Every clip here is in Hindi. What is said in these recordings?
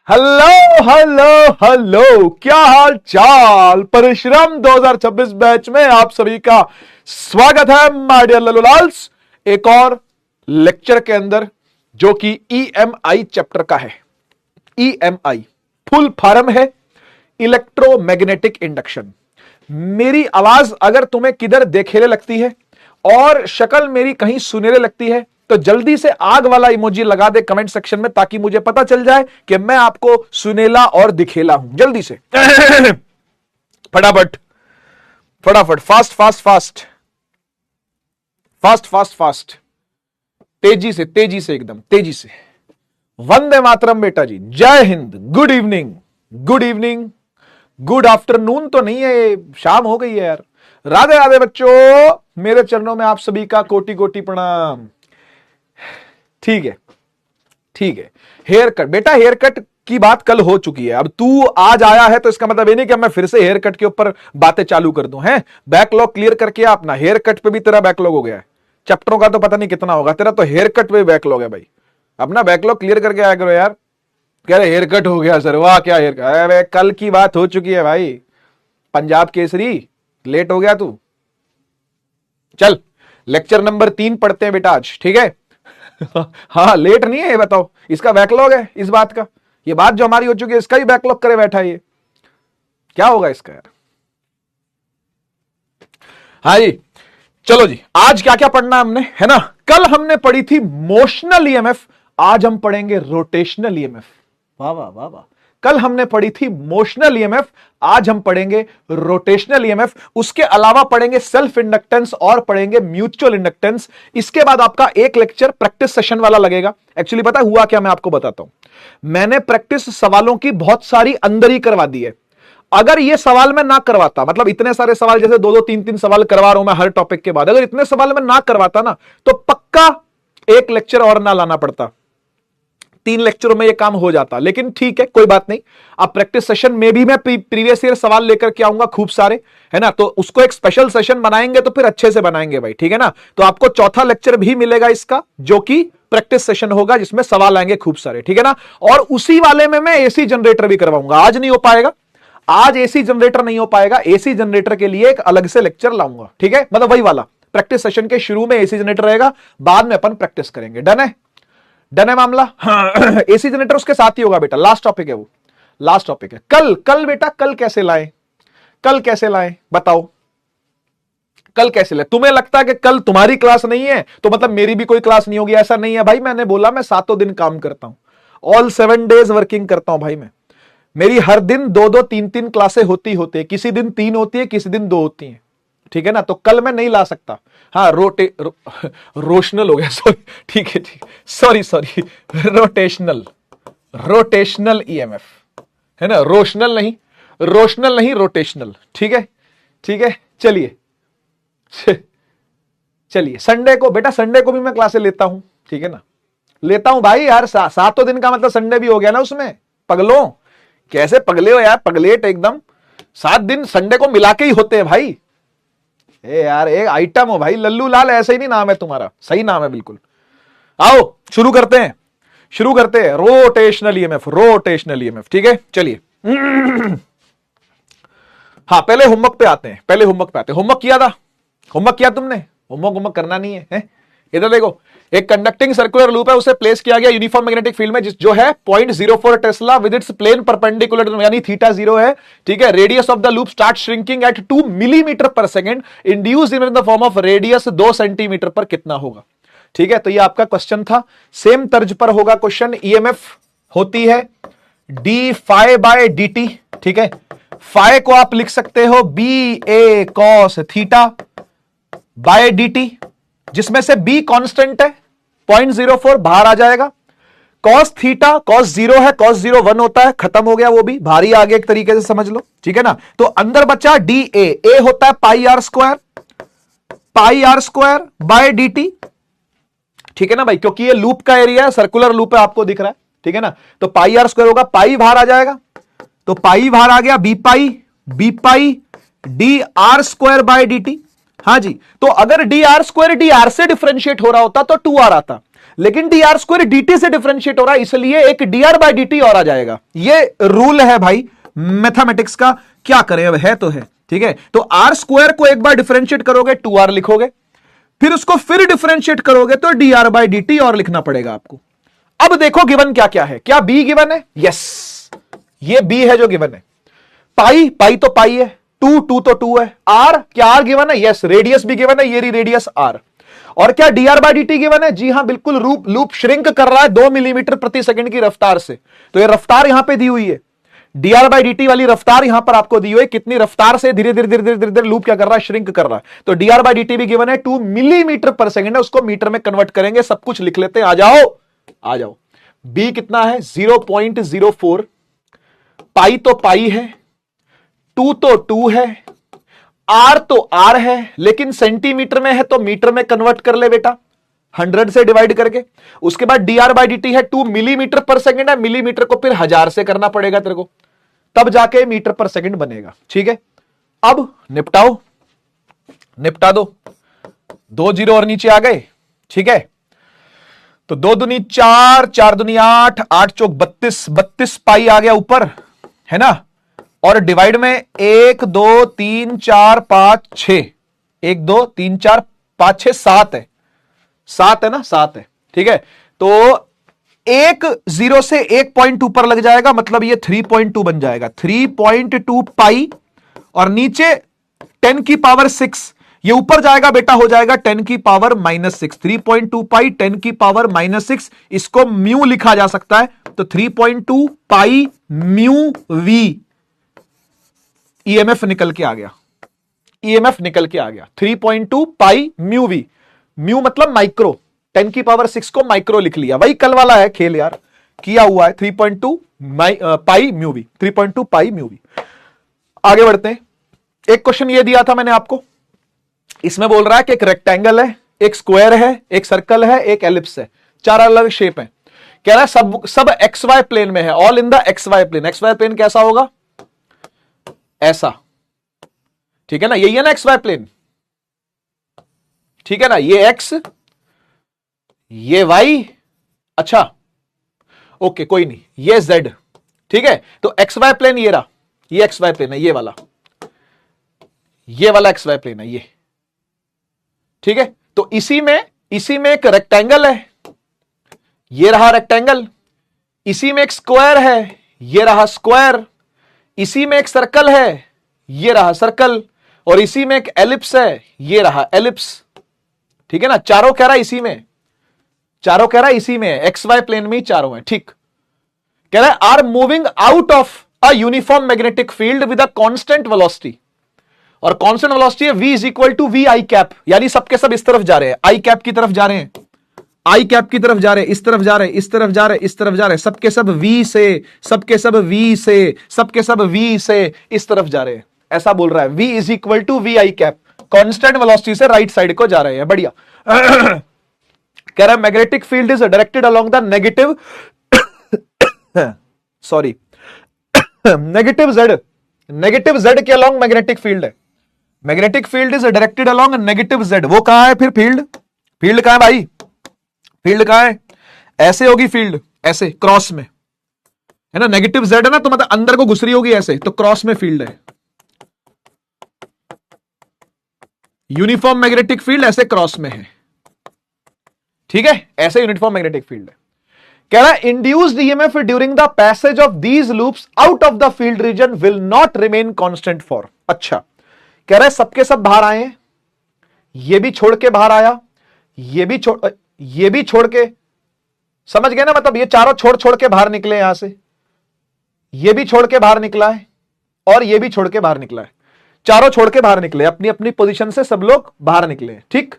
हेलो हेलो हेलो, क्या हाल चाल। परिश्रम 2026 बैच में आप सभी का स्वागत है माय डियर लल्लूलाल्स, एक और लेक्चर के अंदर जो कि ईएमआई चैप्टर का है। ईएमआई फुल फॉर्म है इलेक्ट्रोमैग्नेटिक इंडक्शन। मेरी आवाज अगर तुम्हें किधर देखेले लगती है और शक्ल मेरी कहीं सुनेले लगती है तो जल्दी से आग वाला इमोजी लगा दे कमेंट सेक्शन में, ताकि मुझे पता चल जाए कि मैं आपको सुनेला और दिखेला हूं। जल्दी से फटाफट फटाफट, fast fast fast fast fast fast, तेजी से एकदम तेजी से। वंदे मातरम बेटा जी, जय Hind, good evening, good evening, good afternoon तो नहीं है, शाम हो गई है यार। राधे राधे बच्चों, मेरे चरणों में आप सभी का कोटि कोटि प्रणाम। ठीक है ठीक है। हेयर कट बेटा, हेयर कट की बात कल हो चुकी है। अब तू आज आया है तो इसका मतलब ये नहीं कि मैं फिर से हेयर कट के ऊपर बातें चालू कर दूं। हैं, बैकलॉग क्लियर करके अपना। हेयर कट पे भी तेरा बैकलॉग हो गया है, चैप्टरों का तो पता नहीं कितना होगा, तेरा तो हेयर कट पे बैकलॉग है भाई। अपना बैकलॉग क्लियर करके आया करो यार। कह रहे हेयर कट हो गया सर, वाह क्या हेयर कट। अरे कल की बात हो चुकी है भाई। पंजाब केसरी, लेट हो गया तू। चल लेक्चर नंबर 3 पढ़ते हैं बेटा आज, ठीक है। हाँ लेट नहीं है, ये बताओ, इसका बैकलॉग है इस बात का। ये बात जो हमारी हो चुकी है इसका ही बैकलॉग करे बैठा है ये, क्या होगा इसका यार। हाँ जी, चलो जी, आज क्या क्या पढ़ना हमने, है ना। कल हमने पढ़ी थी मोशनल ईएमएफ, आज हम पढ़ेंगे रोटेशनल ईएमएफ। वाह वाह वाह वाह। कल हमने पढ़ी थी मोशनल ईएमएफ, आज हम पढ़ेंगे रोटेशनल ईएमएफ। उसके अलावा पढ़ेंगे सेल्फ इंडक्टेंस और पढ़ेंगे म्यूचुअल इंडक्टेंस। इसके बाद आपका एक लेक्चर प्रैक्टिस सेशन वाला लगेगा। एक्चुअली पता हुआ क्या, मैं आपको बताता हूं। मैंने प्रैक्टिस सवालों की बहुत सारी अंदर ही करवा दी है। अगर ये सवाल मैं ना करवाता, मतलब इतने सारे सवाल, जैसे 2-2 3-3 सवाल करवा रहा हूं मैं हर टॉपिक के बाद, अगर इतने सवाल मैं ना करवाता ना तो पक्का एक लेक्चर और ना लाना पड़ता, 3 लेक्चरों में ये काम हो जाता। लेकिन ठीक है, कोई बात नहीं। अब प्रैक्टिस सेशन में भी मैं प्रीवियस ईयर सवाल लेकर के आऊंगा खूब सारे, है ना। तो उसको एक स्पेशल सेशन बनाएंगे तो फिर अच्छे से बनाएंगे भाई, ठीक है ना। तो आपको चौथा लेक्चर भी मिलेगा इसका, जो कि प्रैक्टिस सेशन होगा, जिसमें सवाल आएंगे खूब सारे, ठीक है ना। और उसी वाले में मैं एसी जनरेटर भी करवाऊंगा। आज नहीं हो पाएगा, आज एसी जनरेटर नहीं हो पाएगा। एसी जनरेटर के लिए एक अलग से लेक्चर लाऊंगा, ठीक है। मतलब वही वाला प्रैक्टिस सेशन के शुरू में एसी जनरेटर रहेगा, बाद में अपन प्रैक्टिस करेंगे। डन है, डन है मामला। हाँ, एसी जनरेटर उसके साथ ही होगा बेटा, लास्ट टॉपिक है वो, लास्ट टॉपिक है। कल बेटा, कल कैसे लाए, कल कैसे लाए बताओ, कल कैसे लाए। तुम्हें लगता है कि कल तुम्हारी क्लास नहीं है तो मतलब मेरी भी कोई क्लास नहीं होगी, ऐसा नहीं है भाई। मैंने बोला मैं 7 दिन काम करता हूं, ऑल 7 डेज वर्किंग करता हूं भाई मैं। मेरी हर दिन 2-2 3-3 क्लासें होती होती है, किसी दिन 3 होती है, किसी दिन 2 होती है, ठीक है ना। तो कल मैं नहीं ला सकता। हाँ रोशनल हो गया, सॉरी, ठीक है ठीक, सॉरी रोटेशनल, रोटेशनल ईएमएफ, है ना। रोशनल नहीं रोटेशनल, ठीक है ठीक है। चलिए चलिए, संडे को बेटा, संडे को भी मैं क्लासें लेता हूं, ठीक है ना, लेता हूं भाई यार। 7 दिन का मतलब संडे भी हो गया ना उसमें। पगलों, कैसे पगले हो यार, पगलेट एकदम। 7 दिन संडे को मिला के ही होते हैं भाई। ए यार, एक आइटम हो भाई, लल्लू लाल ऐसे ही नहीं नाम है तुम्हारा, सही नाम है बिल्कुल। आओ शुरू करते हैं, रोटेशनल ईएमएफ, रोटेशनल ईएमएफ, ठीक है। चलिए हाँ, पहले होमवर्क पे आते हैं, होमवर्क किया था, होमवर्क किया तुमने। होमवर्क करना नहीं है, इधर देखो। एक कंडक्टिंग सर्कुलर लूप है, उसे प्लेस किया गया यूनिफॉर्म मैग्नेटिक फील्ड में, जो है 0.04 tesla with its plane perpendicular, यानी थीटा 0 है, ठीक है। Radius of the loop start shrinking at 2 millimetre per second, induced in the form of radius 2 centimetre पर कितना होगा, ठीक है। तो ये आपका क्वेश्चन था, सेम तर्ज पर होगा क्वेश्चन। ईएमएफ होती है D phi by D T, ठीक है। फाई को आप लिख सकते हो B A cos theta by D t, जिसमें से बी कांस्टेंट है 0.04 बाहर आ जाएगा। कॉस थीटा, कॉस 0 है, कॉस 0 1 होता है, खत्म हो गया वो भी, भारी आगे एक तरीके से समझ लो, ठीक है ना। तो अंदर बचा डी ए होता है pi R square by D T, ठीक है ना भाई, क्योंकि ये लूप का एरिया है, सर्कुलर लूप है, आपको दिख रहा है, ठीक है ना। तो पाई आर स्क्वायर होगा, पाई बाहर आ जाएगा, तो पाई बाहर आ गया, B pi d r square by D t. हाँ जी, तो अगर d r square d r से डिफरेंशिएट हो रहा होता तो 2 आर आता, लेकिन d r square d t से डिफरेंशिएट हो रहा है, इसलिए एक d r by D t और आ जाएगा। ये रूल है भाई मैथमेटिक्स का, क्या करें अब, है तो है। ठीक है, तो आर स्क्वायर को एक बार डिफरेंशिएट करोगे 2r लिखोगे, फिर उसको फिर डिफरेंशिएट करोगे तो D r by D t और लिखना पड़ेगा आपको। अब देखो गिवन क्या क्या है, क्या बी गिवन है? यस, ये बी है जो गिवन है। पाई, पाई तो पाई है, टू तो टू है। आर, क्या आर गिवन है? यस। रेडियस भी गिवन है, ये रेडियस आर। और क्या D r by D T given है? जी हां बिल्कुल, लूप श्रिंक कर रहा है 2 मिलीमीटर प्रति सेकंड की रफ्तार से, तो ये रफ्तार यहां पे दी हुई है, D r by D T वाली रफ्तार यहां पर आपको दी हुई है, कितनी रफ्तार से धीरे धीरे धीरे धीरे धीरे धीरे लूप क्या कर रहा है, श्रिंक कर रहा है। तो D r by D T भी गिवन है 2 मिलीमीटर पर सेकंड है, उसको मीटर में कन्वर्ट करेंगे, सब कुछ लिख लेते हैं, आ जाओ आ जाओ। बी कितना है? 0.04। पाई तो पाई है, टू तो टू है, आर तो आर है, लेकिन सेंटीमीटर में है तो मीटर में कन्वर्ट कर ले बेटा 100 से डिवाइड करके। उसके बाद D r by D T है 2 मिलीमीटर पर सेकंड है, मिलीमीटर को फिर 1000 से करना पड़ेगा तेरे को, तब जाके मीटर पर सेकंड बनेगा। ठीक है, अब निपटाओ, निपटा दो। 2 जीरो और नीचे आ गए। ठीक है, तो 2 दूनी 4, 4 दूनी 8, 8 चौक 32, 32 पाई आ गया ऊपर, है ना। और डिवाइड में 1 2 3 4 5 6, 1 2 3 4 5 6 7 है, 7 है ना, 7 है। ठीक है, तो 1 0 से 1 पॉइंट ऊपर लग जाएगा, मतलब ये 3.2 बन जाएगा, 3.2 पाई। और नीचे 10 की पावर 6, ये ऊपर जाएगा बेटा, हो जाएगा 10 की पावर -6, 3.2 पाई 10 की पावर -6, इसको म्यू लिखा जा सकता है, तो 3.2 पाई म्यू वी। ईएमएफ निकल के आ गया, ईएमएफ निकल के आ गया 3.2 पाई म्यू वी। म्यू मतलब माइक्रो, 10 की पावर 6 को माइक्रो लिख लिया, वही कल वाला है खेल यार, किया हुआ है। 3.2 pi mu v, 3.2 pi mu v. आगे बढ़ते हैं। एक क्वेश्चन ये दिया था मैंने आपको, इसमें बोल रहा है कि एक रेक्टेंगल है, एक स्क्वायर है, एक सर्कल है, एक एलिप्स है, 4 अलग शेप है। कह रहा है सब एक्स वाई प्लेन में है, all in the x y plane. X y plane कैसा होगा? ऐसा, ठीक है ना, यही है ना एक्स वाई प्लेन, ठीक है ना, ये एक्स ये वाई, अच्छा ओके कोई नहीं, ये जेड। ठीक है, तो एक्स वाई प्लेन ये रहा, ये एक्स वाई प्लेन है, ये वाला एक्स वाई प्लेन है ये। ठीक है, तो इसी में एक रेक्टेंगल है, ये रहा रेक्टेंगल, इसी में एक स्क्वायर है, ये रहा स्क्वायर, इसी में एक सर्कल है, ये रहा सर्कल, और इसी में एक एलिप्स है, ये रहा एलिप्स। ठीक है ना, चारों कह रहा है इसी में, चारों कह रहा है इसी में, एक्स वाई प्लेन में ही चारों है। ठीक, कह रहा है are moving out of a uniform magnetic field with a constant velocity, और कांस्टेंट वेलोसिटी है v is equal to V I cap, यानी सबके सब इस तरफ जा रहे हैं, आई कैप की तरफ जा रहे हैं, आई कैप की तरफ जा रहे हैं, इस तरफ जा रहे हैं, इस तरफ जा रहे हैं, इस तरफ जा रहे हैं, सबके सब v से, सबके सब v से, सबके सब v से इस तरफ जा रहे हैं, ऐसा बोल रहा है। v is equal to V I cap, constant velocity से राइट साइड को जा रहे हैं। बढ़िया। कह रहा है magnetic field is directed along the negative sorry negative Z के अलोंग मैग्नेटिक फील्ड है। Magnetic field is directed along negative Z. वो कहां है फिर? फील्ड कहां है भाई? फील्ड कहां है? ऐसे होगी फील्ड, ऐसे क्रॉस में, है ना, नेगेटिव जेड है ना, तो मतलब अंदर को घुस रही होगी ऐसे, तो क्रॉस में फील्ड है। यूनिफॉर्म मैग्नेटिक फील्ड ऐसे क्रॉस में है, ठीक है, ऐसे यूनिफॉर्म मैग्नेटिक फील्ड है। कह रहा है induced EMF during the passage of these loops out of the field region will not remain constant for. अच्छा, कह रहा है सबके सब बाहर आए हैं, ये भी छोड़ के बाहर आया, ये भी छोड़ के, समझ गए ना, मतलब ये चारों छोड़ के बाहर निकले यहां से, ये भी छोड़ के बाहर निकला है और ये भी छोड़ के बाहर निकला है, चारों छोड़ के बाहर निकले, अपनी अपनी पोजीशन से सब लोग बाहर निकले। ठीक,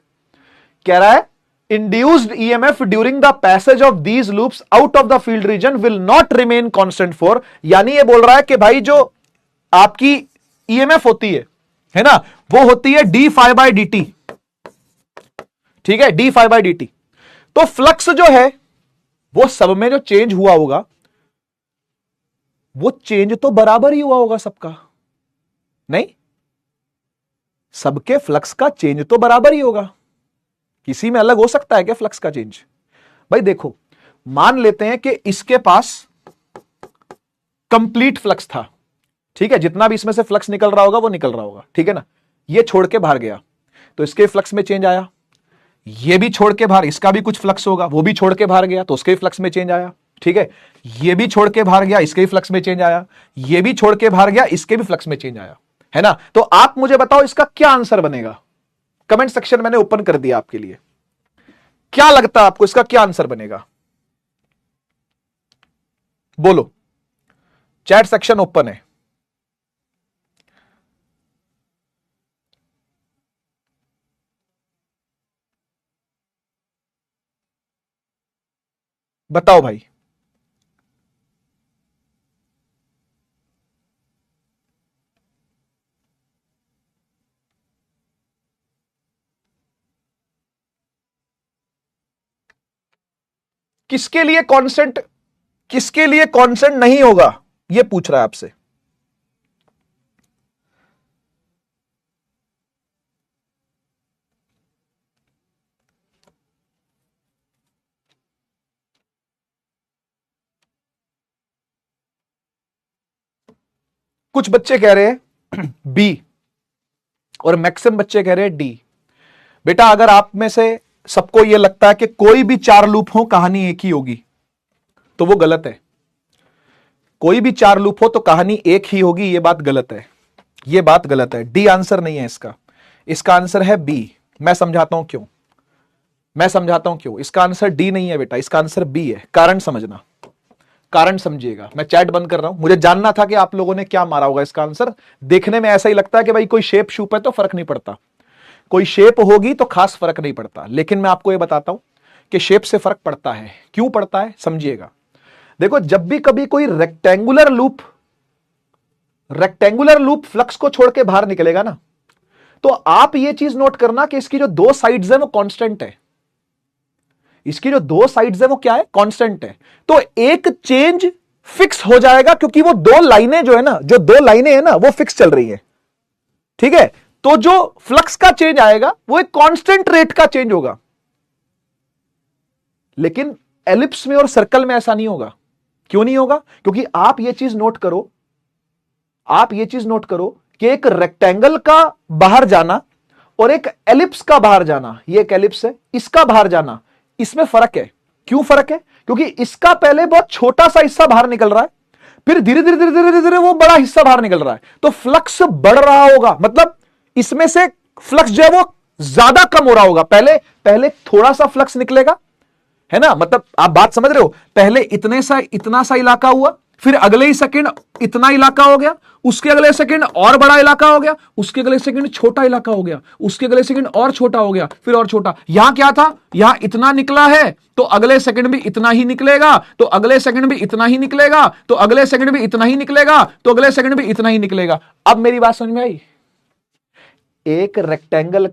कह रहा है induced EMF during the passage of these loops out of the field region will not remain constant for, यानी ये बोल रहा है कि भाई जो आपकी EMF होती है ना, वो होती है D phi by D T. ठीक है, D phi by D T. तो फ्लक्स जो है वो सब में जो चेंज हुआ होगा वो चेंज तो बराबर ही हुआ होगा सबका, नहीं, सबके फ्लक्स का चेंज तो बराबर ही होगा, किसी में अलग हो सकता है क्या फ्लक्स का चेंज? भाई देखो, मान लेते हैं कि इसके पास कंप्लीट फ्लक्स था, ठीक है, जितना भी इसमें से फ्लक्स निकल रहा होगा वो निकल रहा होगा, ठीक है ना, ये छोड़ के बाहर गया तो इसके फ्लक्स में चेंज आया, ये भी छोड़ के बाहर, इसका भी कुछ फ्लक्स होगा, वो भी छोड़ के बाहर गया तो उसके फ्लक्स में चेंज आया, ठीक है, ये भी छोड़ के बाहर गया, इसके भी फ्लक्स में चेंज आया, ये भी छोड़ के बाहर गया, इसके भी फ्लक्स में चेंज आया, है ना। तो आप मुझे बताओ इसका क्या आंसर बनेगा, कमेंट सेक्शन मैंने ओपन कर दिया आपके लिए, क्या लगता है आपको इसका क्या आंसर बनेगा, बोलो, चैट सेक्शन ओपन है। बताओ भाई, किसके लिए कांस्टेंट, किसके लिए कांस्टेंट नहीं होगा, यह पूछ रहा है आपसे। कुछ बच्चे कह रहे हैं बी और मैक्सिमम बच्चे कह रहे हैं डी। बेटा अगर आप में से सबको यह लगता है कि कोई भी 4 लूप हो कहानी एक ही होगी तो वो गलत है। कोई भी 4 लूप हो तो कहानी एक ही होगी, यह बात गलत है, यह बात गलत है। डी आंसर नहीं है इसका, इसका आंसर है बी। मैं समझाता हूं क्यों, मैं समझाता हूं क्यों। इसका आंसर डी नहीं है बेटा, इसका आंसर बी है। कारण समझना, कारण समझिएगा। मैं चैट बंद कर रहा हूं, मुझे जानना था कि आप लोगों ने क्या मारा होगा इसका आंसर। देखने में ऐसा ही लगता है कि भाई कोई शेप शूप है तो फर्क नहीं पड़ता, कोई शेप होगी तो खास फर्क नहीं पड़ता, लेकिन मैं आपको यह बताता हूं कि शेप से फर्क पड़ता है। क्यों पड़ता है समझिएगा। देखो जब भी कभी कोई रेक्टेंगुलर लूप फ्लक्स को छोड़ के बाहर निकलेगा ना, तो आप यह चीज नोट करना कि इसकी जो 2 साइड्स है वो कांस्टेंट है। इसकी जो 2 साइड्स है वो क्या है, कांस्टेंट है। तो एक चेंज फिक्स हो जाएगा क्योंकि वो 2 लाइनें जो है ना, जो 2 लाइनें है ना वो फिक्स चल रही है, ठीक है। तो जो फ्लक्स का चेंज आएगा वो एक कांस्टेंट रेट का चेंज होगा। लेकिन एलिप्स में और सर्कल में ऐसा नहीं होगा। क्यों नहीं होगा? क्योंकि आप ये चीज नोट करो, आप ये चीज नोट करो कि एक रेक्टेंगल का बाहर जाना और एक एलिप्स का बाहर जाना, ये एक एलिप्स है, इसका बाहर जाना, इसमें फर्क है। क्यों फर्क है? क्योंकि इसका पहले बहुत छोटा सा हिस्सा बाहर निकल रहा है, फिर धीरे धीरे धीरे धीरे धीरे वो बड़ा हिस्सा बाहर निकल रहा है, तो फ्लक्स बढ़ रहा होगा। मतलब इसमें से फ्लक्स जो है वो ज्यादा कम हो रहा होगा। पहले पहले थोड़ा सा फ्लक्स निकलेगा, है ना, मतलब आप बात समझ रहे हो। पहले इतना सा इलाका हुआ, फिर अगले ही सेकंड इतना इलाका हो गया, उसके अगले सेकंड और बड़ा इलाका हो गया, उसके अगले सेकंड छोटा इलाका हो गया, उसके अगले सेकंड और छोटा हो गया, फिर और छोटा। यहां क्या था, यहां इतना निकला है तो अगले सेकंड भी इतना ही निकलेगा, तो अगले सेकंड भी इतना ही निकलेगा, तो अगले सेकंड भी इतना ही निकलेगा, तो अगले सेकंड भी इतना ही निकलेगा। अब मेरी बात समझ में आई? एक रेक्टेंगल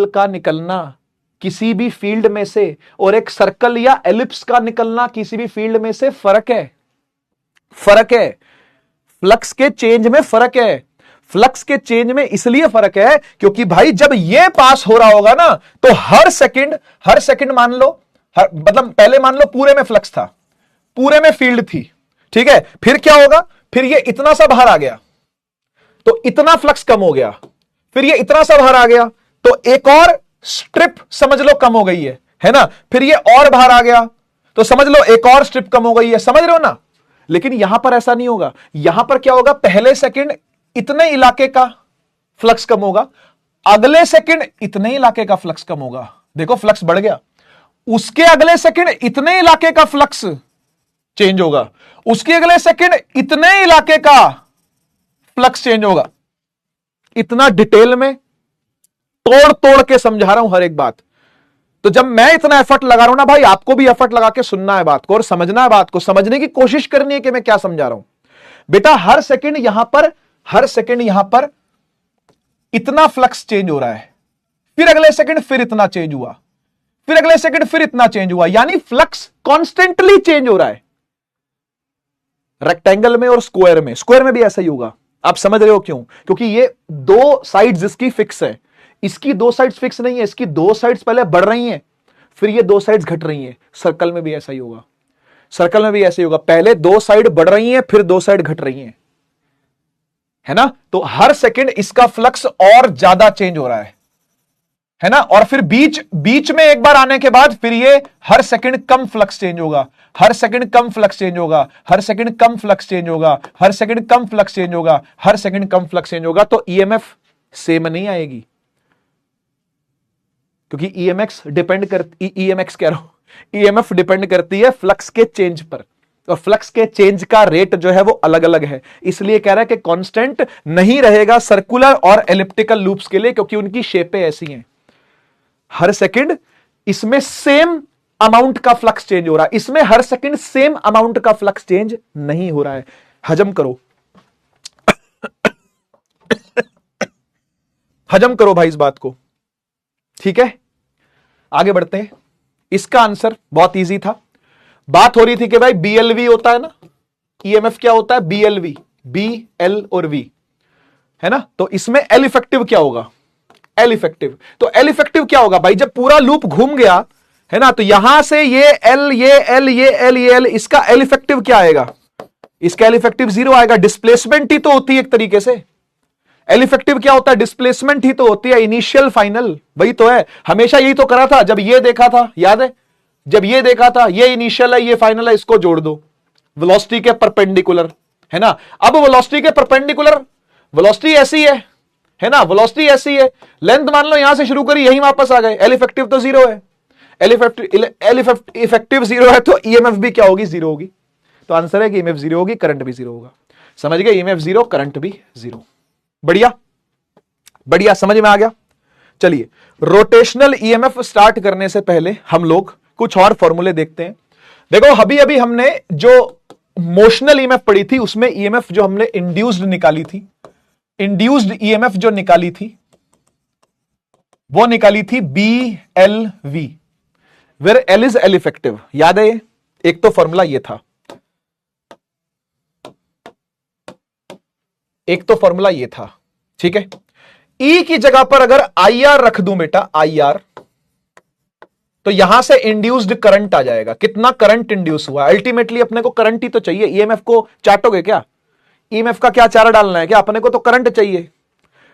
का निकलना किसी भी फील्ड में से और एक सर्कल या एलिप्स का निकलना किसी भी फील्ड में से फर्क है, फर्क है। फ्लक्स के चेंज में फर्क है। फ्लक्स के चेंज में इसलिए फर्क है क्योंकि भाई जब ये पास हो रहा होगा ना, तो हर सेकंड मान लो, मतलब पहले मान लो पूरे में फ्लक्स था, पूरे में फील्ड थी, ठीक है। फिर क्या होगा, फिर ये इतना सा बाहर आ गया तो इतना फ्लक्स कम हो गया, फिर ये इतना सा बाहर आ गया तो एक और स्ट्रिप समझ लो कम हो गई है ना, फिर ये और बाहर आ गया तो समझ लो एक और स्ट्रिप कम हो गई है, समझ रहे हो ना। लेकिन यहां पर ऐसा नहीं होगा। यहां पर क्या होगा, पहले सेकंड इतने इलाके का फ्लक्स कम होगा, अगले सेकंड इतने इलाके का फ्लक्स कम होगा। देखो फ्लक्स बढ़ गया, उसके अगले सेकंड इतने इलाके का फ्लक्स चेंज होगा, उसके अगले सेकंड इतने इलाके का फ्लक्स चेंज होगा। इतना डिटेल में तोड़ तोड़ के समझा रहा हूं हर एक बात। तो जब मैं इतना एफर्ट लगा रहा हूं ना भाई, आपको भी एफर्ट लगा के सुनना है बात को और समझना है बात को, समझने की कोशिश करनी है कि मैं क्या समझा रहा हूं। बेटा हर सेकंड यहां पर इतना फ्लक्स चेंज हो रहा है, फिर अगले सेकंड फिर इतना चेंज हुआ, फिर अगले सेकंड फिर इतना चेंज हुआ, यानी फ्लक्स कॉन्स्टेंटली चेंज हो रहा है। रेक्टेंगल में और स्क्वायर में भी ऐसा ही होगा। आप समझ रहे हो क्यों? क्योंकि ये 2 साइड्स इसकी फिक्स है, इसकी 2 साइड्स फिक्स नहीं है, इसकी 2 साइड्स पहले बढ़ रही हैं, फिर ये दो साइड्स घट रही हैं। सर्कल में भी ऐसा ही होगा, सर्कल में भी ऐसे ही होगा, पहले दो साइड बढ़ रही हैं फिर दो साइड घट रही हैं, है ना। तो हर सेकंड इसका फ्लक्स और ज्यादा चेंज हो रहा है ना। और फिर बीच में एक बार आने के बाद फिर ये हर सेकंड कम फ्लक्स चेंज होगा, हर सेकंड कम फ्लक्स चेंज होगा, हर सेकंड कम फ्लक्स चेंज होगा, हर सेकंड कम फ्लक्स चेंज होगा, हर सेकंड कम फ्लक्स चेंज होगा। तो ईएमएफ सेम नहीं आएगी, क्योंकि ईएमएफ डिपेंड करती है फ्लक्स के चेंज पर, और फ्लक्स के चेंज का रेट जो है वो अलग अलग है। इसलिए कह रहा है कि कांस्टेंट नहीं रहेगा सर्कुलर और एलिप्टिकल लूप्स के लिए, क्योंकि उनकी शेपें ऐसी हैं। हर सेकंड इसमें सेम अमाउंट का फ्लक्स चेंज हो रहा है, इसमें हर सेकंड सेम अमाउंट का फ्लक्स चेंज नहीं हो रहा है। हजम करो हजम करो भाई इस बात को, ठीक है। आगे बढ़ते हैं। इसका आंसर बहुत इजी था। बात हो रही थी कि भाई बीएलवी होता है ना, ईएमएफ क्या होता है, बीएलवी, बी एल और वी, है ना। तो इसमें एल इफेक्टिव क्या होगा, एल इफेक्टिव। तो एल इफेक्टिव क्या होगा भाई, जब पूरा लूप घूम गया है ना, तो यहां से ये एल, ये एल, ये एल, ये एल, इसका एल इफेक्टिव क्या आएगा, इसका एल इफेक्टिव 0 आएगा। डिस्प्लेसमेंट ही तो होती है एक तरीके से। एल इफेक्टिव क्या होता है, डिस्प्लेसमेंट ही तो होती है, इनिशियल फाइनल वही तो है। हमेशा यही तो करा था जब ये देखा था, याद है, जब ये देखा था ये इनिशियल है ये फाइनल है, इसको जोड़ दो वेलोसिटी के परपेंडिकुलर, है ना। अब वेलोसिटी के परपेंडिकुलर वेलोसिटी ऐसी है ना, वेलोसिटी ऐसी है, लेंथ मान लो यहां से शुरू करी यहीं वापस आ गए, एल इफेक्टिव तो 0 है, एल इफेक्टिव 0 है, तो ईएमएफ भी क्या होगी, 0 होगी। तो आंसर है कि ईएमएफ 0 होगी, करंट भी 0 होगा। समझ गए, ईएमएफ 0, करंट भी 0। बढ़िया बढ़िया, समझ में आ गया। चलिए, रोटेशनल ईएमएफ स्टार्ट करने से पहले हम लोग कुछ और फॉर्मूले देखते हैं। देखो अभी अभी हमने जो मोशनल ईएमएफ पढ़ी थी उसमें ईएमएफ जो हमने इंड्यूस्ड निकाली थी, इंड्यूस्ड ईएमएफ जो निकाली थी वो निकाली थी BLV, where L is L effective. याद है, एक तो फॉर्मूला ये था, एक तो फॉर्मूला ये था, ठीक है। E की जगह पर अगर IR रख दूं बेटा, IR, तो यहां से इंड्यूस्ड करंट आ जाएगा। कितना करंट इंड्यूस हुआ, अल्टीमेटली अपने को करंट ही तो चाहिए। ईएमएफ को चाटोगे क्या, ईएमएफ का क्या चारा डालना है क्या, अपने को तो करंट चाहिए,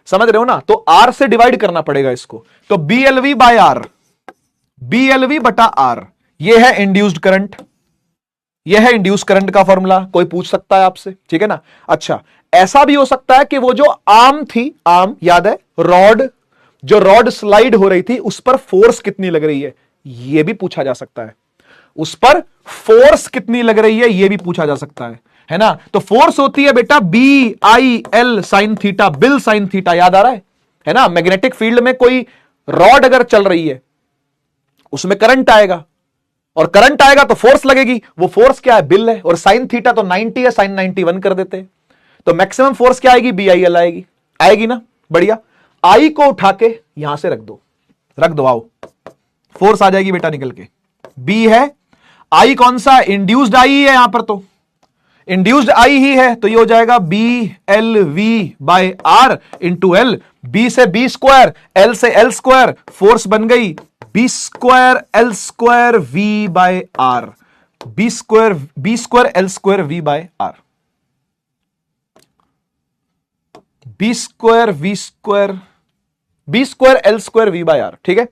समझ रहे हो ना। तो R से डिवाइड करना पड़ेगा इसको, तो BLV बाय R, BLV बटा R, यह है इंड्यूस्ड करंट, यह है इंड्यूस करंट का फॉर्मूला। कोई पूछ सकता है आपसे, ठीक है ना। अच्छा, ऐसा भी हो सकता है कि वो जो आर्म थी, आर्म याद है, रॉड, जो रॉड स्लाइड हो रही थी उस पर फोर्स कितनी लग रही है, यह भी पूछा जा सकता है। उस पर फोर्स कितनी लग रही है यह भी पूछा जा सकता है ना। तो फोर्स होती है बेटा BIL sine theta, bill sine theta, याद आ रहा है ना। मैग्नेटिक फील्ड में कोई रॉड अगर चल रही है उसमें करंट आएगा, और करंट आएगा तो फोर्स लगेगी, वो फोर्स क्या है, बिल है। और साइन थीटा तो 90 है, साइन 91 कर देते हैं, तो मैक्सिमम फोर्स क्या आएगी, BIL आएगी, आएगी ना। बढ़िया, आई को उठा के यहां से रख दो, आओ, फोर्स आ जाएगी बेटा निकल के। बी है, आई कौन सा, इंड्यूस्ड आई है, यहां पर तो इंड्यूस्ड आई ही है, तो ये हो जाएगा BLV by R into L, B से बी स्क्वायर, L से L स्क्वायर, फोर्स बन गई B square L square V by R, B square L square V by R, B square V square B square L square V by R, ठीक है।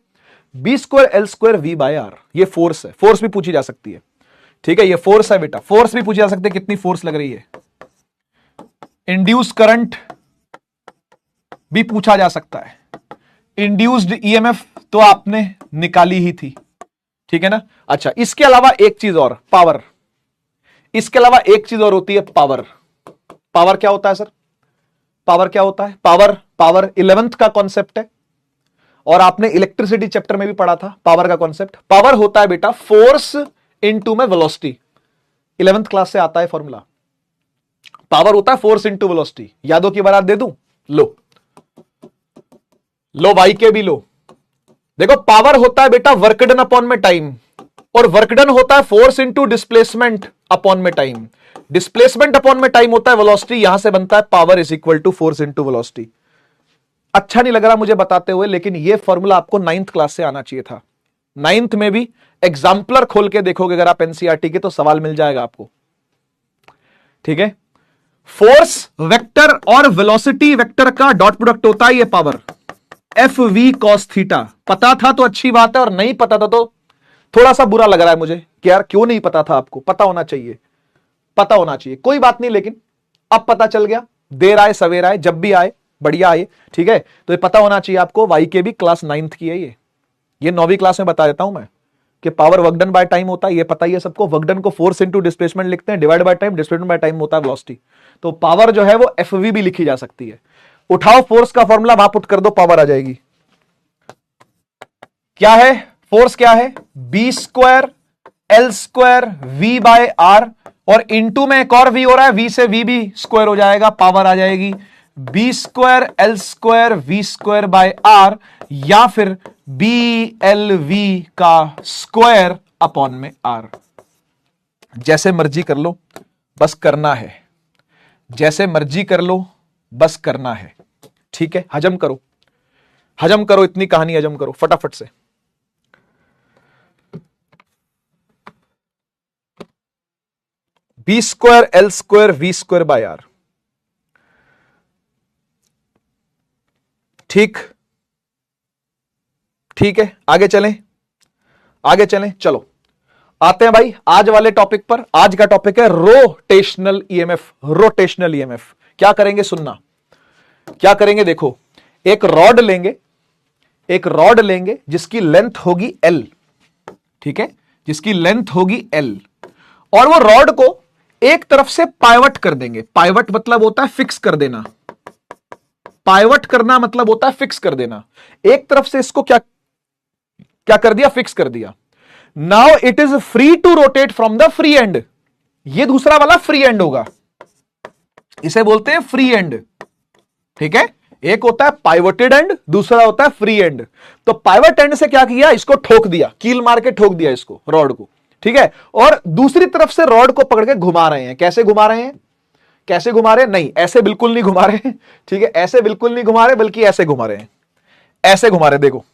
B square L square V by R, ये फोर्स है, फोर्स भी पूछी जा सकती है, ठीक है। ये फोर्स है बेटा, फोर्स भी पूछी जा सकती है, कितनी फोर्स लग रही है। इंड्यूस करंट भी पूछा जा सकता है। इंड्यूस्ड ईएमएफ तो आपने निकाली ही थी, ठीक है ना। अच्छा, इसके अलावा एक चीज और, पावर, इसके अलावा एक चीज और होती है, पावर। पावर क्या होता है सर, पावर क्या होता है, पावर 11th का कॉन्सेप्ट है, और आपने इलेक्ट्रिसिटी चैप्टर में भी पढ़ा था पावर का कॉन्सेप्ट। पावर होता है बेटा फोर्स इनटू में वेलोसिटी, 11th क्लास से आता है फॉर्मूला। पावर होता है फोर्स इनटू वेलोसिटी, यादों की बारात दे दूं, लो भाई के भी लो। देखो, पावर होता है बेटा वर्क डन अपॉन में टाइम, और वर्क डन होता है फोर्स इनटू डिस्प्लेसमेंट अपॉन में टाइम। डिस्प्लेसमेंट अपॉन में टाइम होता है वेलोसिटी, यहां से बनता है power is equal to force into velocity. अच्छा नहीं लग रहा मुझे बताते हुए, लेकिन यह फॉर्मूला आपको 9th क्लास से आना चाहिए था। नाइन्थ में भी एग्जाम्पलर खोल के देखोगे अगर आप एनसीईआरटी के, तो सवाल मिल जाएगा आपको। ठीक है, फोर्स वेक्टर और वेलोसिटी वेक्टर का डॉट प्रोडक्ट होता है ये power, F V cos theta. पता था तो अच्छी बात है, और नहीं पता था तो थोड़ा सा बुरा लग रहा है मुझे कि यार क्यों नहीं पता था। आपको पता होना चाहिए, पता होना चाहिए, कोई बात नहीं, लेकिन अब पता चल गया। देर आए सवेर आए, जब भी आए बढ़िया आए। ठीक है, तो ये पता होना चाहिए आपको। वाई के भी क्लास 9th की है ये 9वीं क्लास में बता देता हूं मैं कि power work done by time होता है, ये पता ही है सबको। वर्क डन को फोर्स इंटू डिस्प्लेसमेंट लिखते हैं, divide by time, displacement by time होता है वेलोसिटी। तो पावर जो है वो एफवी भी लिखी जा सकती है। उठाओ फोर्स का फॉर्मूला, वहां पुट कर दो, पावर आ जाएगी। क्या है फोर्स, क्या है, B square L square V by R, और इंटू में एक और वी हो रहा है, वी से वी भी स्क्वायर हो जाएगा, पावर आ जाएगी B square L square V square by R, या फिर बी एल वी का स्क्वायर अपॉन में आर। जैसे मर्जी कर लो, बस करना है। जैसे मर्जी कर लो, बस करना है। ठीक है, हजम करो, हजम करो, इतनी कहानी हजम करो फटाफट से। B square L square V square by R. ठीक, ठीक है, आगे चलें, आगे चलें, चलो आते हैं भाई आज वाले टॉपिक पर। आज का टॉपिक है रोटेशनल ईएमएफ। रोटेशनल ईएमएफ क्या करेंगे, सुनना क्या करेंगे। देखो, एक रॉड लेंगे, एक रॉड लेंगे जिसकी लेंथ होगी L, ठीक है, जिसकी लेंथ होगी L, और वो रॉड को एक तरफ से पाइवट कर देंगे। पाइवट मतलब होता है फिक्स कर देना, पाइवट करना मतलब होता है फिक्स कर देना। एक तरफ से इसको क्या क्या कर दिया, फिक्स कर दिया। Now it is free to rotate from the free end. ये दूसरा वाला फ्री एंड होगा, इसे बोलते हैं फ्री एंड। ठीक है, एक होता है पाइवटेड एंड, दूसरा होता है फ्री एंड। तो पाइवट एंड से क्या किया, इसको ठोक दिया, कील मार के ठोक दिया इसको, रॉड को। ठीक है, और दूसरी तरफ से रॉड को पकड़ के घुमा रहे हैं। कैसे घुमा रहे हैं, कैसे घुमा रहे हैं, नहीं ऐसे बिल्कुल नहीं घुमा रहे हैं। ठीक है, ऐसे बिल्कुल नहीं घुमा रहे, बल्कि ऐसे घुमा रहे हैं, ऐसे घुमा रहे, देखो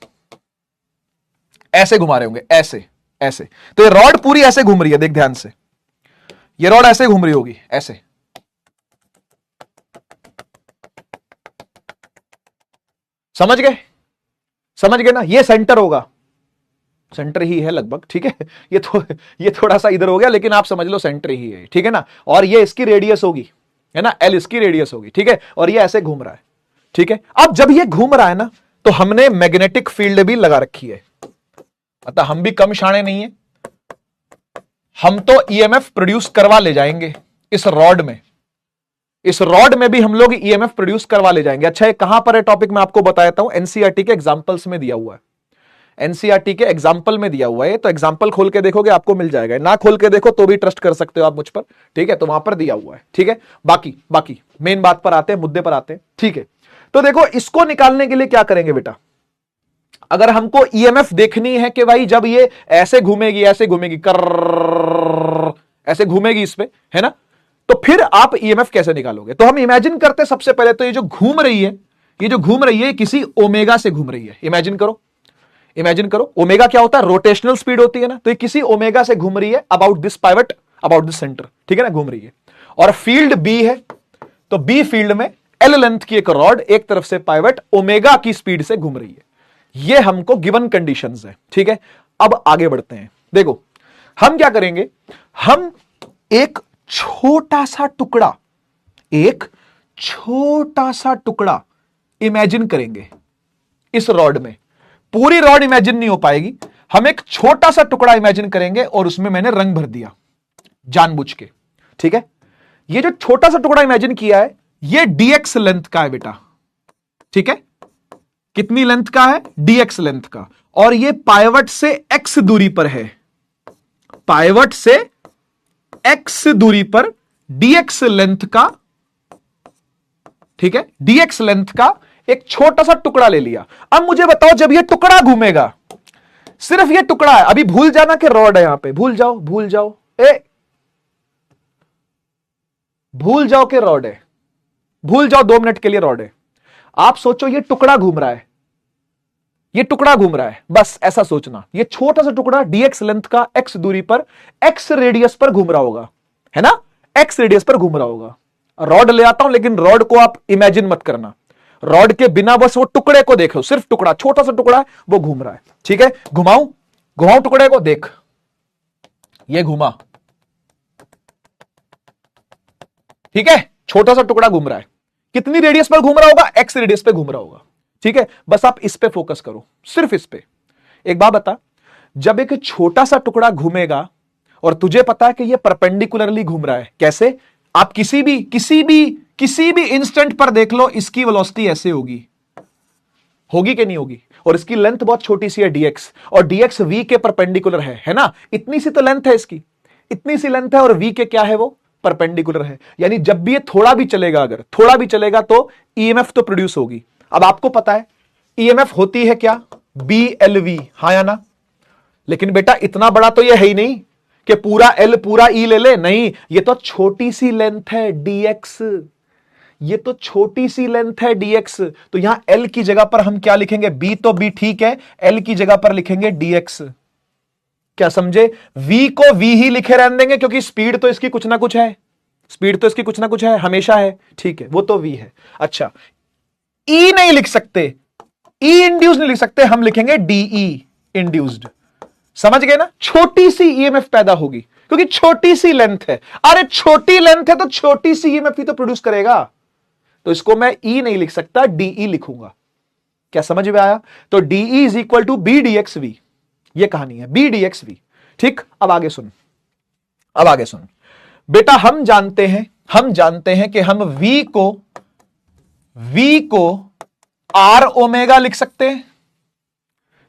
ऐसे घुमा रहे होंगे, ऐसे ऐसे। तो ये रॉड पूरी ऐसे घूम रही है, देख ध्यान से, ये रॉड ऐसे घूम रही होगी, ऐसे। समझ गए, समझ गए ना, ये सेंटर होगा, सेंटर ही है लगभग। ठीक है, ये थोड़ा सा इधर हो गया, लेकिन आप समझ लो सेंटर ही है। ठीक है ना, और ये इसकी रेडियस होगी, है ना, एल इसकी रेडियस होगी। ठीक है, और ये ऐसे घूम रहा है। ठीक है, अब जब ये घूम रहा है ना, तो हमने मैग्नेटिक फील्ड भी लगा रखी है। मतलब हम भी कम शाणे नहीं है, हम तो ईएमएफ प्रोड्यूस करवा ले जाएंगे इस रॉड में। इस रॉड में भी हम लोग ईएमएफ प्रोड्यूस करवा ले जाएंगे। अच्छा, ये कहां पर है टॉपिक, मैं आपको बताता हूं, एनसीईआरटी के एग्जांपल्स में दिया हुआ है। एनसीईआरटी के एग्जाम्पल में दिया हुआ है, तो एग्जाम्पल खोल के देखोगे आपको मिल जाएगा। ना खोल के देखो तो भी ट्रस्ट कर सकते हो आप मुझ पर। ठीक है, तो वहां पर दिया हुआ है। ठीक है, बाकी बाकी मेन बात पर आते हैं, मुद्दे पर आते हैं। ठीक है, तो देखो इसको निकालने के लिए क्या करेंगे बेटा, अगर हमको ईएमएफ देखनी है कि भाई जब ये ऐसे घूमेगी, ऐसे घूमेगी, कर ऐसे घूमेगी इस पे, है ना, तो फिर आप ईएमएफ कैसे निकालोगे। तो हम इमेजिन करते हैं सबसे पहले तो ये जो घूम रही है, ये जो घूम रही है किसी ओमेगा से घूम रही है। इमेजिन करो, इमेजिन करो, ओमेगा क्या होता है, रोटेशनल स्पीड होती है ना, तो ये किसी ओमेगा से घूम रही है about this pivot, about this centre. ठीक है ना, घूम रही है, और फील्ड बी है, तो बी फील्ड में एल लेंथ की एक रॉड एक तरफ से पाइवट ओमेगा की स्पीड से घूम रही है। ये हमको गिवन कंडीशंस है। ठीक है, अब आगे बढ़ते हैं। देखो हम क्या करेंगे, हम एक छोटा सा टुकड़ा, एक छोटा सा टुकड़ा इमेजिन करेंगे इस रॉड में। पूरी रॉड इमेजिन नहीं हो पाएगी, हम एक छोटा सा टुकड़ा इमेजिन करेंगे और उसमें मैंने रंग भर दिया जानबूझ के। ठीक है, ये जो छोटा सा टुकड़ा इमेजिन किया है ये dx लेंथ का है बेटा। ठीक है, कितनी लेंथ का है, dx लेंथ का, और ये पाइवट से x दूरी पर है, पाइवट से x दूरी पर dx लेंथ का। ठीक है, dx लेंथ का एक छोटा सा टुकड़ा ले लिया। अब मुझे बताओ जब ये टुकड़ा घूमेगा, सिर्फ ये टुकड़ा है, अभी भूल जाना कि रॉड है यहां पे, भूल जाओ, भूल जाओ, भूल जाओ कि रॉड है, भूल जाओ, 2 मिनट के लिए रॉड है। आप सोचो ये टुकड़ा घूम रहा है, ये टुकड़ा घूम रहा है, बस ऐसा सोचना। ये छोटा सा टुकड़ा dx लेंथ का x दूरी पर x रेडियस पर घूम रहा होगा, है ना, x रेडियस पर घूम रहा होगा। रॉड ले आता हूं, लेकिन रॉड को आप इमेजिन मत करना, रॉड के बिना बस वो टुकड़े को देखो, सिर्फ टुकड़ा, छोटा सा टुकड़ा है, वो घूम रहा है। ठीक है, घुमाऊं, घुमाऊं टुकड़े को, देख ये घुमा, ठीक है, छोटा सा टुकड़ा घूम रहा है, कितनी रेडियस पर घूम रहा होगा, एक्स रेडियस पे घूम रहा होगा। ठीक है, बस आप इस पे फोकस करो, सिर्फ इस पे। एक बात बता, जब एक छोटा सा टुकड़ा घूमेगा और तुझे पता है कि ये परपेंडिकुलरली घूम रहा है, कैसे, आप किसी भी इंस्टेंट पर देख लो, इसकी वेलोसिटी ऐसे होगी, होगी कि नहीं होगी, और इसकी लेंथ बहुत छोटी सी है dx, और dx v के परपेंडिकुलर है ना, इतनी सी तो लेंथ है इसकी, इतनी सी लेंथ है, और v के क्या है, वो परपेंडिकुलर है। यानी जब भी ये थोड़ा भी चलेगा, अगर थोड़ा भी चलेगा तो ईएमएफ तो प्रोड्यूस होगी। अब आपको पता है ईएमएफ होती है क्या, BLV, हाँ या ना, लेकिन बेटा इतना बड़ा तो ये है ही नहीं कि पूरा L पूरा E ले ले, नहीं, ये तो छोटी सी लेंथ है dx, ये तो छोटी सी लेंथ है dx, तो यहां L की जगह पर हम क्या लिखेंगे, B तो B ठीक है, L की जगह पर लिखेंगे dx। क्या समझे, V को V ही लिखे रहने देंगे, क्योंकि स्पीड तो इसकी कुछ ना कुछ है, स्पीड तो इसकी कुछ ना कुछ है, हमेशा है, ठीक है, वो तो V है। अच्छा, E नहीं लिख सकते, E इंड्यूस नहीं लिख सकते, हम लिखेंगे DE इंड्यूस्ड। समझ गए ना, छोटी सी ईएमएफ पैदा होगी, क्योंकि छोटी सी लेंथ है। अरे छोटी लेंथ है तो छोटी सी ईएमएफ ही तो प्रोड्यूस करेगा, तो इसको मैं E नहीं लिख सकता, DE लिखूंगा। क्या समझ में आया, तो DE is equal to B dx V, ये कहानी है, B dx V। ठीक, अब आगे सुन, अब आगे सुन बेटा, हम जानते हैं कि हम V को R ओमेगा लिख सकते हैं,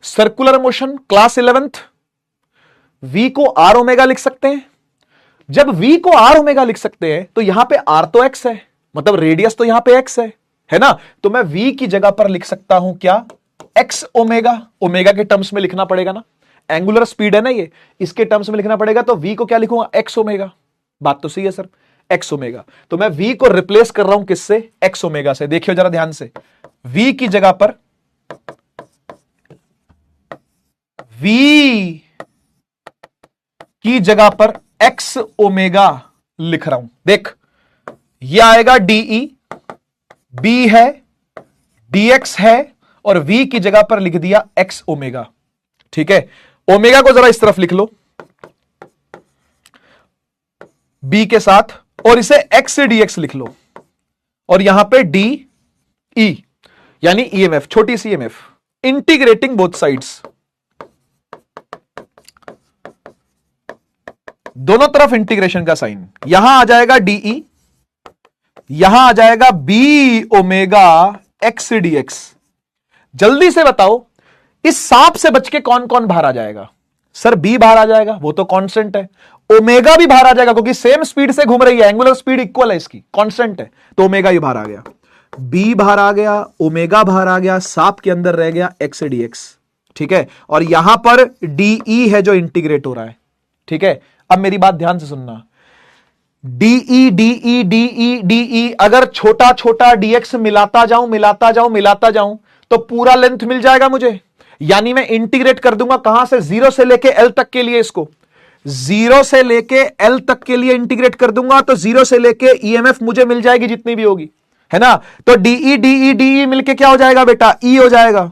circular motion class 11th, V को R ओमेगा लिख सकते हैं। जब V को R ओमेगा लिख सकते हैं तो यहां पे R तो X है, मतलब रेडियस तो यहां पे X है ना, तो मैं V की जगह पर लिख सकता हूं क्या, X ओमेगा, ओमेगा के टर्म्स में लिखना पड़ेगा ना, एंगुलर स्पीड है ना ये, इसके टर्म्स में लिखना पड़ेगा, तो V को क्या लिखूंगा, X ओमेगा। बात तो सही है सर, X ओमेगा, तो मैं V को रिप्लेस कर रहा हूं किससे, X ओमेगा से। देखियो जरा ध्यान से, V की जगह पर X ओमेगा लिख रहा हूं, देख ये आएगा DE, B है, DX है, और V की जगह पर लिख दिया X ओमेगा। ठीक है, ओमेगा को जरा इस तरफ लिख लो B के साथ, और इसे X से DX लिख लो, और यहां पे DE यानी EMF, छोटी सी EMF, इंटीग्रेटिंग बोथ साइड्स, दोनों तरफ इंटीग्रेशन का साइन, यहां आ जाएगा DE, यहां आ जाएगा B ओमेगा X dx। जल्दी से बताओ, इस सांप से बच के कौन कौन बाहर आ जाएगा, सर B बाहर आ जाएगा, वो तो कांस्टेंट है, ओमेगा भी बाहर आ जाएगा, क्योंकि सेम स्पीड से घूम रही है, एंगुलर स्पीड इक्वल है इसकी, कांस्टेंट है, तो ओमेगा ही बाहर आ गया, B बाहर आ गया, ओमेगा बाहर आ गया, सांप के अंदर रह गया X dx। ठीक है, और यहां पर DE है जो इंटीग्रेट हो रहा है। ठीक है, अब मेरी बात ध्यान से सुनना, DE अगर छोटा छोटा dx मिलाता जाऊं तो पूरा लेंथ मिल जाएगा मुझे, यानी मैं इंटीग्रेट कर दूंगा कहां से, 0 से लेके L तक के लिए, इसको 0 से लेके L तक के लिए इंटीग्रेट कर दूंगा, तो 0 से लेके EMF मुझे मिल जाएगी जितनी भी होगी, है ना, तो DE मिलके क्या हो जाएगा बेटा, E हो जाएगा,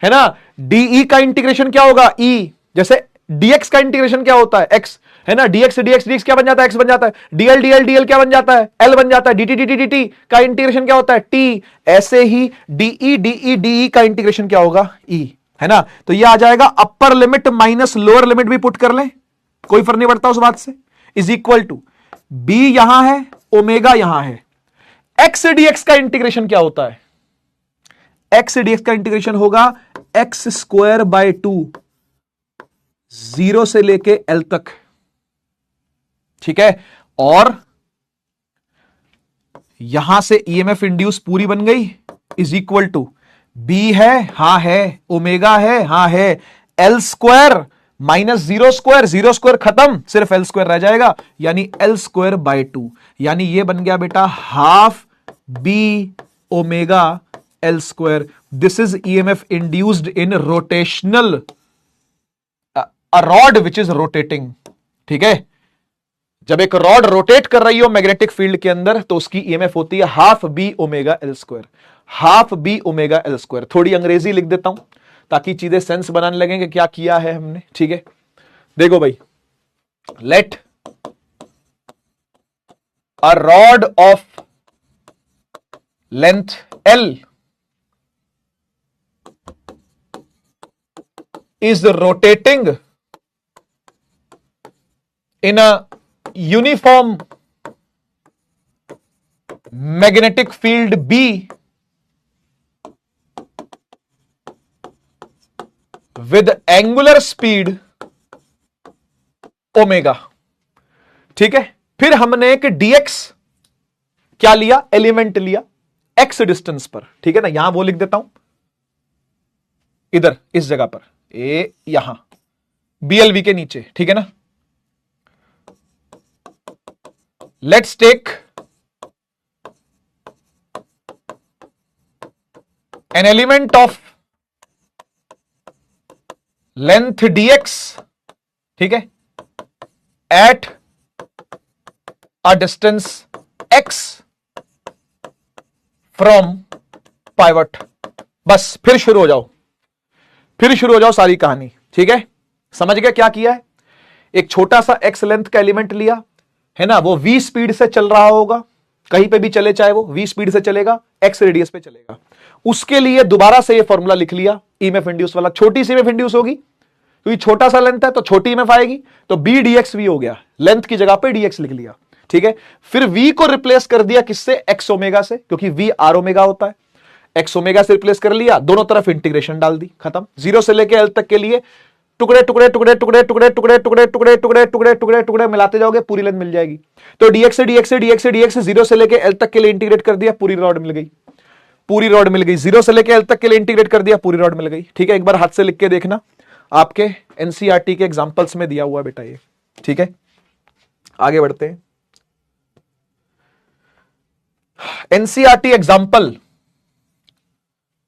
है ना। DE का इंटीग्रेशन क्या होगा, E, जैसे DX का इंटीग्रेशन क्या होता है, X, है ना, dx क्या बन जाता है, X बन जाता है, dl क्या बन जाता है, L बन जाता है, dt का इंटीग्रेशन क्या होता है, T, ऐसे ही DE का इंटीग्रेशन क्या होगा, E, है ना। तो ये आ जाएगा upper limit minus lower limit भी पुट कर ले, कोई फर्क नहीं पड़ता उस बात से, इज इक्वल टू B यहां है, ओमेगा यहां है, X dx का इंटीग्रेशन क्या होता है, X dx का इंटीग्रेशन होगा X स्क्वायर बाय 2, 0 से लेके L तक। ठीक है, और यहां से EMF इंड्यूस पूरी बन गई, इज इक्वल टू B है, हां है, ओमेगा है, हां है, L स्क्वायर माइनस 0 स्क्वायर खत्म, सिर्फ L स्क्वायर रह जाएगा, यानी L स्क्वायर बाय 2, यानी ये बन गया बेटा half B omega L square. This is EMF induced in rotational a rod which is rotating. ठीक है, जब एक रॉड रोटेट कर रही हो मैग्नेटिक फील्ड के अंदर तो उसकी ईएमएफ होती है half B omega L square. Half B omega L square. थोड़ी अंग्रेजी लिख देता हूं ताकि चीजें सेंस बनाने लगें कि क्या किया है हमने. ठीक है, देखो भाई, let a rod of length L is rotating in a uniform magnetic field B with angular speed omega. ठीक है, फिर हमने एक dx क्या लिया, एलिमेंट लिया x डिस्टेंस पर. ठीक है ना, यहां वो लिख देता हूं इधर इस जगह पर, ए यहां BLV के नीचे. ठीक है ना, let's take an element of length dx. ठीक है, at a distance x from pivot. बस फिर शुरू हो जाओ, फिर शुरू हो जाओ सारी कहानी. ठीक है, समझ गया क्या किया है. एक छोटा सा x लेंथ का एलिमेंट लिया है ना, वो v स्पीड से चल रहा होगा, कहीं पे भी चले चाहे वो v स्पीड से चलेगा, x रेडियस पे चलेगा. उसके लिए दोबारा से ये फॉर्मूला लिख लिया ईएमएफ इंड्यूस वाला. छोटी सी ईएमएफ इंड्यूस होगी क्योंकि छोटा सा लेंथ है तो छोटी ईएमएफ आएगी, तो b dx v हो गया, लेंथ की जगह पे dx लिख लिया. ठीक है, फिर v को रिप्लेस कर दिया किससे, x ओमेगा से, क्योंकि v r ओमेगा होता है. x ओमेगा से रिप्लेस कर लिया, दोनों तरफ इंटीग्रेशन डाल दी, खत्म. 0 से लेके l तक के लिए टुकड़े टुकड़े टुकड़े टुकड़े टुकड़े टुकड़े टुकड़े टुकड़े टुकड़े टुकड़े टुकड़े टुकड़े मिलाते जाओगे, पूरी लेंथ मिल जाएगी. तो dx से dx से dx से dx से 0 से लेके l तक के लिए इंटीग्रेट कर दिया, पूरी रॉड मिल गई. पूरी रॉड मिल गई. 0 से लेके l तक के लिए इंटीग्रेट कर दिया, पूरी रॉड मिल गई. ठीक है, एक बार हाथ से लिख के देखना, आपके एनसीईआरटी के एग्जांपल्स में दिया हुआ है बेटा ये. ठीक है, आगे बढ़ते हैं. एनसीईआरटी एग्जांपल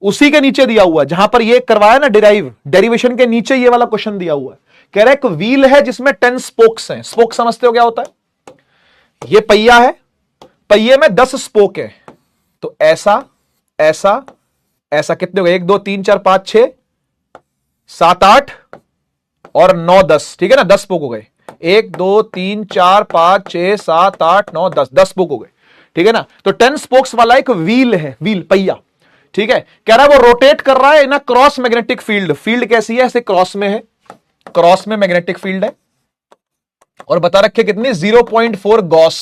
उसी के नीचे दिया हुआ है जहां पर ये करवाया ना डेरिवेशन के नीचे ये वाला क्वेश्चन दिया हुआ है. कह रहा है एक व्हील है जिसमें 10 स्पोक्स हैं. स्पोक समझते हो क्या होता है, ये पहिया है, पहिए में 10 स्पोक है. तो ऐसा ऐसा ऐसा कितने हो गए, 1 2 3 4 5 6 7 8 और 9 10. ठीक है ना, 10 स्पोक हो गए. 1 2 3 4 5 6 7 8 9 10, 10 स्पोक हो गए. ठीक है ना, तो 10 स्पोक्स वाला एक व्हील है, व्हील पहिया. ठीक है, कह रहा है वो रोटेट कर रहा है इन क्रॉस मैग्नेटिक फील्ड. फील्ड कैसी है, ऐसे क्रॉस में है, क्रॉस में मैग्नेटिक फील्ड है, और बता रखे कितनी, 0.4 गॉस.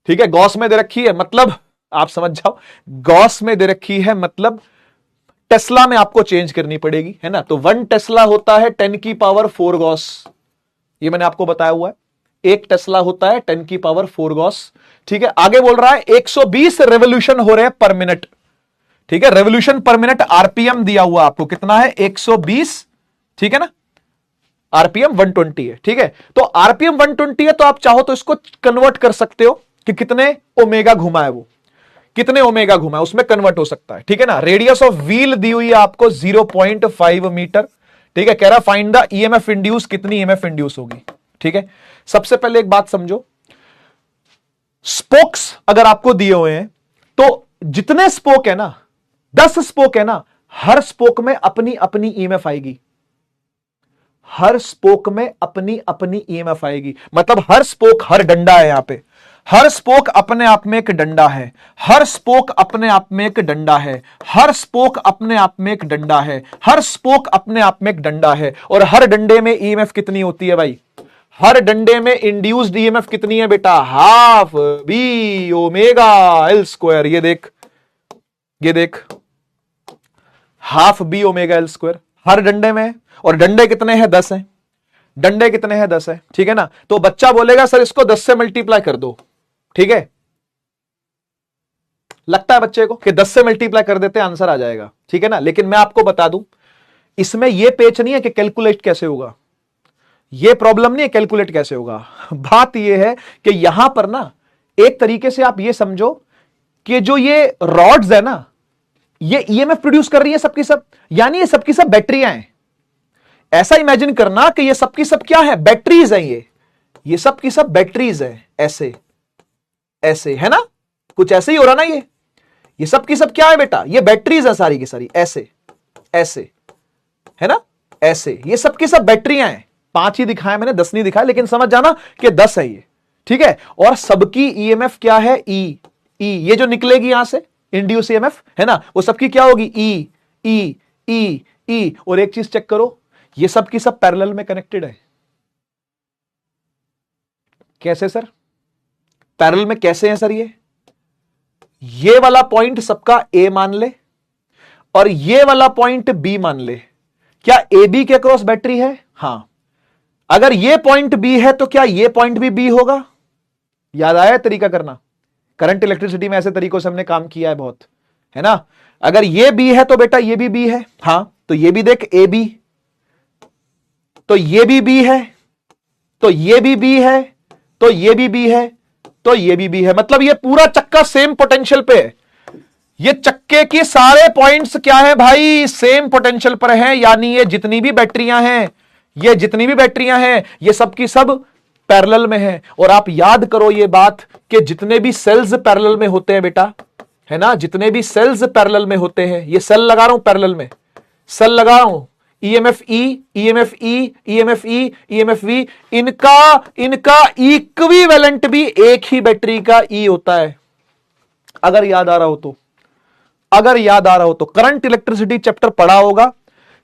ठीक है, गॉस में दे रखी है, मतलब आप समझ जाओ, गॉस में दे रखी है मतलब टेस्ला में आपको चेंज करनी पड़ेगी, है ना. तो 1 टेस्ला होता है 10 की पावर 4 गॉस, ये मैंने आपको बताया हुआ है. 1 टेस्ला होता है 10 की पावर 4 गॉस. ठीक है, आगे बोल रहा है 120 रेवोल्यूशन हो रहे हैं पर मिनट. ठीक है, रेवोल्यूशन पर मिनट आरपीएम दिया हुआ आपको कितना है, 120. ठीक है ना, आरपीएम 120 है. ठीक है, तो आरपीएम 120 है, तो आप चाहो तो इसको कन्वर्ट कर सकते हो कि कितने ओमेगा घुमा है, वो कितने ओमेगा घुमा है उसमें कन्वर्ट हो सकता है. ठीक है ना, रेडियस ऑफ व्हील दी हुई है आपको 0.5 मीटर. ठीक है, कह रहा फाइंड द ईएमएफ इंड्यूस, कितनी ईएमएफ इंड्यूस होगी. ठीक है, सबसे पहले एक बात समझो, स्पोक्स अगर आपको दिए हुए हैं तो जितने स्पोक है ना, 10 स्पोक है ना, हर स्पोक में अपनी अपनी ईएमएफ आएगी. हर स्पोक में अपनी अपनी ईएमएफ आएगी, मतलब हर स्पोक, हर डंडा है यहां पे, हर स्पोक अपने आप में एक डंडा है, हर स्पोक अपने आप में एक डंडा है, हर स्पोक अपने आप में एक डंडा है, हर स्पोक अपने आप में एक डंडा है. और हर डंडे में ईएमएफ कितनी होती है भाई, हर डंडे में इंड्यूस्ड ईएमएफ कितनी है बेटा, half B omega L square. ये देख, ये देख, half B omega L square हर डंडे में. और डंडे कितने हैं, 10 हैं. डंडे कितने हैं, 10 है. ठीक है ना, तो बच्चा बोलेगा सर इसको 10 से मल्टीप्लाई कर दो. ठीक है, लगता है बच्चे को कि 10 से मल्टीप्लाई कर देते आंसर आ जाएगा. ठीक है ना, लेकिन मैं आपको बता दूं, इसमें यह पेच नहीं है कि कैलकुलेट कैसे होगा, यह प्रॉब्लम नहीं है कैलकुलेट कैसे होगा. बात यह है कि यहां पर ना एक तरीके से आप यह समझो कि जो ये रॉड्स है ना, ये ईएमएफ प्रोड्यूस कर रही है सबकी सब, यानी ये सबकी सब बैटरियां हैं। ऐसा इमेजिन करना कि ये सबकी सब क्या है, बैटरीज हैं। ये सबकी सब बैटरीज है, ऐसे ऐसे, है ना, कुछ ऐसे ही हो रहा ना। ये सबकी सब क्या है बेटा, ये बैटरीज है सारी की सारी, ऐसे ऐसे, है ना, ऐसे। ये सबकी सब बैटरियां हैं। 5 ही दिखाया मैंने, 10 नहीं दिखाया, लेकिन समझ जाना कि 10 है ये, ठीक है। और सबकी ईएमएफ क्या है, ई। ये जो निकलेगी यहां से इंड्यूस ईएमएफ, है ना, वो सबकी क्या होगी, ई ई ई ई। और एक चीज चेक करो, ये सबकी सब पैरेलल में कनेक्टेड है। कैसे सर, पैरेलल में कैसे हैं सर? ये वाला पॉइंट सबका ए मान ले और ये वाला पॉइंट बी मान ले। क्या ए बी के क्रॉस बैटरी है? हां। अगर ये पॉइंट बी है तो क्या ये पॉइंट भी बी होगा? याद आया तरीका करना? करंट इलेक्ट्रिसिटी में ऐसे तरीकों से हमने काम किया है बहुत, है ना। अगर ये बी है तो बेटा ये भी बी है। हां, तो ये भी देख ए बी, तो ये भी बी है, तो ये भी बी है, तो ये भी बी है, तो ये भी बी है। मतलब ये पूरा चक्का सेम पोटेंशियल पे है। ये चक्के के सारे पॉइंट्स क्या है भाई, सेम पोटेंशियल पर हैं। यानी ये जितनी भी बैटरियां हैं, ये जितनी भी बैटरियां हैं, ये सब की सब पैरेलल में है। और आप याद करो ये बात कि जितने भी सेल्स पैरेलल में होते हैं बेटा, है ना, जितने भी सेल्स पैरेलल में होते हैं, ये सेल लगा रहा हूं पैरेलल में, सेल लगा रहा हूं, EMF E, EMF E, EMF E, EMF V, इनका इक्विवेलेंट भी एक ही बैटरी का ई होता है। अगर याद आ रहा हो तो, अगर याद आ रहा हो तो करंट इलेक्ट्रिसिटी चैप्टर पढ़ा होगा,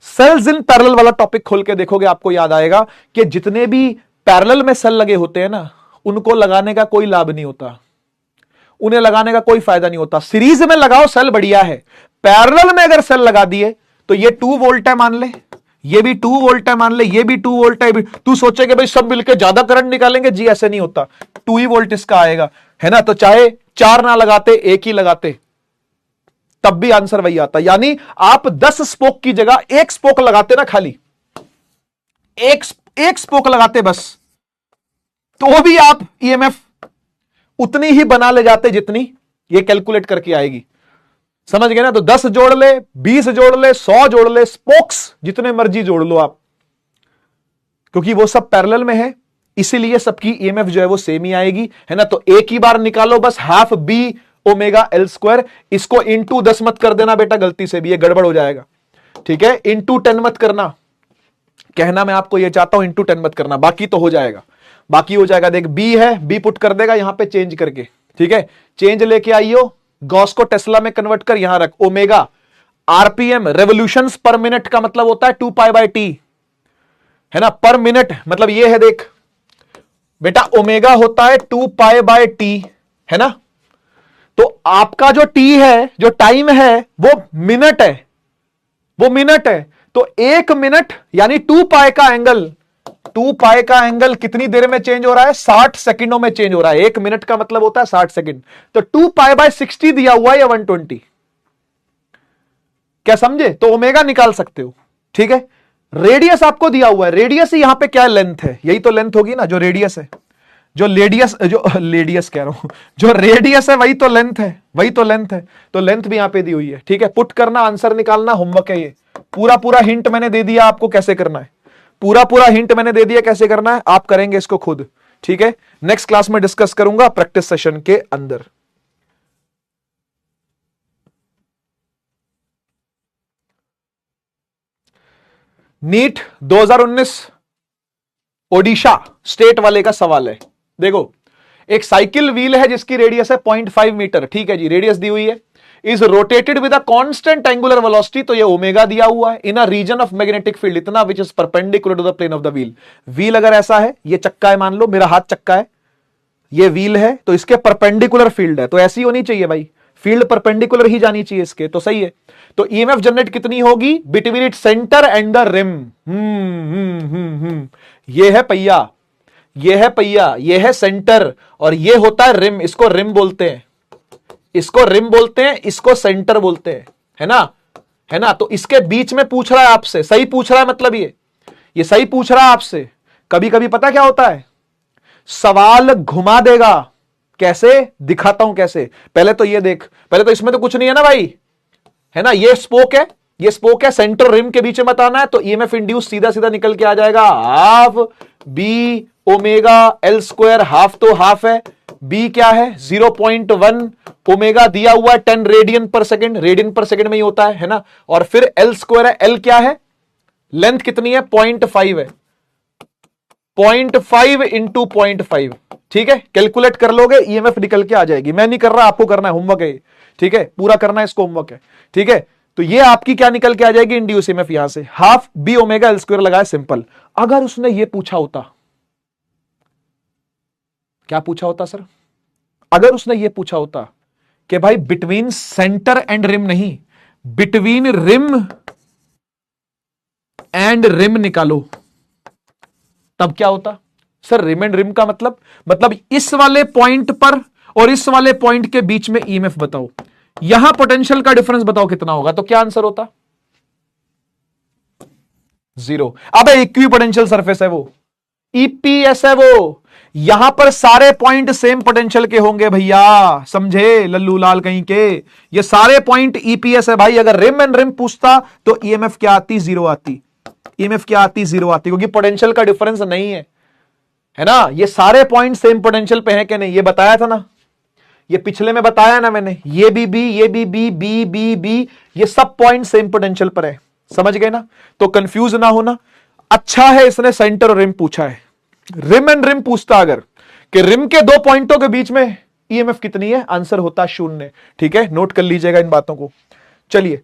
सेल्स इन पैरेलल वाला टॉपिक खोल के देखोगे, आपको याद आएगा कि जितने भी पैरेलल में सेल लगे होते हैं ना, उनको लगाने का कोई लाभ नहीं होता, उन्हें लगाने का कोई फायदा नहीं होता। सीरीज में लगाओ सेल बढ़िया है, पैरेलल में अगर सेल लगा दिए तो ये 2 वोल्ट है मान ले, ये भी 2 वोल्ट है मान ले, ये भी 2 वोल्ट है। तू सोचेगा भाई सब मिलकर ज्यादा करंट निकालेंगे, जी ऐसे नहीं होता, 2 ही वोल्ट इसका आएगा, है ना। तो चाहे 4 ना लगाते, 1 ही लगाते, तब भी आंसर वही आता। यानी आप 10 स्पोक की जगह 1 स्पोक लगाते ना, खाली एक स्पोक लगाते बस, तो भी आप ईएमएफ उतनी ही बना ले जाते जितनी ये कैलकुलेट करके आएगी। समझ गए ना? तो 10 जोड़ ले, 20 जोड़ ले, 100 जोड़ ले, स्पोक्स जितने मर्जी जोड़ लो आप, क्योंकि वो सब पैरेलल में है, इसीलिए सबकी ईएमएफ जो है वो सेम ही आएगी, है ना। तो एक ही बार निकालो बस, half B omega L square. इसको इंटू 10 मत कर देना बेटा गलती से भी, ये गड़बड़ हो जाएगा, ठीक है। इंटू 10 मत करना, कहना मैं आपको ये चाहता हूं, इंटू 10 मत करना, बाकी तो हो जाएगा, बाकी हो जाएगा। देख बी है, बी पुट कर देगा यहां पे चेंज करके, ठीक है। चेंज लेके आइयो, गॉस को टेस्ला में कन्वर्ट कर, यहां रख। ओमेगा आरपीएम, रेवोल्यूशंस पर मिनट का मतलब होता है 2π/t, है ना, पर मिनट। मतलब ये है देख बेटा, ओमेगा होता है 2π/t, है ना। तो आपका जो टी है, जो टाइम है, वो मिनट है, वो मिनट है। तो 1 मिनट यानी 2π का एंगल, 2π का एंगल कितनी देर में चेंज हो रहा है? 60 सेकंडों में चेंज हो रहा है। 1 मिनट का मतलब होता है 60 सेकंड। तो 2π/60 दिया हुआ है या 120, क्या समझे? तो ओमेगा निकाल सकते हो, ठीक है। रेडियस आपको दिया हुआ है, रेडियस यहां पे क्या लेंथ है, यही तो लेंथ होगी ना, जो रेडियस है, जो लेडियस कह रहा हूं, जो रेडियस है वही तो लेंथ है, वही तो लेंथ है। तो लेंथ भी यहां पे दी हुई है, ठीक है। पुट करना, आंसर निकालना, होमवर्क है ये। पूरा पूरा हिंट मैंने दे दिया आपको कैसे करना है, पूरा पूरा हिंट मैंने दे दिया कैसे करना है, आप करेंगे इसको खुद, ठीक है। नेक्स्ट क्लास में डिस्कस करूंगा प्रैक्टिस सेशन के अंदर। नीट 2019 ओडिशा स्टेट वाले का सवाल है। देखो, एक साइकिल व्हील है जिसकी रेडियस है 0.5 मीटर, ठीक है जी, रेडियस दी हुई है। Is rotated with a constant angular velocity, तो ये ओमेगा दिया हुआ है, in a region of magnetic field इतना which is perpendicular to the plane of the wheel. Wheel अगर ऐसा है, ये चक्का है मान लो, मेरा हाथ चक्का है, ये व्हील है, तो इसके परपेंडिकुलर फील्ड है, तो ऐसी होनी चाहिए भाई, फील्ड परपेंडिकुलर ही जानी चाहिए इसके, तो सही है। तो ईएमएफ जनरेट कितनी होगी? Between it centre and the rim. ये है पहिया, ये है पहिया, ये है सेंटर, और ये होता है रिम। इसको रिम बोलते हैं, इसको रिम बोलते हैं, इसको सेंटर बोलते हैं, है ना, है ना। तो इसके बीच में पूछ रहा है आपसे, सही पूछ रहा है, मतलब ये सही पूछ रहा है आपसे। कभी कभी पता क्या होता है, सवाल घुमा देगा। कैसे? दिखाता हूं कैसे। पहले तो ये देख, पहले तो इसमें तो कुछ नहीं है ना भाई, है ना, ये स्पोक है, ये स्पोक है, सेंटर रिम के बीच में बताना है, तो ईएमएफ इंड्यूस सीधा सीधा निकल के आ जाएगा half B omega L square, half तो हाफ है, बी क्या है 0.1, ओमेगा दिया हुआ है 10 रेडियन पर सेकेंड, रेडियन पर सेकेंड में ही होता है ना, और फिर एल स्क्वायर है, एल क्या है, लेंथ कितनी है 0.5 है, 0.5 इंटू 0.5, ठीक है, कैलकुलेट कर लोगे ईएमएफ निकल के आ जाएगी। मैं नहीं कर रहा, आपको करना है, होमवर्क है, ठीक है, पूरा करना है, इसको होमवर्क है, ठीक है। तो ये आपकी क्या निकल के आ जाएगी इंड्यूस ईएमएफ, यहां से half B omega L square लगाया, सिंपल। अगर उसने ये पूछा होता, क्या पूछा होता सर, अगर उसने ये पूछा होता कि भाई बिटवीन सेंटर एंड रिम नहीं, बिटवीन रिम एंड रिम निकालो, तब क्या होता सर, रिम एंड रिम का मतलब इस वाले पॉइंट पर और इस वाले पॉइंट के बीच में ईएमएफ बताओ, यहां पोटेंशियल का डिफरेंस बताओ कितना होगा, तो क्या आंसर होता 0। अब इक्वी पोटेंशियल सरफेस है वो, ईपीएस है वो, यहां पर सारे पॉइंट सेम पोटेंशियल के होंगे भैया, समझे लल्लू लाल कहीं के, ये सारे पॉइंट ईपीएस है भाई। अगर रिम एंड रिम पूछता तो ईएमएफ क्या आती 0 आती, ईएमएफ क्या आती 0 आती, क्योंकि पोटेंशियल का डिफरेंस नहीं है ना, ये सारे पॉइंट सेम पोटेंशियल पे हैं कि नहीं, ये बताया था ना, ये पिछले में बताया ना मैंने, ये भी बी, ये भी बी, बी बी बी, ये सब पॉइंट सेम पोटेंशियल पर है, समझ गए ना, तो कंफ्यूज ना होना। अच्छा है इसने सेंटर और रिम पूछा है, रिम एंड रिम पूछता अगर कि रिम के दो पॉइंटों के बीच में ईएमएफ कितनी है, आंसर होता 0, ठीक है, नोट कर लीजिएगा इन बातों को। चलिए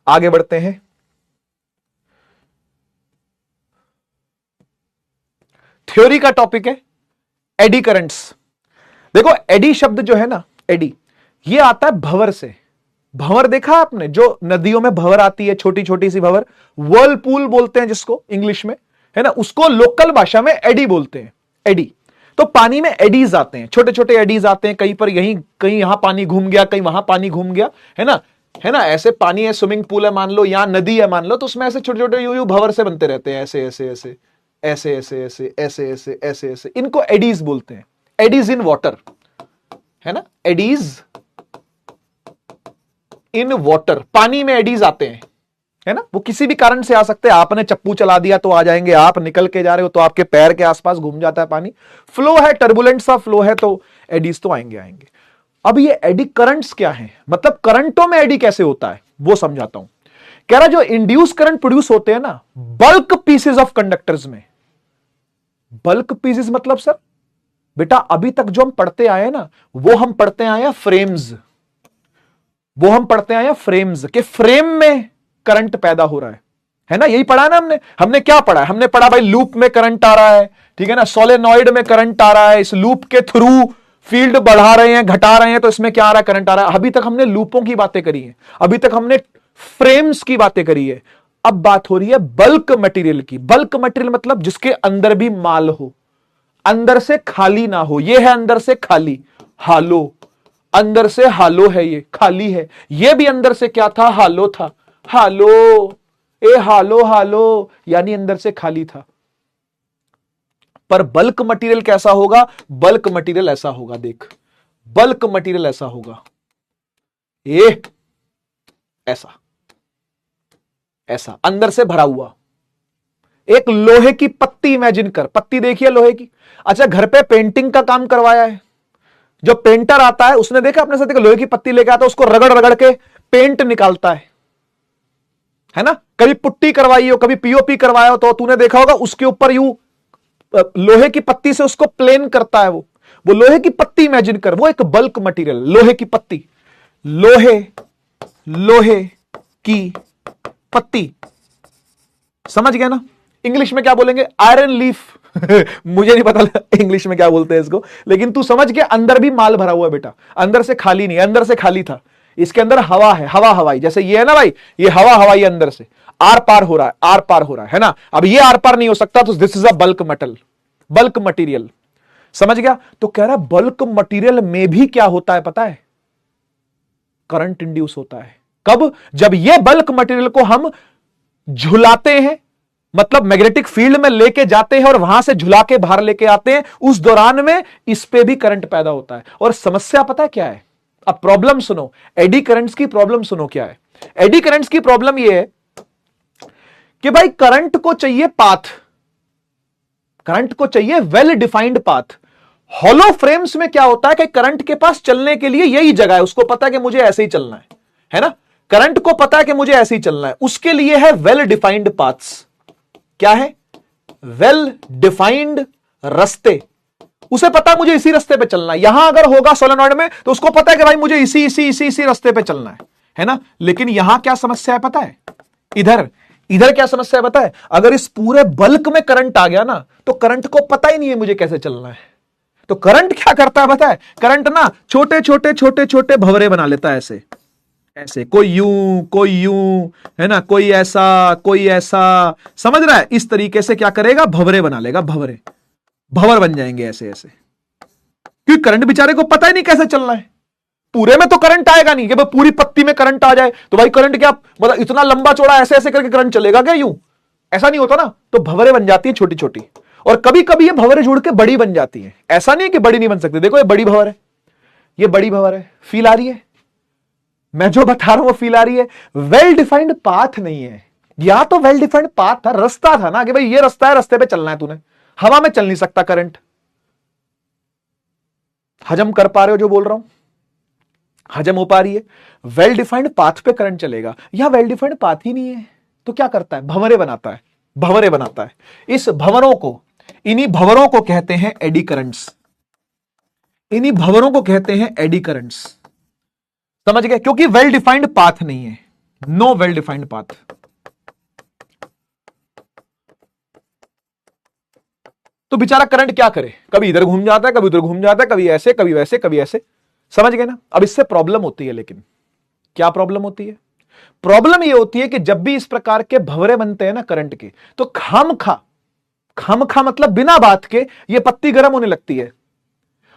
आगे बढ़ते हैं, थ्योरी का टॉपिक है एडी करंट्स। देखो एडी शब्द जो है ना, एडी ये आता है भंवर से, भंवर देखा आपने, जो नदियों में भंवर आती है, छोटी छोटी सी भंवर, वर्लपूल बोलते हैं जिसको इंग्लिश में, है ना, उसको लोकल भाषा में एडी बोलते हैं, एडी। तो पानी में एडीज आते हैं, छोटे छोटे एडीज आते हैं, कहीं पर यहीं कहीं यहां पानी घूम गया, कहीं वहां पानी घूम गया, है ना, ऐसे पानी है, स्विमिंग पूल है मान लो, यहां नदी है मान लो, तो उसमें ऐसे छोटे छोटे यूं भंवर से बनते रहते हैं, ऐसे ऐसे ऐसे ऐसे ऐसे ऐसे ऐसे ऐसे ऐसे ऐसे, इनको एडीज बोलते हैं, एडीज इन वाटर, है ना, एडीज इन वाटर, पानी में एडीज आते हैं, है ना, वो किसी भी कारण से आ सकते हैं, आपने चप्पू चला दिया तो आ जाएंगे, आप निकल के जा रहे हो तो आपके पैर के आसपास घूम जाता है पानी, फ्लो है, टर्बुलेंट सा फ्लो है, तो एडीज तो आएंगे। अब ये एडी करंट्स क्या है, मतलब करंटों में एडी कैसे होता है वो समझाता हूं। कह रहा जो इंड्यूस करंट प्रोड्यूस होते हैं ना बल्क पीसेस ऑफ कंडक्टर्स में, बल्क पीसेस मतलब सर बेटा अभी तक जो हम पढ़ते आए ना, वो हम पढ़ते आए फ्रेम्स, वो हम पढ़ते आए फ्रेम्स के फ्रेम में करंट पैदा हो रहा है ना, यही पढ़ा ना हमने क्या पढ़ा है, हमने पढ़ा भाई लूप में करंट आ रहा है, ठीक है ना, सोलेनॉइड में करंट आ रहा है, इस लूप के थ्रू फील्ड बढ़ा रहे हैं, घटा रहे हैं, तो इसमें क्या आ रहा है, करंट आ रहा है। अभी तक हमने लूपों की बातें करी है, अभी तक हमने फ्रेम्स की बातें करी है, अब बात हो रही है बल्क मटेरियल की। बल्क मटेरियल मतलब जिसके अंदर भी माल हो, अंदर से खाली ना हो, ये है अंदर से खाली, हालो, अंदर से हालो है, ये खाली है, ये भी अंदर से क्या था, हालो था, हालो, ए हालो हालो, यानी अंदर से खाली था। पर बल्क मटेरियल कैसा होगा, बल्क मटेरियल ऐसा होगा, देख बल्क मटेरियल ऐसा होगा, ये ऐसा ऐसा अंदर से भरा हुआ। एक लोहे की पत्ती इमेजिन कर, पत्ती देखिए लोहे की। अच्छा घर पे पेंटिंग का काम करवाया है, जो पेंटर आता है उसने देखा अपने साथ एक लोहे की पत्ती लेके आता है, उसको रगड़ रगड़ के पेंट निकालता है ना, कभी पुट्टी करवाई हो, कभी पीओपी करवाया हो, तो तूने देखा होगा उसके ऊपर यूं लोहे की पत्ती से उसको प्लेन करता है, वो लोहे की पत्ती इमेजिन कर, वो एक बल्क मटेरियल, लोहे की पत्ती, लोहे की पत्ती, समझ गया ना। इंग्लिश में क्या बोलेंगे, आयरन लीफ मुझे नहीं पता इंग्लिश में क्या बोलते हैं इसको, लेकिन तू समझ गया, अंदर भी माल भरा हुआ है बेटा, अंदर से खाली नहीं, अंदर से खाली था, इसके अंदर हवा है, हवा हवाई, जैसे ये है ना भाई, ये हवा हवाई अंदर से आर पार हो रहा है, आर पार हो रहा है ना। अब ये आर पार नहीं हो सकता, तो this is a bulk metal, bulk material, समझ गया। तो कह रहा बल्क मटेरियल में भी क्या होता है पता है, करंट इंड्यूस होता है। कब, जब ये बल्क मटेरियल को हम झुलाते हैं, मतलब मैग्नेटिक फील्ड में लेके जाते हैं और वहां से झुला के बाहर लेके आते हैं, उस दौरान में इस पे भी करंट पैदा होता है। और समस्या पता है क्या है, अब प्रॉब्लम सुनो, एडी करंट्स की प्रॉब्लम सुनो क्या है। एडी करंट्स की प्रॉब्लम यह है कि भाई करंट को चाहिए पाथ, करंट को चाहिए well defined path. Hollow frames में क्या होता है कि करंट के पास चलने के लिए यही जगह है, उसको पता है कि मुझे ऐसे ही चलना है ना, करंट को पता है कि मुझे ऐसे ही चलना है, उसके लिए है वेल डिफाइंड पाथ्स। क्या है? वेल डिफाइंड रास्ते। उसे पता है मुझे इसी रास्ते पे चलना है। यहां अगर होगा सोलेनॉइड में तो उसको पता है कि भाई मुझे इसी इसी इसी इसी रास्ते पे चलना है ना। लेकिन यहां क्या समस्या है पता है? इधर इधर क्या समस्या है पता है? अगर इस पूरे बल्क में करंट आ गया ना तो करंट को पता ही नहीं है मुझे कैसे चलना है। तो करंट क्या करता है पता है? करंट ना छोटे छोटे छोटे छोटे भंवरे बना लेता है, ऐसे ऐसे, कोई यूं है ना, कोई ऐसा, समझ रहा है? इस तरीके से क्या करेगा? भंवरे बना लेगा, भंवर बन जाएंगे ऐसे ऐसे, क्योंकि करंट बेचारे को पता ही नहीं कैसे चलना है। पूरे में तो करंट आएगा नहीं कि भाई पूरी पत्ती में करंट आ जाए, तो भाई करंट क्या मतलब इतना लंबा चौड़ा ऐसे ऐसे करके करंट चलेगा क्या? यूं ऐसा नहीं होता ना। तो भंवरे बन जाती है छोटी छोटी, और कभी कभी ये भंवरे जुड़ के बड़ी बन जाती है। ऐसा नहीं है कि बड़ी नहीं बन सकती। देखो ये बड़ी भंवर है, ये बड़ी भंवर है, फील आ रही है? मैं जो बता रहा हूं वो फील आ रही है? वेल डिफाइंड पाथ नहीं है। या तो वेल डिफाइंड पाथ था, रास्ता था ना कि भाई ये रास्ता है, रास्ते पे चलना है तूने। हवा में चल नहीं सकता करंट। हजम कर पा रहे हो जो बोल रहा हूं? हजम हो पा रही है? वेल डिफाइंड पाथ पे करंट चलेगा। यहां वेल डिफाइंड पाथ ही नहीं है, तो क्या करता है? भंवरे बनाता है, भंवरे बनाता है। इस भंवरों को, इन्हीं भंवरों को कहते हैं एडी करंट्स। इन्हीं भंवरों को कहते हैं एडी करंट्स। समझ गए? क्योंकि वेल डिफाइंड पाथ नहीं है, नो वेल डिफाइंड पाथ। तो बेचारा करंट क्या करे? कभी इधर घूम जाता है, कभी उधर घूम जाता है, कभी ऐसे कभी वैसे कभी ऐसे। समझ गए ना? अब इससे प्रॉब्लम होती है, लेकिन क्या प्रॉब्लम होती है? प्रॉब्लम यह होती है कि जब भी इस प्रकार के भंवरे बनते हैं ना करंट के, तो खामखा मतलब बिना बात के ये पत्ती गर्म होने लगती है,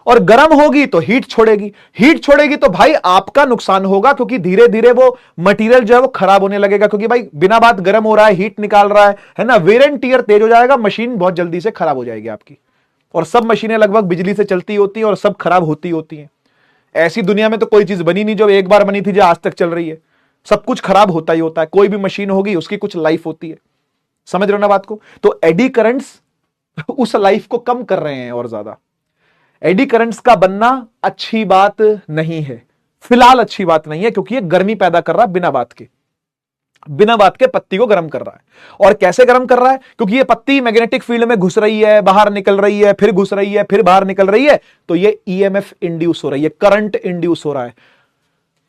और गर्म होगी तो हीट छोड़ेगी तो भाई आपका नुकसान होगा, क्योंकि धीरे धीरे वो मटेरियल जो है वो खराब होने लगेगा। क्योंकि भाई बिना बात गर्म हो रहा है, हीट निकाल रहा है ना, वेयर एंड टियर तेज हो जाएगा, मशीन बहुत जल्दी से खराब हो जाएगी आपकी। और सब मशीनें लगभग बिजली से चलती होती हैं और सब खराब होती होती हैं। ऐसी दुनिया में तो कोई चीज बनी नहीं जो एक बार बनी थी जो आज तक चल रही है। सब कुछ खराब होता ही होता है। कोई भी मशीन होगी उसकी कुछ लाइफ होती है। समझ रहे हो ना बात को? तो एडी करंट्स उस लाइफ को कम कर रहे हैं और ज्यादा। एडी करंट्स का बनना अच्छी बात नहीं है, फिलहाल अच्छी बात नहीं है, क्योंकि ये गर्मी पैदा कर रहा है बिना बात के पत्ती को गर्म कर रहा है। और कैसे गर्म कर रहा है? क्योंकि ये पत्ती मैग्नेटिक फील्ड में घुस रही है, बाहर निकल रही है, फिर घुस रही है, फिर बाहर निकल रही है, तो ये ईएमएफ इंड्यूस हो रही है, करंट इंड्यूस हो रहा है।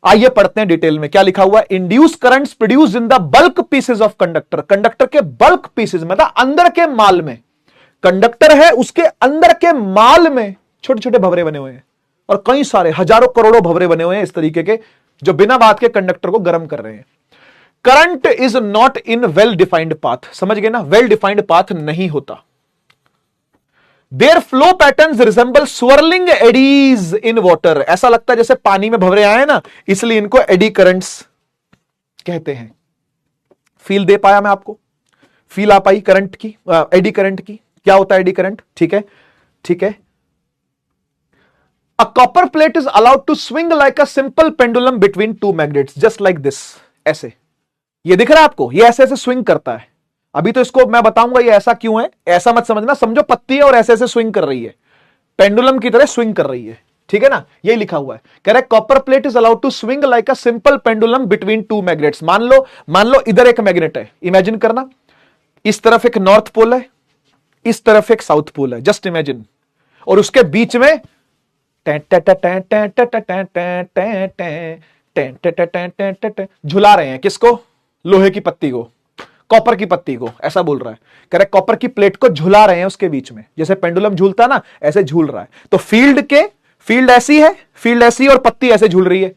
आइए पढ़ते हैं डिटेल में क्या लिखा हुआ है। Induce currents produce in the bulk pieces of conductor. Conductor के बल्क पीसेज मतलब अंदर के माल में, कंडक्टर है उसके अंदर के माल में छोटे छोटे भंवरे बने हुए हैं, और कई सारे हजारों करोड़ों भंवरे बने हुए हैं इस तरीके के, जो बिना बात के कंडक्टर को गर्म कर रहे हैं। Current is not in well defined path. समझ गए ना? वेल डिफाइंड पाथ नहीं होता। There flow patterns resemble swirling eddies in water. ऐसा लगता है जैसे पानी में भंवरे आए ना, इसलिए इनको एडी करंट्स कहते हैं। फील दे पाया मैं आपको? फील आ पाई करंट की, एडी करंट की? क्या होता है एडी करंट? ठीक है, ठीक है। A copper plate is allowed to swing like a simple pendulum between two magnets, just like this. ऐसे, ये दिख रहा है आपको? ये ऐसे ऐसे स्विंग करता है। अभी तो इसको मैं बताऊंगा ये ऐसा क्यों है, ऐसा मत समझना। समझो पत्ती है और ऐसे ऐसे स्विंग कर रही है, पेंडुलम की तरह स्विंग कर रही है। ठीक है ना? यही लिखा हुआ है। कह रहे copper plate is allowed to swing like a simple pendulum between two magnets. मान लो इधर एक मैग्नेट है, इमेजिन करना, इस तरफ एक नॉर्थ पोल है, इस तरफ एक साउथ पोल है, जस्ट इमेजिन, और उसके बीच में झुला रहे हैं किसको? लोहे की पत्ती को, कॉपर की पत्ती को। ऐसा बोल रहा है, कह रहे कॉपर की प्लेट को झुला रहे हैं उसके बीच में, जैसे पेंडुलम झूलता ना, ऐसे झूल रहा है। तो फील्ड ऐसी है, फील्ड ऐसी और पत्ती ऐसे झूल रही है,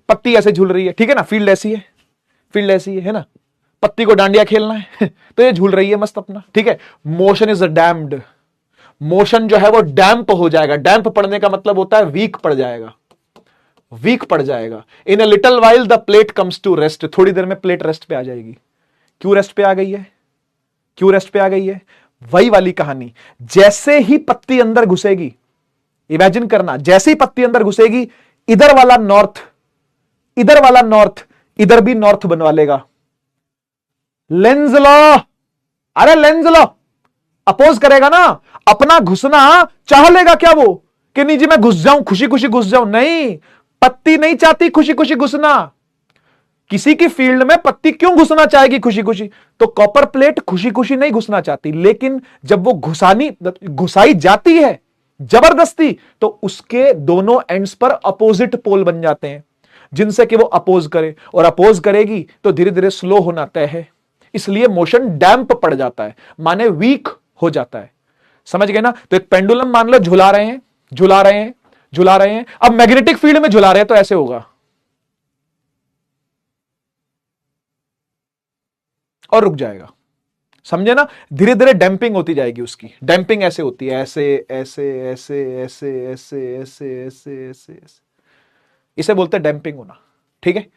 पत्ती ऐसे झूल रही है। ठीक है ना? फील्ड ऐसी है ना? पत्ती को डांडिया खेलना है तो ये झूल रही है मस्त अपना। ठीक है? Motion is damped. मोशन जो है वो डैम्प हो जाएगा। डैम्प पड़ने का मतलब होता है वीक पड़ जाएगा, वीक पड़ जाएगा। In a little while the plate comes to rest. थोड़ी देर में प्लेट रेस्ट पे आ जाएगी। क्यों रेस्ट पे आ गई है? क्यों रेस्ट पे आ गई है? वही वाली कहानी, जैसे ही पत्ती अंदर घुसेगी, इमेजिन करना, जैसे ही पत्ती अंदर घुसेगी इधर वाला नॉर्थ, इधर वाला नॉर्थ, इधर भी नॉर्थ बनवा लेगा। लेंज लॉ, अरे लेंज लॉ अपोज करेगा ना, अपना घुसना चाह लेगा क्या वो, कि नहीं जी मैं घुस जाऊं, खुशी खुशी घुस जाऊं, नहीं, पत्ती नहीं चाहती खुशी खुशी घुसना। किसी की फील्ड में पत्ती क्यों घुसना चाहेगी खुशी खुशी, तो कॉपर प्लेट खुशी खुशी नहीं घुसना चाहती, लेकिन जब वो घुसाई जाती है जबरदस्ती, तो उसके दोनों एंड्स पर अपोजिट पोल बन जाते हैं, जिनसे कि वो अपोज करे, और अपोज करेगी तो धीरे धीरे स्लो होना तय है, इसलिए मोशन डैम्प पड़ जाता है, माने वीक हो जाता है। समझ गए ना? तो एक पेंडुलम मान लो झुला रहे हैं, झुला रहे हैं, झुला रहे हैं, अब मैग्नेटिक फील्ड में झुला रहे हैं तो ऐसे होगा और रुक जाएगा। समझे ना? धीरे धीरे डैम्पिंग होती जाएगी उसकी। डैम्पिंग ऐसे होती है, ऐसे ऐसे ऐसे ऐसे ऐसे ऐसे ऐसे ऐसे ऐसे, इसे बोलते हैं डैम्पिंग होना। ठीक है?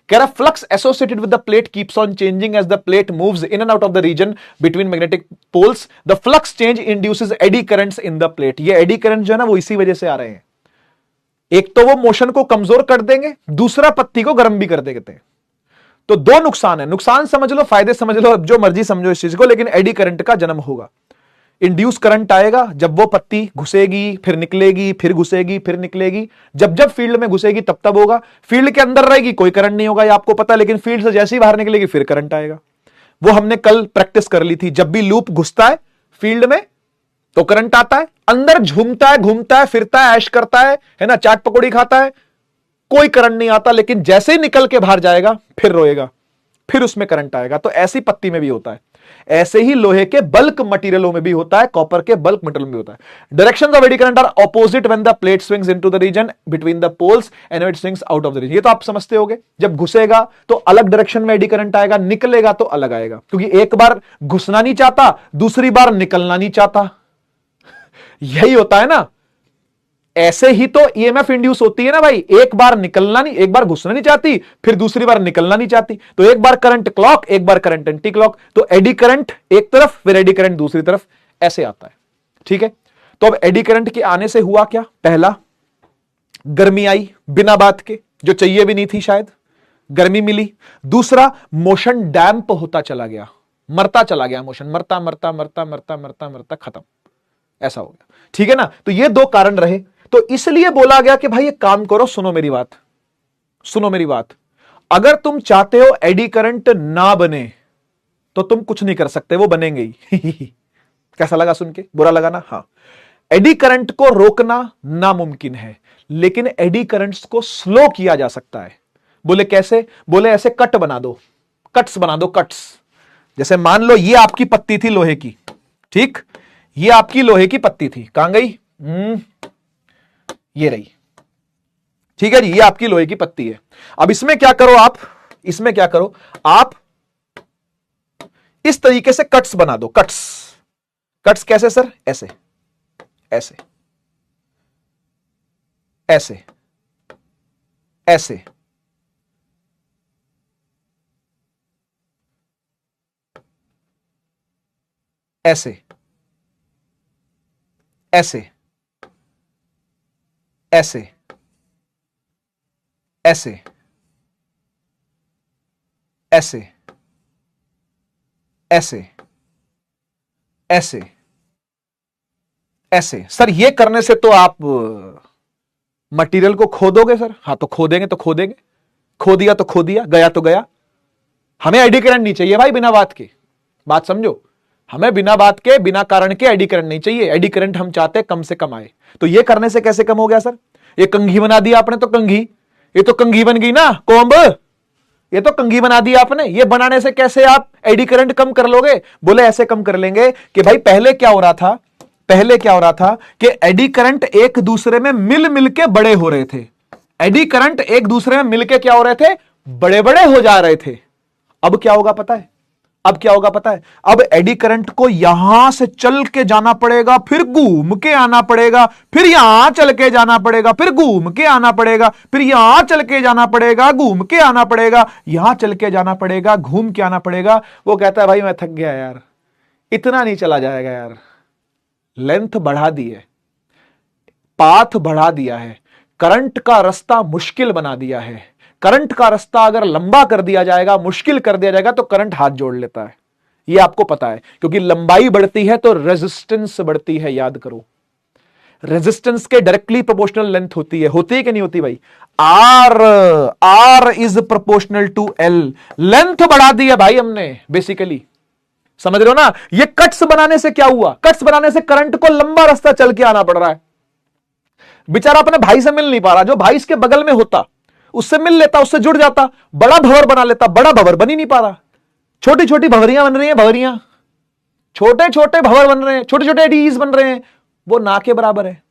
कह रहा flux associated with the plate keeps on changing as the plate moves in and out of the region between magnetic poles. The flux change induces eddy currents in the plate. ये एडी करंट जो है ना वो इसी वजह से आ रहे हैं। एक तो वो मोशन को कमजोर कर देंगे, दूसरा पत्ती को गर्म भी कर देते हैं। तो दो नुकसान है, नुकसान समझ लो, फायदे समझ लो, जो मर्जी समझो इस चीज को, लेकिन एडी करंट का जन्म होगा। इंड्यूस करंट आएगा जब वो पत्ती घुसेगी, फिर निकलेगी, फिर घुसेगी, फिर निकलेगी। जब जब फील्ड में घुसेगी तब तब होगा। फील्ड के अंदर रहेगी कोई करंट नहीं होगा, ये आपको पता, लेकिन फील्ड से जैसे ही बाहर निकलेगी फिर करंट आएगा। वो हमने कल प्रैक्टिस कर ली थी। जब भी लूप घुसता है फील्ड में तो करंट आता है, अंदर झूमता है, घूमता है, फिरता है, ऐश करता है ना, चाट पकौड़ी खाता है, कोई करंट नहीं आता, लेकिन जैसे ही निकल के बाहर जाएगा फिर रोएगा, फिर उसमें करंट आएगा। तो ऐसी पत्ती में भी होता है, ऐसे ही लोहे के बल्क मटेरियलों में भी होता है, कॉपर के बल्क मटेरियल में भी होता है। Directions of eddy current are opposite when the plate swings into the region between the poles and it swings out of the region. ये तो आप समझते होगे, जब घुसेगा तो अलग डायरेक्शन में एडी करंट आएगा, निकलेगा तो अलग आएगा, क्योंकि एक बार घुसना नहीं चाहता, दूसरी बार निकलना नहीं चाहता। यही होता है ना। ऐसे ही तो ईएमएफ इंड्यूस होती है ना भाई, एक बार निकलना नहीं, एक बार घुसना नहीं चाहती, फिर दूसरी बार निकलना नहीं चाहती, तो एक बार करंट क्लॉक, एक बार करंट एंटी क्लॉक, तो एडी करंट एक तरफ, फिर एडी करंट दूसरी तरफ, ऐसे आता है। ठीक है? तो अब एडी करंट के आने से हुआ क्या? पहला, गर्मी आई बिना बात के, जो चाहिए भी नहीं थी शायद, गर्मी मिली। दूसरा, मोशन डैम्प होता चला गया, मरता चला गया मोशन, मरता मरता मरता मरता मरता मरता खत्म, ऐसा हो गया। ठीक है ना? तो ये दो कारण रहे। तो इसलिए बोला गया कि भाई एक काम करो, सुनो मेरी बात, सुनो मेरी बात, अगर तुम चाहते हो एडी करंट ना बने तो तुम कुछ नहीं कर सकते, वो बनेंगे ही। कैसा लगा सुन के? बुरा लगा ना? हाँ, एडी करंट को रोकना नामुमकिन है, लेकिन एडी करंट्स को स्लो किया जा सकता है। बोले कैसे? बोले ऐसे कट बना दो, कट्स बना दो, कट्स। जैसे मान लो ये आपकी पत्ती थी लोहे की, ठीक, ये आपकी लोहे की पत्ती थी, कहां गई? ये रही। ठीक है जी, ये आपकी लोहे की पत्ती है। अब इसमें क्या करो आप, इसमें क्या करो आप, इस तरीके से कट्स बना दो, कट्स। कट्स कैसे सर? ऐसे ऐसे ऐसे ऐसे, ऐसे ऐसे ऐसे ऐसे ऐसे ऐसे ऐसे ऐसे। सर ये करने से तो आप मटेरियल को खो दोगे सर। हाँ, तो खो देंगे तो खो देंगे, खो दिया तो खो दिया, गया तो गया। हमें एडी करंट नहीं चाहिए भाई बिना बात के, बात समझो। हमें बिना बात के, बिना कारण के एडी करंट नहीं चाहिए। एडी करंट हम चाहते हैं कम से कम आए। तो ये करने से कैसे कम हो गया सर? ये कंघी बना दी आपने, तो कंघी, ये तो कंघी बन गई ना, कोम्ब, ये तो कंघी बना दी आपने। ये बनाने से कैसे आप एडी करंट कम कर लोगे? बोले ऐसे कम कर लेंगे कि भाई पहले क्या हो रहा था, पहले क्या हो रहा था कि एडी करंट एक दूसरे में मिल मिल के बड़े हो रहे थे। एडी करंट एक दूसरे में मिलके क्या हो रहे थे? बड़े बड़े हो जा रहे थे। अब क्या होगा पता है? अब क्या होगा पता है? अब एडी करंट को यहां से चल के जाना पड़ेगा, फिर घूम के आना पड़ेगा, फिर यहां चल के जाना पड़ेगा, फिर घूम के आना पड़ेगा, फिर यहां चल के जाना पड़ेगा, घूम के आना पड़ेगा, यहां चल के जाना पड़ेगा, घूम के आना पड़ेगा। वो कहता है भाई मैं थक गया यार, इतना नहीं चला जाएगा यार, लेंथ बढ़ा दी है, पाथ बढ़ा दिया है, करंट का रास्ता मुश्किल बना दिया है। करंट का रास्ता अगर लंबा कर दिया जाएगा, मुश्किल कर दिया जाएगा, तो करंट हाथ जोड़ लेता है। यह आपको पता है, क्योंकि लंबाई बढ़ती है तो रेजिस्टेंस बढ़ती है। याद करो, रेजिस्टेंस के डायरेक्टली प्रोपोर्शनल लेंथ होती है कि नहीं होती भाई? R is proportional to L. Length बढ़ा दी है भाई हमने बेसिकली, समझ रहे हो ना? ये कट्स बनाने से क्या हुआ? कट्स बनाने से करंट को लंबा रास्ता चल के आना पड़ रहा है। बेचारा अपने भाई से मिल नहीं पा रहा, जो भाई इसके बगल में होता उससे मिल लेता, उससे जुड़ जाता, बड़ा भंवर बना लेता। बड़ा भंवर बन ही नहीं पा रहा, छोटी छोटी भंवरियां बन रही हैं, भंवरियां, छोटे छोटे भंवर बन रहे हैं, छोटे छोटे एडीज बन रहे हैं। वो ना के बराबर है,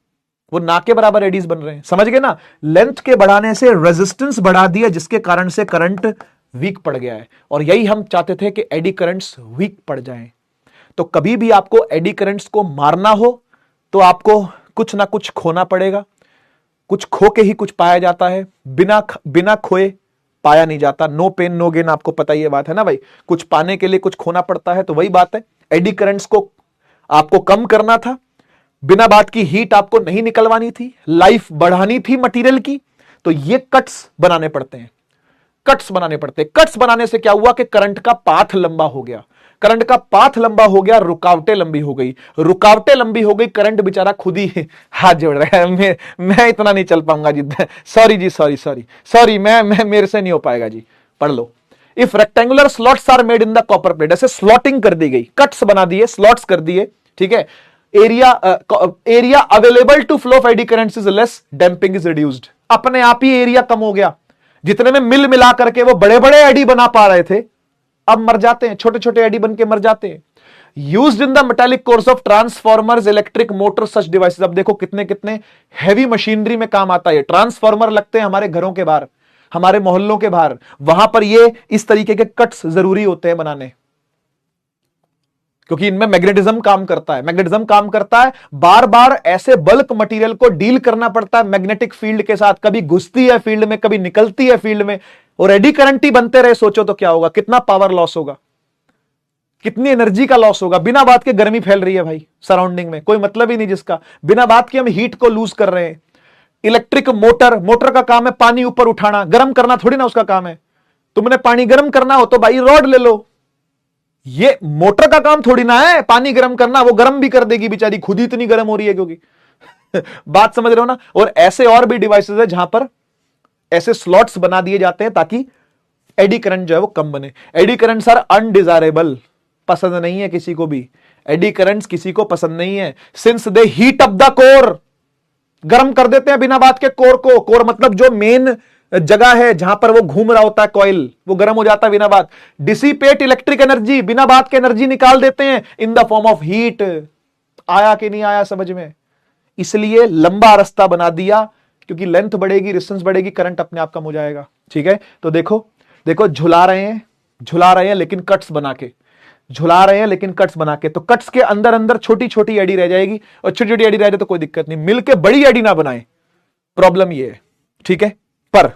वो ना के बराबर एडीज बन रहे हैं। समझ गए ना? लेंथ के बढ़ाने से रेजिस्टेंस बढ़ा दिया, जिसके कारण से करंट वीक पड़ गया है। और यही हम चाहते थे कि एडी करंट्स वीक पड़ जाएं। तो कभी भी आपको एडी करंट्स को मारना हो तो आपको कुछ ना कुछ खोना पड़ेगा। कुछ खो के ही कुछ पाया जाता है, बिना खोए पाया नहीं जाता। नो पेन नो गेन, आपको पता ही बात है ना भाई? कुछ पाने के लिए कुछ खोना पड़ता है। तो वही बात है, एडी करंट्स को आपको कम करना था, बिना बात की हीट आपको नहीं निकलवानी थी, लाइफ बढ़ानी थी मटेरियल की, तो ये कट्स बनाने पड़ते हैं। कट्स बनाने पड़ते हैं। कट्स बनाने से क्या हुआ कि करंट का पाथ लंबा हो गया। करंट का पाथ लंबा हो गया, रुकावटें लंबी हो गई। रुकावटें लंबी हो गई, करंट बेचारा खुद ही हाथ जोड़ रहा है। मैं इतना नहीं चल पाऊंगा जी, सॉरी जी, सॉरी, मैं मेरे से नहीं हो पाएगा जी। पढ़ लो। If rectangular slots are made in the copper plate, ऐसे स्लॉटिंग कर दी गई, कट्स बना दिए, स्लॉट्स कर दिए, ठीक है। Area available to flow of eddy currents is less, damping is reduced. अपने आप ही एरिया कम हो गया। जितने में मिल मिला करके वो बड़े बड़े एडी बना पा रहे थे, अब मर जाते हैं, छोटे छोटे एडी बन के मर जाते हैं। Used in the metallic course of transformers, electric motor, such devices. अब देखो कितने कितने हैवी मशीनरी में काम आता है। ट्रांसफॉर्मर लगते हैं हमारे घरों के बाहर, हमारे मोहल्लों के बाहर, वहां पर ये इस तरीके के कट्स जरूरी होते हैं बनाने, क्योंकि इनमें मैग्नेटिज्म काम करता है। मैग्नेटिज्म काम करता है, बार बार ऐसे बल्क मटेरियल को डील करना पड़ता है मैग्नेटिक फील्ड के साथ। कभी घुसती है फील्ड में, कभी निकलती है फील्ड में, और एडी करंट ही बनते रहे। सोचो तो क्या होगा, कितना पावर लॉस होगा, कितनी एनर्जी का लॉस होगा। बिना बात के गर्मी फैल रही है भाई सराउंडिंग में, कोई मतलब ही नहीं जिसका। बिना बात के हम हीट को लूज कर रहे हैं। इलेक्ट्रिक मोटर का काम है पानी ऊपर उठाना, गर्म करना थोड़ी ना उसका काम है। तुमने पानी गर्म करना हो तो भाई रॉड ले लो, ये मोटर का काम थोड़ी ना है पानी गर्म करना। वो गर्म भी कर देगी बेचारी, खुद ही इतनी गर्म हो रही है क्योंकि बात समझ रहे हो ना? और ऐसे और भी डिवाइसेस है जहां पर ऐसे स्लॉट्स बना दिए जाते हैं ताकि एडी करंट जो है वो कम बने। एडी करंट्स आर अनडिजायरेबल, पसंद नहीं है किसी को भी। एडी करंट्स किसी को पसंद नहीं है, since they heat up the core, गर्म कर देते हैं बिना बात के कोर को। कोर मतलब जो मेन जगह है जहां पर वो घूम रहा होता है कॉइल, वो गर्म हो जाता है बिना बात। डिसिपेट इलेक्ट्रिक एनर्जी, बिना बात के एनर्जी निकाल देते हैं इन द फॉर्म ऑफ हीट। आया कि नहीं आया समझ में? इसलिए लंबा रास्ता बना दिया, क्योंकि लेंथ बढ़ेगी, रेजिस्टेंस बढ़ेगी, करंट अपने आप कम हो जाएगा। ठीक है, तो देखो झुला रहे हैं लेकिन कट्स बना के, झुला रहे हैं लेकिन कट्स बना के। तो कट्स के अंदर अंदर छोटी छोटी एडी रह जाएगी, और छोटी छोटी एडी रह जाए तो कोई दिक्कत नहीं, मिलके बड़ी एडी ना बनाए, प्रॉब्लम ये है। ठीक है, पर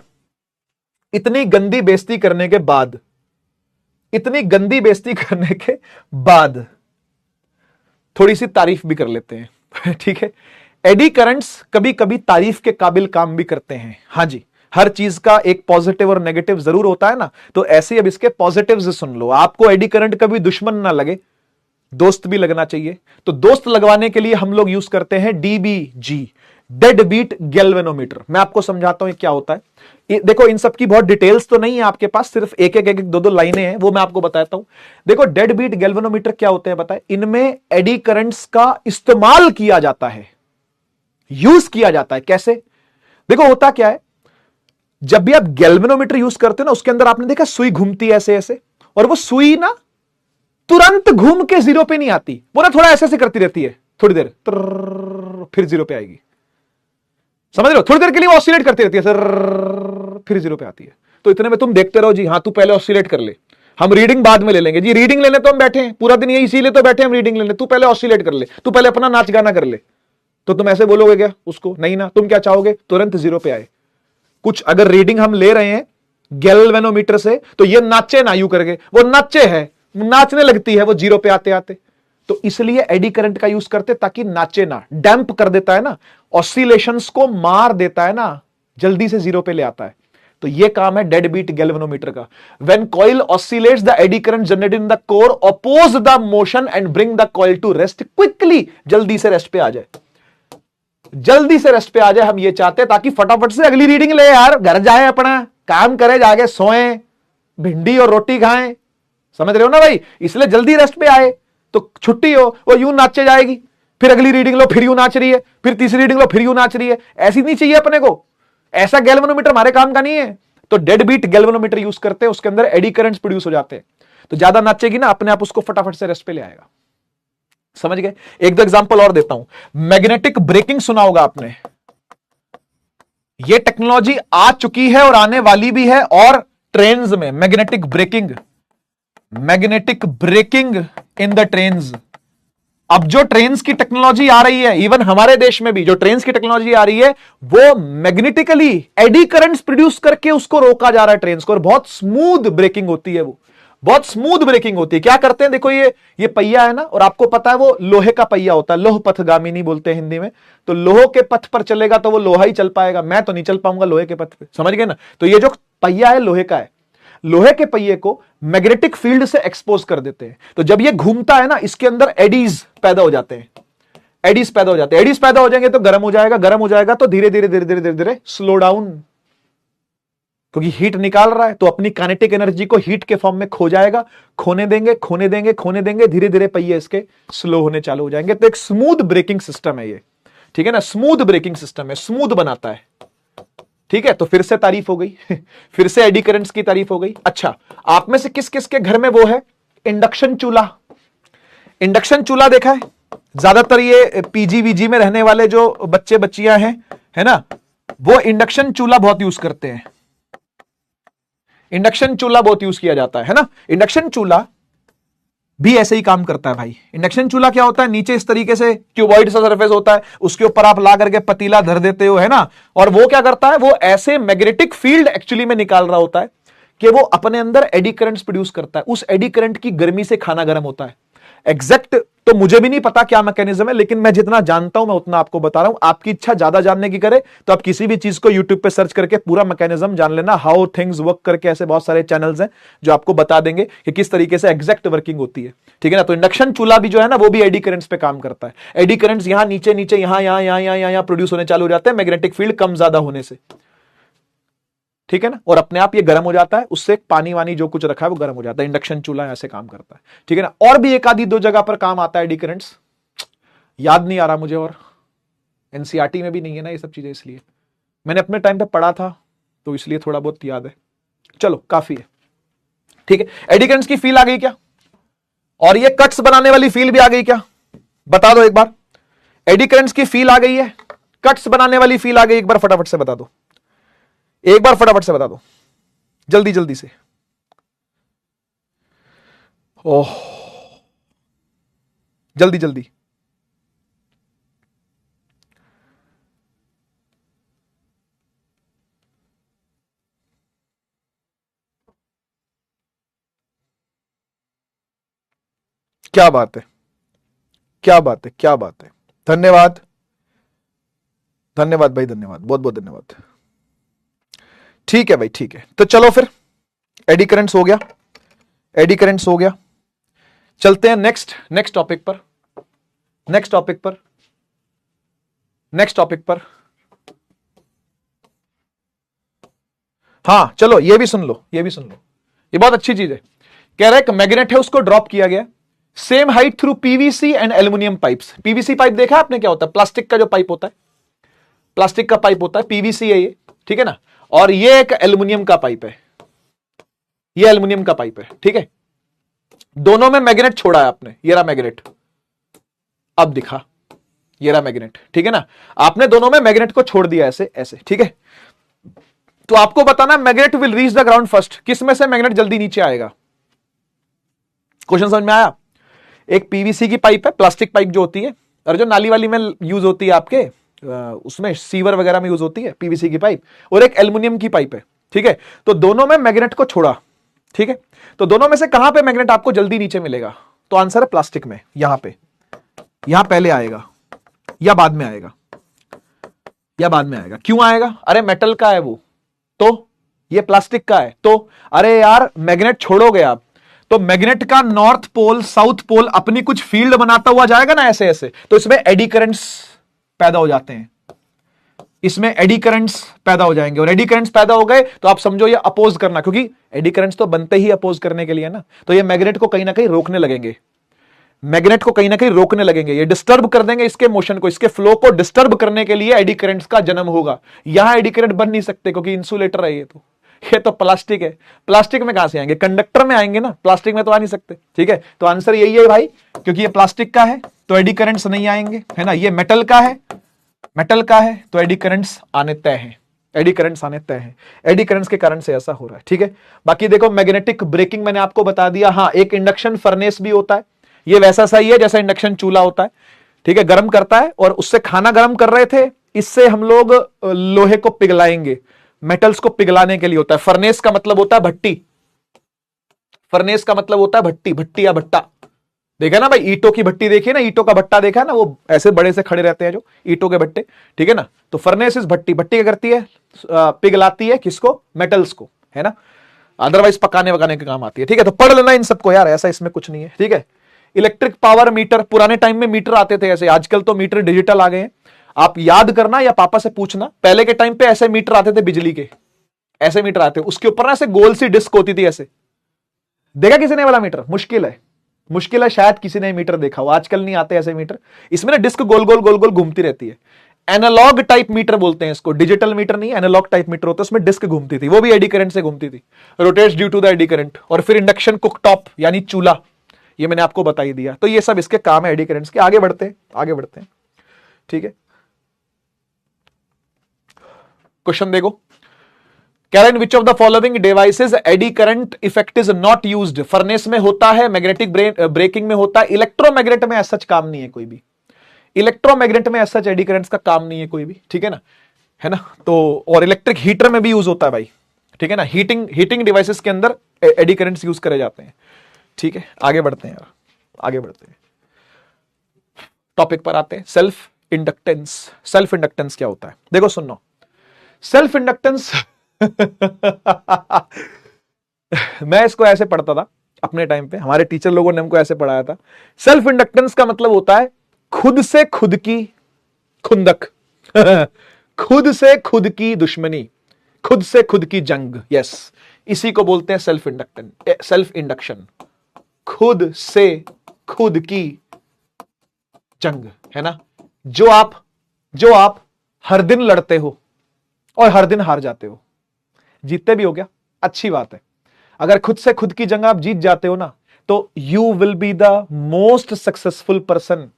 इतनी गंदी बेइज्जती करने के बाद थोड़ी सी तारीफ भी कर लेते हैं। ठीक है, एडी करंट्स कभी कभी तारीफ के काबिल काम भी करते हैं। हां जी, हर चीज का एक पॉजिटिव और नेगेटिव जरूर होता है ना, तो ऐसे अब इसके पॉजिटिव्स सुन लो। आपको एडी करंट कभी दुश्मन ना लगे, दोस्त भी लगना चाहिए। तो दोस्त लगवाने के लिए हम लोग यूज करते हैं डीबीजी, डेड बीट गैल्वेनोमीटर। मैं आपको समझाता हूं क्या होता है। देखो इन सब की बहुत डिटेल्स तो नहीं है आपके पास, सिर्फ एक दो लाइनें हैं, वो मैं आपको बताता हूं। देखो डेड बीट गैल्वेनोमीटर क्या होते हैं बताएं। इनमें एडी करंट्स का इस्तेमाल किया जाता है, यूज किया जाता है। कैसे? देखो होता क्या है, जब भी आप गैल्वेनोमीटर यूज करते हो ना, उसके अंदर आपने देखा सुई घूमती है ऐसे ऐसे, और वो सुई ना तुरंत घूम के जीरो पे नहीं आती, वो ना थोड़ा ऐसे ऐसे करती रहती है, थोड़ी देर फिर जीरो पे आएगी। समझ रहे हो? थोड़ी देर के लिए वो ऑसिलेट करती रहती है सर, फिर जीरो पे आती है। तो इतने में तुम देखते रहो जी, हाँ तू पहले ऑसिलेट कर ले, हम रीडिंग बाद में ले लेंगे जी। रीडिंग लेने तो हम बैठे हैं पूरा दिन, ये इसीलिए तो बैठे हम रीडिंग लेने। तू पहले ऑसिलेट कर ले, तू पहले अपना नाच गाना कर ले। तो तुम ऐसे बोलोगे क्या उसको? नहीं ना, तुम क्या चाहोगे? तुरंत जीरो पे आए। कुछ अगर रीडिंग हम ले रहे हैं गैल्वेनोमीटर से, तो ये नाचे ना यूं करके, वो नाचे है, नाचने लगती है वो जीरो पे आते आते। तो इसलिए एडी करंट का यूज करते ताकि नाचे ना, डैम्प कर देता है ना, ऑसिलेशंस को मार देता है ना, जल्दी से जीरो पे ले आता है। तो यह काम है डेड बीट गैल्वेनोमीटर का। When coil oscillates the eddy current generated in the core oppose the motion and bring the coil to rest quickly, जल्दी से रेस्ट पे आ जाए, जल्दी से रेस्ट पे आ जाए। हम ये चाहते हैं ताकि फटाफट से अगली रीडिंग ले यार, घर जाए, अपना काम करे, जाके सोए, भिंडी और रोटी खाएं, समझ रहे हो ना भाई, इसलिए जल्दी रेस्ट पे आए। तो छुट्टी हो, वो यूं नाचे जाएगी, फिर अगली रीडिंग लो फिर यूं नाच रही है, फिर तीसरी रीडिंग लो फिर यूं नाच रही है, ऐसी नहीं चाहिए अपने को। ऐसा गैल्वेनोमीटर हमारे काम का नहीं है। तो डेड बीट गैल्वेनोमीटर यूज करते हैं, उसके अंदर एडी करंट्स प्रोड्यूस हो जाते हैं। तो ज्यादा नाचेगी ना, अपने आप उसको फटाफट से रेस्ट पे ले आएगा। समझ गए? एक दो एग्जांपल और देता हूं। मैग्नेटिक ब्रेकिंग सुना होगा आपने, यह टेक्नोलॉजी आ चुकी है और आने वाली भी है। और ट्रेन्स में magnetic braking, magnetic braking in the trains. अब जो ट्रेन्स की टेक्नोलॉजी आ रही है, इवन हमारे देश में भी जो ट्रेन्स की टेक्नोलॉजी आ रही है, वो मैग्नेटिकली एडी करंट्स प्रोड्यूस करके उसको रोका जा रहा है ट्रेन्स को, और बहुत स्मूथ ब्रेकिंग होती है, वो बहुत स्मूथ ब्रेकिंग होती है। क्या करते हैं, देखो ये पहिया है ना, और आपको पता है वो लोहे का पहिया होता है, लोह पथगामिनी बोलते हैं हिंदी में। तो लोह के पथ पर चलेगा तो वो लोहा ही चल पाएगा, मैं तो नहीं चल पाऊंगा लोहे के पथ पे, समझ गए ना। तो ये जो पहिया है लोहे का है, लोहे के पहिए को मैग्नेटिक फील्ड से एक्सपोज कर देते हैं। तो जब ये घूमता है ना, इसके अंदर एडीज पैदा हो जाते हैं, एडीज पैदा हो जाते हैं। एडीज पैदा हो जाएंगे तो गर्म हो जाएगा, गर्म हो जाएगा तो धीरे धीरे धीरे धीरे धीरे धीरे स्लो डाउन, क्योंकि हीट निकाल रहा है तो अपनी काइनेटिक एनर्जी को हीट के फॉर्म में खो जाएगा। खोने देंगे खोने देंगे खोने देंगे, धीरे धीरे पहिए इसके स्लो होने चालू हो जाएंगे। तो एक स्मूथ ब्रेकिंग सिस्टम है ये, ठीक है ना, स्मूथ ब्रेकिंग सिस्टम है, स्मूथ बनाता है। ठीक है, तो फिर से तारीफ हो गई फिर से एडी करंट्स की तारीफ हो गई। अच्छा, आप में से किस किस के घर में वो है इंडक्शन चूल्हा? इंडक्शन चूल्हा देखा है? ज्यादातर ये पीजी वीजी में रहने वाले जो बच्चे बच्चियां हैं, है ना, वो इंडक्शन चूल्हा बहुत यूज करते हैं। इंडक्शन चूल्हा बहुत यूज किया जाता है ना। इंडक्शन चूल्हा भी ऐसे ही काम करता है भाई। इंडक्शन चूल्हा क्या होता है, नीचे इस तरीके से क्यूबॉइड सा सरफेस होता है, उसके ऊपर आप ला करके पतीला धर देते हो, है ना। और वो क्या करता है, वो ऐसे मैग्नेटिक फील्ड एक्चुअली में निकाल रहा होता है कि वो अपने अंदर एडी करंट्स प्रोड्यूस करता है। उस एडी करंट की गर्मी से खाना गर्म होता है। एग्जैक्ट तो मुझे भी नहीं पता क्या मैकेनिज्म है, लेकिन मैं जितना जानता हूं मैं उतना आपको बता रहा हूं। आपकी इच्छा ज्यादा जानने की करे तो आप किसी भी चीज को यूट्यूब पे सर्च करके पूरा मैकेनिज्म जान लेना, हाउ थिंग्स वर्क करके। ऐसे बहुत सारे चैनल्स हैं जो आपको बता देंगे कि किस तरीके से एग्जैक्ट वर्किंग होती है, ठीक है ना। तो इंडक्शन चूल्हा भी जो है ना, वो भी एडी करंट्स पे काम करता है। एडी करंट्स यहां नीचे नीचे यहां यहां यहां यहां यहां प्रोड्यूस होने चालू हो जाते हैं मैग्नेटिक फील्ड कम ज्यादा होने से, ठीक है ना। और अपने आप ये गर्म हो जाता है, उससे पानी वानी जो कुछ रखा है वो गर्म हो जाता है। इंडक्शन चूल्हा ऐसे काम करता है, ठीक है ना। और भी एक आधी दो जगह पर काम आता है एडी करंट्स, याद नहीं आ रहा मुझे, और एनसीईआरटी में भी नहीं है ना ये सब चीजें, इसलिए मैंने अपने टाइम पे पढ़ा था तो इसलिए थोड़ा बहुत याद है। चलो काफी है, ठीक है। एडी करंट्स की फील आ गई क्या? और ये कट्स बनाने वाली फील भी आ गई क्या? बता दो एक बार। एडी करंट्स की फील आ गई है, कट्स बनाने वाली फील आ गई, एक बार फटाफट से बता दो, एक बार फटाफट से बता दो, जल्दी जल्दी से। ओह, जल्दी जल्दी। क्या बात है, क्या बात है, क्या बात है। धन्यवाद, धन्यवाद भाई, धन्यवाद, बहुत बहुत धन्यवाद। ठीक है भाई, ठीक है। तो चलो फिर, एडी करंट्स हो गया, एडी करंट्स हो गया। चलते हैं नेक्स्ट टॉपिक पर, नेक्स्ट टॉपिक पर, नेक्स्ट टॉपिक पर। हाँ चलो, ये भी सुन लो, ये भी सुन लो, ये बहुत अच्छी चीज है। कह रहा है कि मैग्नेट है, उसको ड्रॉप किया गया, same height through PVC and aluminium pipes. PVC pipe देखा आपने क्या होता है? प्लास्टिक का जो पाइप होता है, प्लास्टिक का पाइप होता है, पीवीसी है ये, ठीक है ना। और ये एक एल्यूमिनियम का पाइप है, ये एल्यूमिनियम का पाइप है, ठीक है। दोनों में मैग्नेट छोड़ा है आपने, ये रहा मैग्नेट, अब दिखा, ये रहा मैग्नेट, ठीक है ना। आपने दोनों में मैग्नेट को छोड़ दिया ऐसे ऐसे, ठीक है। तो आपको बताना magnet will reach the ground first, किस में से मैग्नेट जल्दी नीचे आएगा? क्वेश्चन समझ में आया? एक पीवीसी की पाइप है, प्लास्टिक पाइप जो होती है, और जो नाली वाली में यूज होती है आपके, उसमें सीवर वगैरह में यूज होती है पीवीसी की पाइप, और एक एल्युमिनियम की पाइप है, ठीक है। तो दोनों में मैग्नेट को छोड़ा, ठीक है। तो दोनों में से कहां पे मैग्नेट आपको जल्दी नीचे मिलेगा? तो आंसर है प्लास्टिक में, यहां पे। यहां पहले आएगा या बाद में आएगा? या बाद में आएगा। क्यों आएगा? अरे मेटल का है वो, तो ये प्लास्टिक का है, तो अरे यार मैग्नेट छोड़ोगे आप, तो मैग्नेट का नॉर्थ पोल साउथ पोल अपनी कुछ फील्ड बनाता हुआ जाएगा ना ऐसे ऐसे, तो इसमें एडी करंट्स पैदा हो जाते हैं, इसमें एडी करंट्स पैदा हो जाएंगे, और एडी करंट्स पैदा हो गए तो आप समझो ये अपोज करना, क्योंकि एडी करंट्स तो बनते ही अपोज करने के लिए ना, तो ये मैग्नेट को कहीं ना कहीं रोकने लगेंगे, मैग्नेट को कहीं ना कहीं रोकने लगेंगे, ये डिस्टर्ब कर देंगे इसके मोशन को, इसके फ्लो को डिस्टर्ब करने के लिए एडी करंट्स का जन्म होगा। यहां एडी करंट बन नहीं सकते क्योंकि इंसुलेटर है ये तो प्लास्टिक है, प्लास्टिक में कहां से आएंगे? कंडक्टर में आएंगे ना, प्लास्टिक में तो आ नहीं सकते। ठीक है, तो आंसर यही है भाई, क्योंकि ये प्लास्टिक का है तो एडी करंट्स नहीं आएंगे, है ना। ये मेटल का है, मेटल का है तो एडी करंट्स आने तय हैं, एडी करंट्स आने तय हैं, एडी करंट्स के कारण से ऐसा हो रहा है। ठीक है, बाकी देखो मैग्नेटिक ब्रेकिंग मैंने आपको बता दिया। हाँ, एक इंडक्शन फर्नेस भी होता है, ये वैसा सही है जैसा इंडक्शन चूल्हा होता है। ठीक है, गर्म करता है, और उससे खाना गर्म कर रहे थे, इससे हम लोग लोहे को पिघलाएंगे, मेटल्स को पिघलाने के लिए होता है। फर्नेस का मतलब होता है भट्टी, फर्नेस का मतलब होता है भट्टी, भट्टी या भट्टा। देखा ना भाई, ईंटों की भट्टी देखिए ना, ईंटों का भट्टा देखा ना, वो ऐसे बड़े से खड़े रहते हैं जो ईंटों के भट्टे। ठीक है ना, तो फर्नेस इस भट्टी, भट्टी क्या करती है? पिघलाती है किसको? मेटल्स को, है ना, अदरवाइज पकाने वकाने के काम आती है। ठीक है, तो पढ़ लेना इन सबको यार, ऐसा इसमें कुछ नहीं है। ठीक है, इलेक्ट्रिक पावर मीटर, पुराने टाइम में मीटर आते थे ऐसे, आजकल तो मीटर डिजिटल आ गए हैं। आप याद करना या पापा से पूछना, पहले के टाइम पे ऐसे मीटर आते थे बिजली के, ऐसे मीटर आते, उसके ऊपर ना ऐसे गोल सी डिस्क होती थी ऐसे। देखा किसी ने वाला मीटर? मुश्किल है, मुश्किल है शायद किसी ने मीटर देखा हो, आजकल नहीं आते ऐसे मीटर। इसमें ना डिस्क गोल गोल गोल गोल घूमती रहती है, एनालॉग टाइप मीटर बोलते हैं इसको, डिजिटल मीटर नहीं, एनालॉग टाइप मीटर होता है, उसमें डिस्क घूमती थी, वो भी एडी करंट से घूमती थी, rotates due to the eddy current. और फिर इंडक्शन कुकटॉप यानी चूल्हा, ये मैंने आपको बता ही दिया। तो ये सब इसके काम है एडी करंट्स के। आगे बढ़ते हैं, आगे बढ़ते हैं। ठीक है, क्वेश्चन देखो, कैरन which of the following devices eddy current effect is not used? Furnace में होता है, मैग्नेटिक ब्रेकिंग में होता है, इलेक्ट्रोमैग्नेट में ऐसा काम नहीं है कोई भी, इलेक्ट्रोमैग्नेट में ऐसा एडी करंट्स का काम नहीं है कोई भी। ठीक है ना, है ना। तो और इलेक्ट्रिक हीटर में भी यूज होता है भाई। ठीक है ना, हीटिंग डिवाइसेस के अंदर एडी करंट्स यूज करे जाते हैं। ठीक है, आगे बढ़ते हैं यार, आगे बढ़ते हैं, टॉपिक पर आते हैं। सेल्फ इंडक्टेंस, सेल्फ इंडक्टेंस क्या होता है? देखो सुनो, सेल्फ इंडक्टेंस मैं इसको ऐसे पढ़ता था अपने टाइम पे, हमारे टीचर लोगों ने हमको ऐसे पढ़ाया था। सेल्फ इंडक्टेंस का मतलब होता है खुद से खुद की खुंदक खुद से खुद की दुश्मनी, खुद से खुद की जंग। यस, इसी को बोलते हैं सेल्फ इंडक्टेंस, सेल्फ इंडक्शन, खुद से खुद की जंग, है ना। जो आप हर दिन लड़ते हो और हर दिन हार जाते हो, जीतते भी हो क्या? अच्छी बात है। अगर खुद से खुद की जंग आप जीत जाते हो ना, तो you will be the most successful person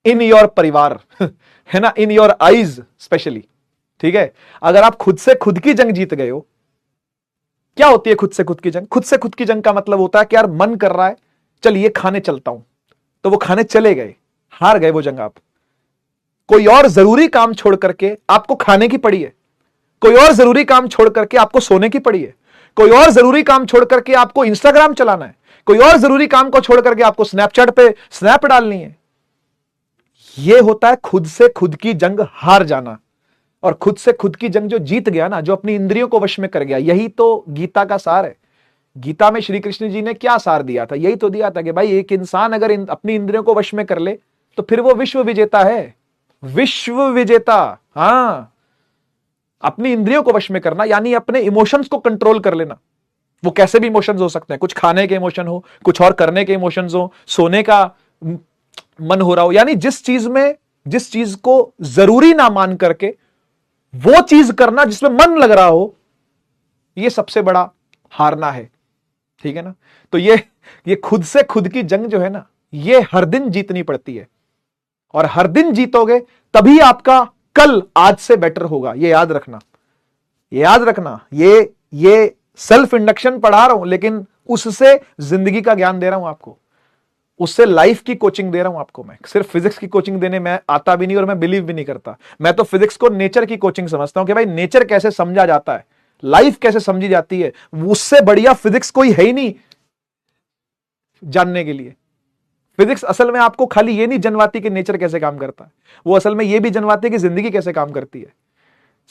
in your परिवार है ना, इन योर आईज स्पेशली। ठीक है, अगर आप खुद से खुद की जंग जीत गए हो, क्या होती है खुद से खुद की जंग? खुद से खुद की जंग का मतलब होता है कि यार मन कर रहा है, चल ये खाने चलता हूं, तो वो खाने चले गए, हार गए वो जंग आप। कोई और जरूरी काम छोड़ करके आपको खाने की पड़ी है, कोई और जरूरी काम छोड़ करके आपको सोने की पड़ी है, कोई और जरूरी काम छोड़ करके आपको इंस्टाग्राम चलाना है, कोई और जरूरी काम को छोड़ करके आपको स्नैपचैट पे स्नैप डालनी है। यह होता है खुद से खुद की जंग हार जाना। और खुद से खुद की जंग जो जीत गया ना, जो अपनी इंद्रियों को वश में कर गया, यही तो गीता का सार है। गीता में श्री कृष्ण जी ने क्या सार दिया था? यही तो दिया था कि भाई एक इंसान अगर अपनी इंद्रियों को वश में कर ले तो फिर वो विश्व विजेता है, विश्व विजेता। हां, अपनी इंद्रियों को वश में करना यानी अपने इमोशंस को कंट्रोल कर लेना। वो कैसे भी इमोशंस हो सकते हैं, कुछ खाने के इमोशन हो, कुछ और करने के इमोशंस हो, सोने का मन हो रहा हो, यानी जिस चीज को जरूरी ना मान करके वो चीज करना जिसमें मन लग रहा हो, ये सबसे बड़ा हारना है। ठीक है ना। तो ये खुद से खुद की जंग जो है ना, ये हर दिन जीतनी पड़ती है, और हर दिन जीतोगे तभी आपका कल आज से बेटर होगा। ये याद रखना, ये याद रखना। ये सेल्फ इंडक्शन पढ़ा रहा हूं, लेकिन उससे जिंदगी का ज्ञान दे रहा हूं आपको, उससे लाइफ की कोचिंग दे रहा हूं आपको। मैं सिर्फ फिजिक्स की कोचिंग देने में आता भी नहीं और मैं बिलीव भी नहीं करता। मैं तो फिजिक्स को नेचर की कोचिंग समझता हूं कि भाई नेचर कैसे समझा जाता है, लाइफ कैसे समझी जाती है, उससे बढ़िया फिजिक्स कोई है ही नहीं जानने के लिए। फिजिक्स असल में आपको खाली ये नहीं जनवाती कि नेचर कैसे काम करता है, वो असल में ये भी जनवाती है कि जिंदगी कैसे काम करती है।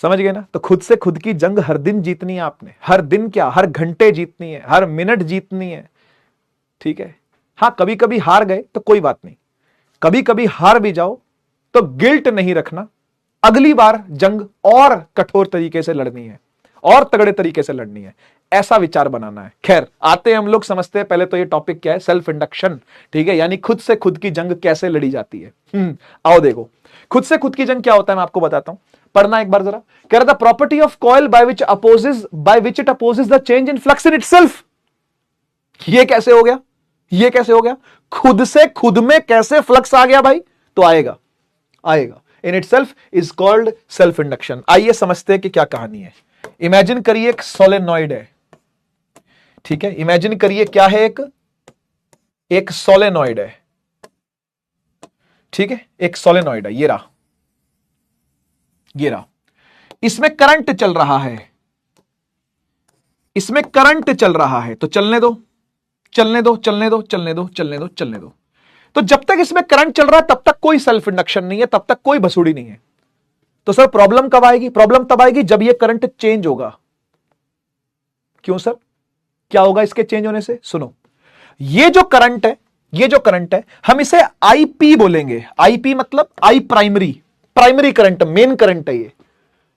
समझ गए ना? तो खुद से खुद की जंग हर दिन जीतनी है आपने, हर दिन क्या, हर घंटे जीतनी है, हर मिनट जीतनी है। ठीक है? हाँ, कभी कभी हार गए तो कोई बात नहीं, कभी कभी हार भी जाओ तो गिल्ट नहीं रखना, अगली बार जंग और कठोर तरीके से लड़नी है, और तगड़े तरीके से लड़नी है, ऐसा विचार बनाना है। खैर, आते हैं हम लोग, समझते हैं पहले तो ये टॉपिक क्या है, सेल्फ इंडक्शन। ठीक है? यानी खुद से खुद की जंग कैसे लड़ी जाती है। आओ देखो, खुद से खुद की जंग क्या होता है मैं आपको बताता हूं, पढ़ना एक बार जरा। कह रहा था property of coil by which it opposes the change in flux in itself. ये कैसे हो गया, ये कैसे हो गया? खुद से खुद में कैसे फ्लक्स आ गया भाई? तो आएगा in itself is called self induction. आइए समझते हैं कि क्या कहानी है। इमेजिन करिए एक सोलेनॉइड है। ठीक है? इमेजिन करिए क्या है, एक सोलेनॉइड है। ठीक है? एक सोलेनॉइड है, ये रहा, इसमें करंट चल रहा है, इसमें करंट चल रहा है, तो चलने दो। तो जब तक इसमें करंट चल रहा है तब तक कोई सेल्फ इंडक्शन नहीं है, तब तक कोई भसूड़ी नहीं है। तो सर प्रॉब्लम कब आएगी? प्रॉब्लम तब आएगी जब यह करंट चेंज होगा। क्यों सर, क्या होगा इसके चेंज होने से? सुनो, ये जो करंट है हम इसे आईपी बोलेंगे। आईपी मतलब आई प्राइमरी करंट, मेन करंट है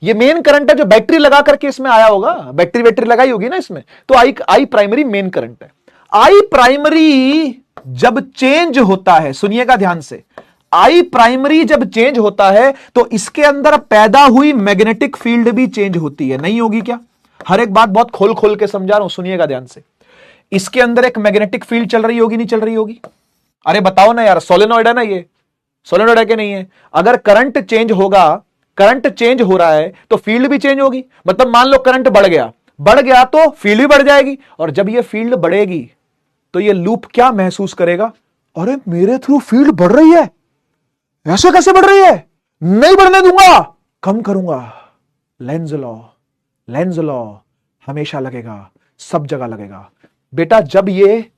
ये मेन करंट है जो बैटरी लगा करके इसमें आया होगा, बैटरी लगाई होगी ना इसमें, तो आई प्राइमरी मेन करंट है। आई प्राइमरी जब चेंज होता है, सुनिएगा ध्यान से, आई प्राइमरी जब चेंज होता है तो इसके अंदर पैदा हुई मैग्नेटिक फील्ड भी चेंज होती है, नहीं होगी क्या? हर एक बात बहुत खोल खोल के समझा रहा हूं, सुनिएगा ध्यान से। इसके अंदर एक मैग्नेटिक फील्ड चल रही होगी, नहीं चल रही होगी? अरे बताओ ना यार, सोलेनॉइड है ना ये, सोलेनॉइड है कि नहीं है? अगर करंट चेंज होगा, करंट चेंज हो रहा है तो फील्ड भी चेंज होगी। मतलब मान लो करंट बढ़ गया तो फील्ड भी बढ़ जाएगी, और जब ये फील्ड बढ़ेगी तो ये लूप क्या महसूस करेगा? अरे मेरे थ्रू फील्ड बढ़ रही है, ऐसे कैसे बढ़ रही है? नहीं बढ़ने दूंगा, कम करूंगा। लेंज लॉ हमेशा लगेगा, सब जगह लगेगा। बेटा जब ये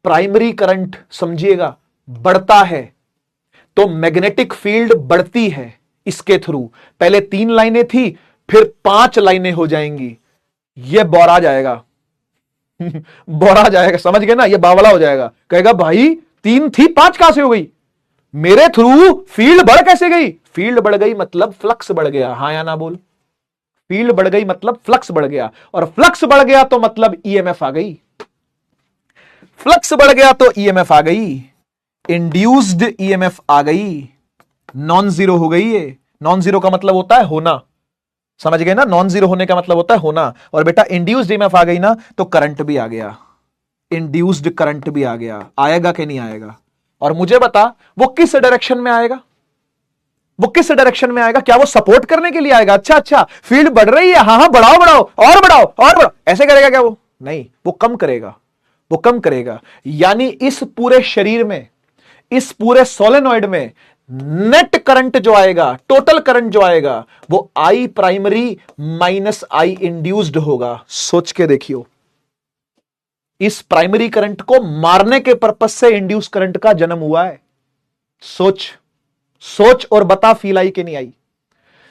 प्राइमरी करंट समझिएगा बढ़ता है तो मैग्नेटिक फील्ड बढ़ती है इसके थ्रू। पहले 3 लाइनें थी, फिर 5 लाइनें हो जाएंगी, ये बौरा जाएगा। बौरा जाएगा, समझ गए ना? ये बावला हो जाएगा, कहेगा भाई 3 थी 5 कहां से हो गई, मेरे थ्रू फील्ड बढ़ कैसे गई? फील्ड बढ़ गई मतलब फ्लक्स बढ़ गया। हां या ना बोल? फील्ड बढ़ गई मतलब फ्लक्स बढ़ गया, और फ्लक्स बढ़ गया तो मतलब ईएमएफ आ गई। फ्लक्स बढ़ गया तो ईएमएफ आ गई, इंड्यूस्ड ईएमएफ आ गई, नॉन जीरो हो गई। ये नॉन जीरो का मतलब होता है होना, समझ गए ना? नॉन जीरो होने का मतलब होता है होना। और बेटा इंड्यूस्ड ईएमएफ आ गई ना, तो करंट भी आ गया, इंड्यूस्ड करंट भी आ गया। आएगा कि नहीं आएगा? और मुझे बता वो किस डायरेक्शन में आएगा? वो किस डायरेक्शन में आएगा? क्या वो सपोर्ट करने के लिए आएगा? अच्छा फील्ड बढ़ रही है, हाँ बढ़ाओ और बढ़ाओ, ऐसे करेगा क्या वो? नहीं, वो कम करेगा। यानी इस पूरे शरीर में, इस पूरे सोलेनॉइड में नेट करंट जो आएगा, टोटल करंट जो आएगा, वो आई प्राइमरी माइनस आई इंड्यूस्ड होगा। सोच के देखियो, इस प्राइमरी करंट को मारने के पर्पस से इंड्यूस करंट का जन्म हुआ है। सोच और बता फील आई कि नहीं आई?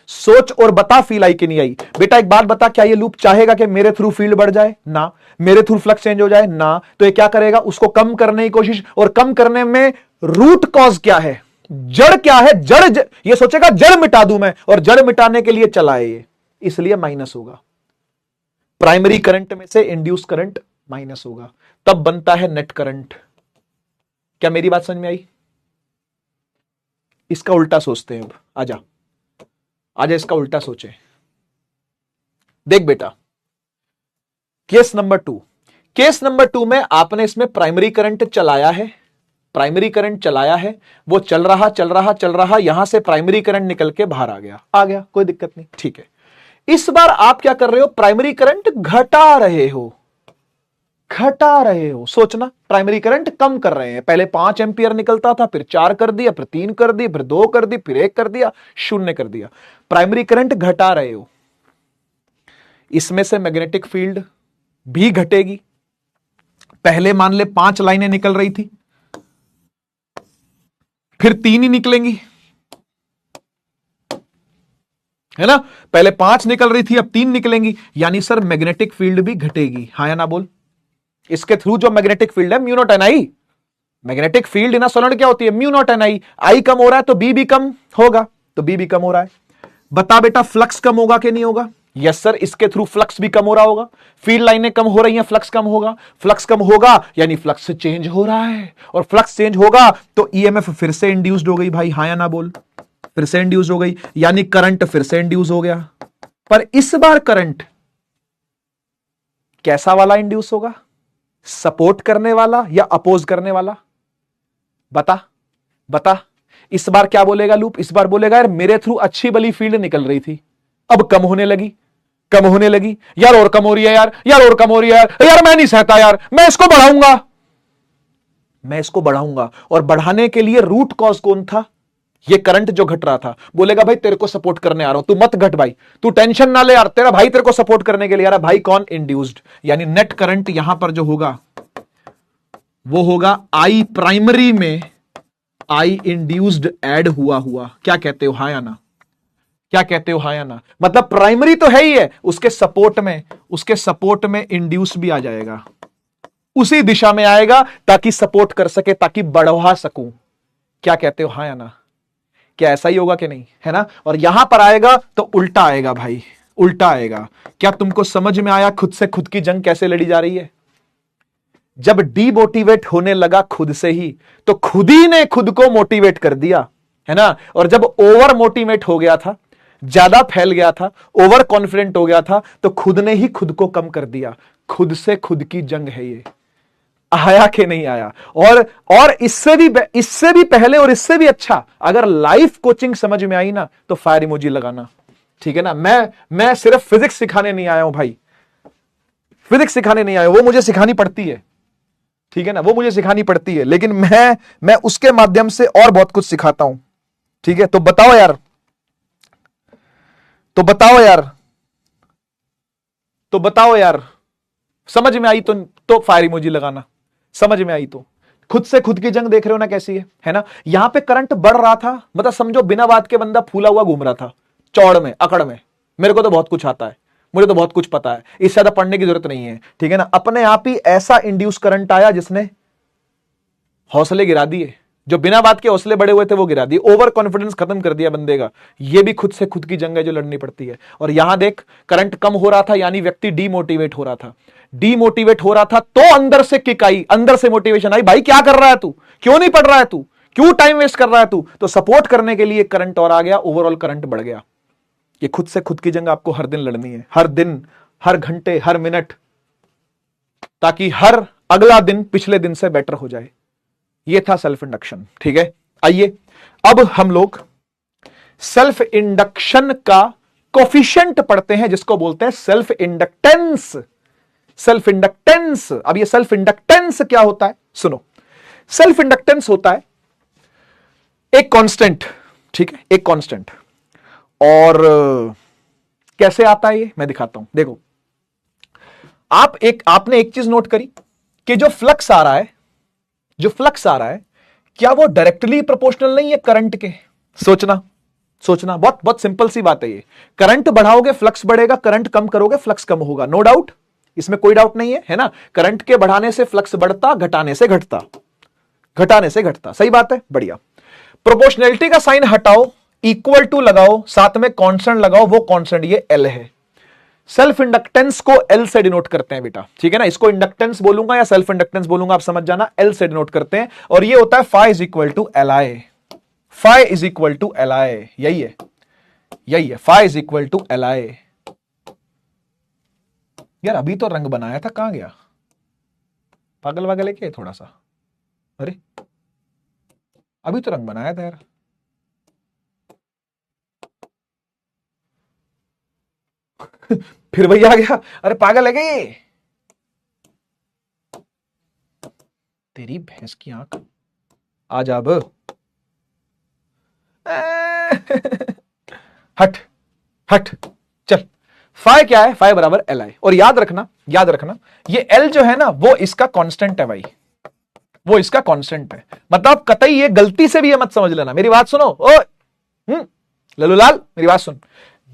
सोच और बता फील आई कि नहीं आई? बेटा एक बात बता, क्या ये लूप चाहेगा कि मेरे थ्रू फील्ड बढ़ जाए? ना। मेरे थ्रू फ्लक्स चेंज हो जाए? ना। तो ये क्या करेगा? उसको कम करने की कोशिश, और कम करने में रूट कॉज क्या है, जड़ क्या है? जड़ ये सोचेगा जड़ मिटा दूं मैं, और जड़ मिटाने के लिए चला है ये, इसलिए माइनस होगा। प्राइमरी करंट में से इंड्यूस करंट माइनस होगा, तब बनता है नेट करंट। क्या मेरी बात समझ में आई? इसका उल्टा सोचते हैं अब। आजा इसका उल्टा सोचे। देख बेटा, केस नंबर 2 में आपने इसमें प्राइमरी करंट चलाया है, वो चल रहा, यहां से प्राइमरी करंट निकल के बाहर आ गया, कोई दिक्कत नहीं, ठीक है। इस बार आप क्या कर रहे हो? प्राइमरी करंट घटा रहे हो। सोचना, प्राइमरी करंट कम कर रहे हैं। पहले 5 एंपियर निकलता था, फिर 4 कर दिया, फिर 3 कर दिया, फिर 2 कर दी, फिर 1 कर दिया, 0 कर दिया। प्राइमरी करंट घटा रहे हो। इसमें से मैग्नेटिक फील्ड भी घटेगी। पहले मान ले 5 लाइनें निकल रही थी, फिर 3 ही निकलेंगी, है ना। पहले 5 निकल रही थी, अब 3 निकलेंगी, यानी सर मैग्नेटिक फील्ड भी घटेगी, हाँ या ना बोल। इसके थ्रू जो मैग्नेटिक फील्ड है म्यू नॉट एन आई, मैग्नेटिक फील्ड इन सोलेनोइड क्या होती है, म्यू नॉट एन आई। आई कम हो रहा है तो बी भी कम होगा, तो बी भी कम हो रहा है। बता बेटा फ्लक्स कम होगा कि नहीं होगा? यस सर, इसके थ्रू फ्लक्स भी कम हो रहा होगा। फील्ड लाइनें कम हो रही हैं, फ्लक्स कम होगा। फ्लक्स कम होगा यानी फ्लक्स चेंज हो रहा है, और फ्लक्स चेंज होगा तो ईएमएफ फिर से इंड्यूस्ड हो गई भाई, हाँ या ना बोल। फिर से इंड्यूस हो गई, यानी करंट फिर से इंड्यूस हो गया। पर इस बार करंट कैसा वाला इंड्यूस होगा, सपोर्ट करने वाला या अपोज करने वाला? बता बता, इस बार क्या बोलेगा लूप? इस बार बोलेगा यार मेरे थ्रू अच्छी भली फील्ड निकल रही थी, अब कम होने लगी, कम होने लगी, यार और कम हो रही है, यार और कम हो रही है, यार मैं नहीं सहता, यार मैं इसको बढ़ाऊंगा, मैं इसको बढ़ाऊंगा। और बढ़ाने के लिए रूट कॉज कौन था? ये करंट जो घट रहा था। बोलेगा भाई तेरे को सपोर्ट करने आ रहा हूं, तू मत घट भाई, तू टेंशन ना ले यार, तेरा भाई तेरे को सपोर्ट करने के लिए आ रहा है। भाई कौन? इंड्यूस्ड। यानी नेट करंट यहां पर जो होगा वो होगा आई प्राइमरी में आई इंड्यूस्ड ऐड हुआ हुआ। क्या कहते हो, हाँ या ना? क्या कहते हो, हाँ या ना? मतलब प्राइमरी तो है ही है, उसके सपोर्ट में इंड्यूस भी आ जाएगा, उसी दिशा में आएगा ताकि सपोर्ट कर सके, ताकि बढ़वा सकूं। क्या कहते हो, हाँ या ना? क्या ऐसा ही होगा कि नहीं, है ना? और यहां पर आएगा तो उल्टा आएगा भाई, उल्टा आएगा। क्या तुमको समझ में आया खुद से खुद की जंग कैसे लड़ी जा रही है? जब डीमोटिवेट होने लगा खुद से ही, तो खुद ही ने खुद को मोटिवेट कर दिया, है ना। और जब ओवर मोटिवेट हो गया था, ज्यादा फैल गया था, ओवर कॉन्फिडेंट हो गया था, तो खुद ने ही खुद को कम कर दिया। खुद से खुद की जंग है ये। आया कि नहीं आया? और इससे भी पहले और इससे भी अच्छा अगर लाइफ कोचिंग समझ में आई ना, तो फायर इमोजी लगाना, ठीक है ना। मैं सिर्फ फिजिक्स सिखाने नहीं आया हूं भाई, फिजिक्स सिखाने नहीं आया, वो मुझे सिखानी पड़ती है, ठीक है ना, वो मुझे सिखानी पड़ती है, लेकिन मैं उसके माध्यम से और बहुत कुछ सिखाता हूं, ठीक है। तो बताओ यार, तो बताओ यार, समझ में आई तो फायर इमोजी लगाना। समझ में आई तो खुद से खुद की जंग देख रहे हो ना कैसी है ना। यहां पे करंट बढ़ रहा था, मतलब समझो बिना बात के बंदा फूला हुआ घूम रहा था, चौड़ में, अकड़ में। मेरे को तो बहुत कुछ आता है, मुझे तो बहुत कुछ पता है, इससे ज्यादा पढ़ने की जरूरत नहीं है, ठीक है ना। अपने आप ही ऐसा इंड्यूस करंट आया जिसने हौसले गिरा दिए, जो बिना बात के हौसले बड़े हुए थे वो गिरा दिए, ओवर कॉन्फिडेंस खत्म कर दिया बंदे का। ये भी खुद से खुद की जंग है जो लड़नी पड़ती है। और यहां देख, करंट कम हो रहा था यानी व्यक्ति डीमोटिवेट हो रहा था, डीमोटिवेट हो रहा था तो अंदर से किक आई, अंदर से मोटिवेशन आई, भाई क्या कर रहा है तू, क्यों नहीं पढ़ रहा है तू, क्यों टाइम वेस्ट कर रहा है तू? तो सपोर्ट करने के लिए करंट और आ गया, ओवरऑल करंट बढ़ गया। ये खुद से खुद की जंग आपको हर दिन लड़नी है, हर दिन, हर घंटे, हर मिनट, ताकि हर अगला दिन पिछले दिन से बेटर हो जाए। ये था सेल्फ इंडक्शन, ठीक है। आइए अब हम लोग सेल्फ इंडक्शन का कोफिशिएंट पढ़ते हैं, जिसको बोलते हैं सेल्फ इंडक्टेंस। सेल्फ इंडक्टेंस, अब ये सेल्फ इंडक्टेंस क्या होता है सुनो। सेल्फ इंडक्टेंस होता है एक कांस्टेंट, ठीक है, एक कांस्टेंट। और कैसे आता है ये मैं दिखाता हूं। देखो, आपने एक चीज नोट करी कि जो फ्लक्स आ रहा है, जो फ्लक्स आ रहा है, क्या वो डायरेक्टली प्रोपोर्शनल नहीं है करंट के? सोचना सोचना, बहुत बहुत सिंपल सी बात है ये। करंट बढ़ाओगे फ्लक्स बढ़ेगा, करंट कम करोगे फ्लक्स कम होगा, नो डाउट, इसमें कोई डाउट नहीं है, है ना। करंट के बढ़ाने से फ्लक्स बढ़ता, घटाने से घटता, घटाने से घटता, सही बात है, बढ़िया। प्रोपोर्शनैलिटी का साइन हटाओ, इक्वल टू लगाओ, साथ में कांस्टेंट लगाओ, वो कांस्टेंट ये एल है। सेल्फ इंडक्टेंस को एल से डिनोट करते हैं बेटा, ठीक है ना। इसको इंडक्टेंस बोलूंगा या सेल्फ इंडक्टेंस बोलूंगा आप समझ जाना, एल से डिनोट करते हैं। और ये होता है phi is equal to L I, phi is equal to L I, यही है, यही है, phi is equal to L I. यार अभी तो रंग बनाया था, कहां गया? पागल वागल है क्या थोड़ा सा? अरे अभी तो रंग बनाया था यार। फिर वही आ गया, अरे पागल है क्या ये? तेरी भैंस की आंख, आ जा अब। हट हट, चल। फाई क्या है? फाई बराबर एल आई। और याद रखना, याद रखना, ये एल जो है ना वो इसका कांस्टेंट है भाई, वो इसका कांस्टेंट है। मतलब कतई ये गलती से भी ये मत समझ लेना, मेरी बात सुनो ओ लल्लूलाल, मेरी बात सुन,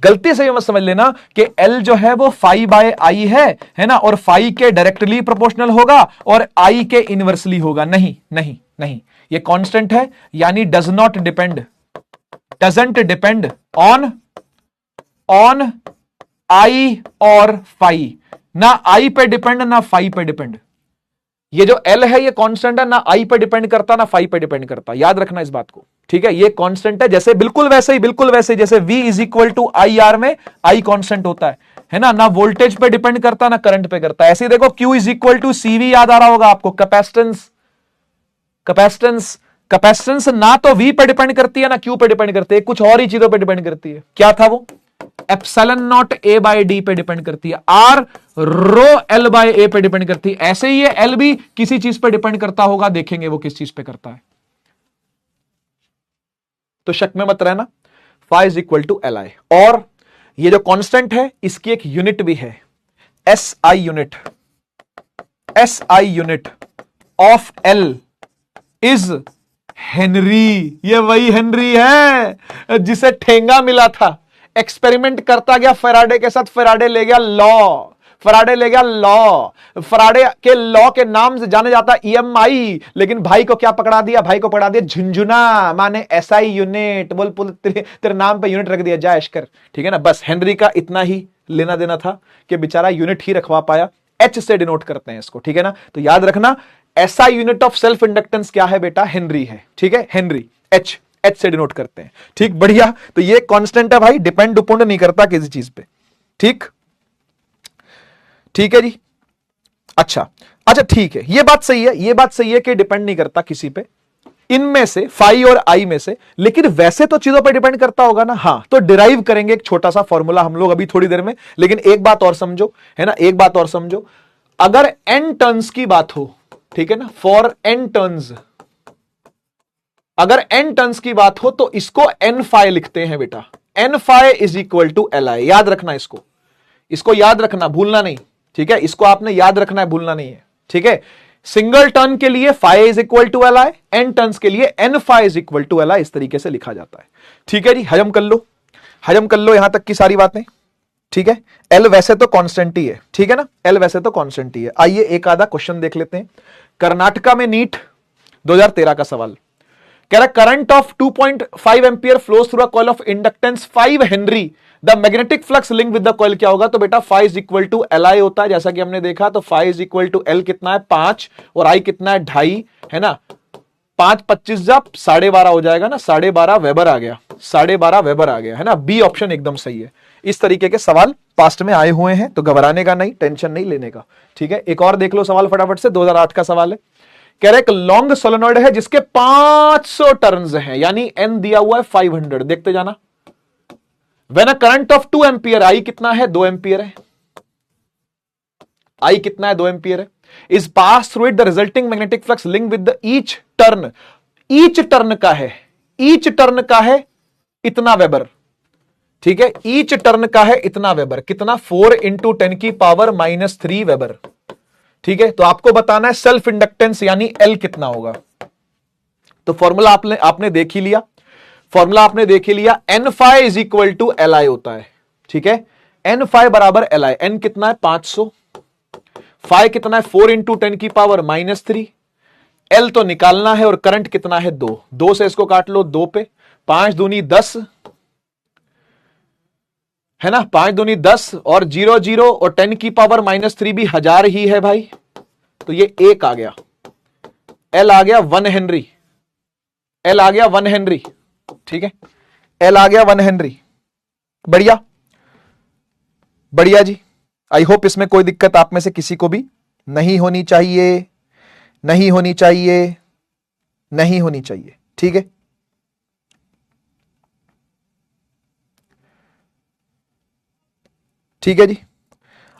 गलती से ये मत समझ लेना कि L जो है वो फाई बाय आई है ना, और फाई के डायरेक्टली प्रोपोर्शनल होगा और आई के इनवर्सली होगा। नहीं नहीं नहीं, ये कांस्टेंट है, यानी डजंट डिपेंड ऑन आई और फाई, ना आई पे डिपेंड ना फाई पे डिपेंड। ये जो L है ये कांस्टेंट है, ना आई पे डिपेंड करता ना फाई पे डिपेंड करता, याद रखना इस बात को, ठीक है। ये कांस्टेंट है, जैसे बिल्कुल वैसे ही जैसे V is equal to I R में आई कांस्टेंट होता है ना, ना वोल्टेज पे डिपेंड करता ना करंट पे करता है। ऐसे ही देखो Q is equal to CV, याद आ रहा होगा आपको, कैपेसिटेंस ना तो V पे डिपेंड करती है ना Q पे डिपेंड करती है, कुछ और ही चीजों पे डिपेंड करती है। क्या था वो? एप्सिलॉन नॉट A बाय D पे डिपेंड करती है, R रो L बाय A पे डिपेंड करती है। ऐसे ही ये L भी किसी चीज पे डिपेंड करता होगा, देखेंगे वो किस चीज पे करता है, तो शक में मत रहना। Phi is equal to Li, और ये जो कांस्टेंट है इसकी एक यूनिट भी है, SI unit of L is Henry. ये वही हेनरी है जिसे ठेंगा मिला था, एक्सपेरिमेंट करता गया फेराडे के साथ, फेराडे ले गया लॉ, फराडे के लॉ के नाम से जाने जाता EMI, लेकिन भाई को क्या पकड़ा दिया? भाई को पकड़ा दिया झुंझुना, माने SI यूनिट। बोल तेरे नाम पे यूनिट रख दिया, जा ऐश कर, ठीक है ना। बस हेनरी का इतना ही लेना देना था कि बेचारा यूनिट ही रखवा पाया, H से डिनोट करते हैं इसको, ठीक है ना। तो याद रखना SI unit of self inductance क्या है बेटा? हेनरी है, ठीक है, हेनरी, H से डिनोट करते हैं, ठीक, बढ़िया। तो ये कांस्टेंट है भाई, डिपेंड नहीं करता किसी चीज पे, ठीक है जी। अच्छा, ठीक है, ये बात सही है कि डिपेंड नहीं करता किसी पे, इनमें से फाई और आई में से, लेकिन वैसे तो चीजों पे डिपेंड करता होगा ना। हाँ, तो डिराइव करेंगे एक छोटा सा फॉर्मूला हम लोग अभी थोड़ी देर में, लेकिन एक बात और समझो, है ना, एक बात और समझो। अगर n टर्न्स की बात हो, ठीक है ना, फॉर n टर्न्स, अगर n टर्न्स की बात हो तो इसको n फाई लिखते हैं बेटा, n phi is equal to Li। याद रखना इसको याद रखना, भूलना नहीं, ठीक है, इसको आपने याद रखना है, भूलना नहीं है, ठीक है। सिंगल टर्न के लिए phi is equal to Li, n turns के लिए n phi is equal to Li, इस तरीके से लिखा जाता है, ठीक है जी। हजम कर लो यहां तक की सारी बातें, ठीक है। L वैसे तो कांस्टेंट ही है, ठीक है ना, L वैसे तो कांस्टेंट ही है। आइए एक आधा क्वेश्चन देख लेते हैं। कर्नाटका में नीट 2013 का सवाल कह रहा, current of 2.5 ampere flows through a coil of inductance 5 henry, the magnetic flux link with the coil क्या होगा? तो बेटा phi is equal to Li होता है, जैसा कि हमने देखा। तो phi is equal to L कितना है? 5, और I कितना है? 2.5, है ना। 5 25 जब 12.5 हो जाएगा ना, 12.5 वेबर आ गया, 12.5 वेबर आ गया, है ना। बी ऑप्शन एकदम सही है। इस तरीके के सवाल पास्ट में आए हुए हैं, तो घबराने का नहीं, टेंशन नहीं लेने का, ठीक है। एक और देख लो सवाल फटाफट से, 2008 का सवाल है। कह रहे एक लॉन्ग सोलेनॉइड है जिसके 500 टर्न्स हैं, यानी N दिया हुआ है 500, देखते जाना। When a current of 2 ampere, I कितना है? 2 एम्पियर है, आई कितना है? 2 एम्पियर है, is pass through it the resulting magnetic flux link with the each turn, each turn का है इतना वेबर, ठीक है, ईच टर्न का है इतना वेबर, कितना? 4 इंटू 10⁻³ वेबर, ठीक है। तो आपको बताना है सेल्फ इंडक्टेंस यानी L कितना होगा। तो फॉर्मूला आपने देख ही लिया, N phi is equal to Li होता है, ठीक है। N फाई बराबर Li, N कितना है? 500, फाई कितना है? 4 इंटू 10⁻³ L तो निकालना है, और करंट कितना है? 2 से इसको काट लो, 2 पे 5 दूनी 10, है ना, 5 दूनी 10, और 0 0, और 10⁻³ भी 1000 ही है भाई, तो ये 1 आ गया, L आ गया 1 हेनरी, L आ गया 1 हेनरी, ठीक है, L आ गया 1 हेनरी। बढ़िया जी। आई होप इसमें कोई दिक्कत आप में से किसी को भी नहीं होनी चाहिए, ठीक है। ठीक है जी।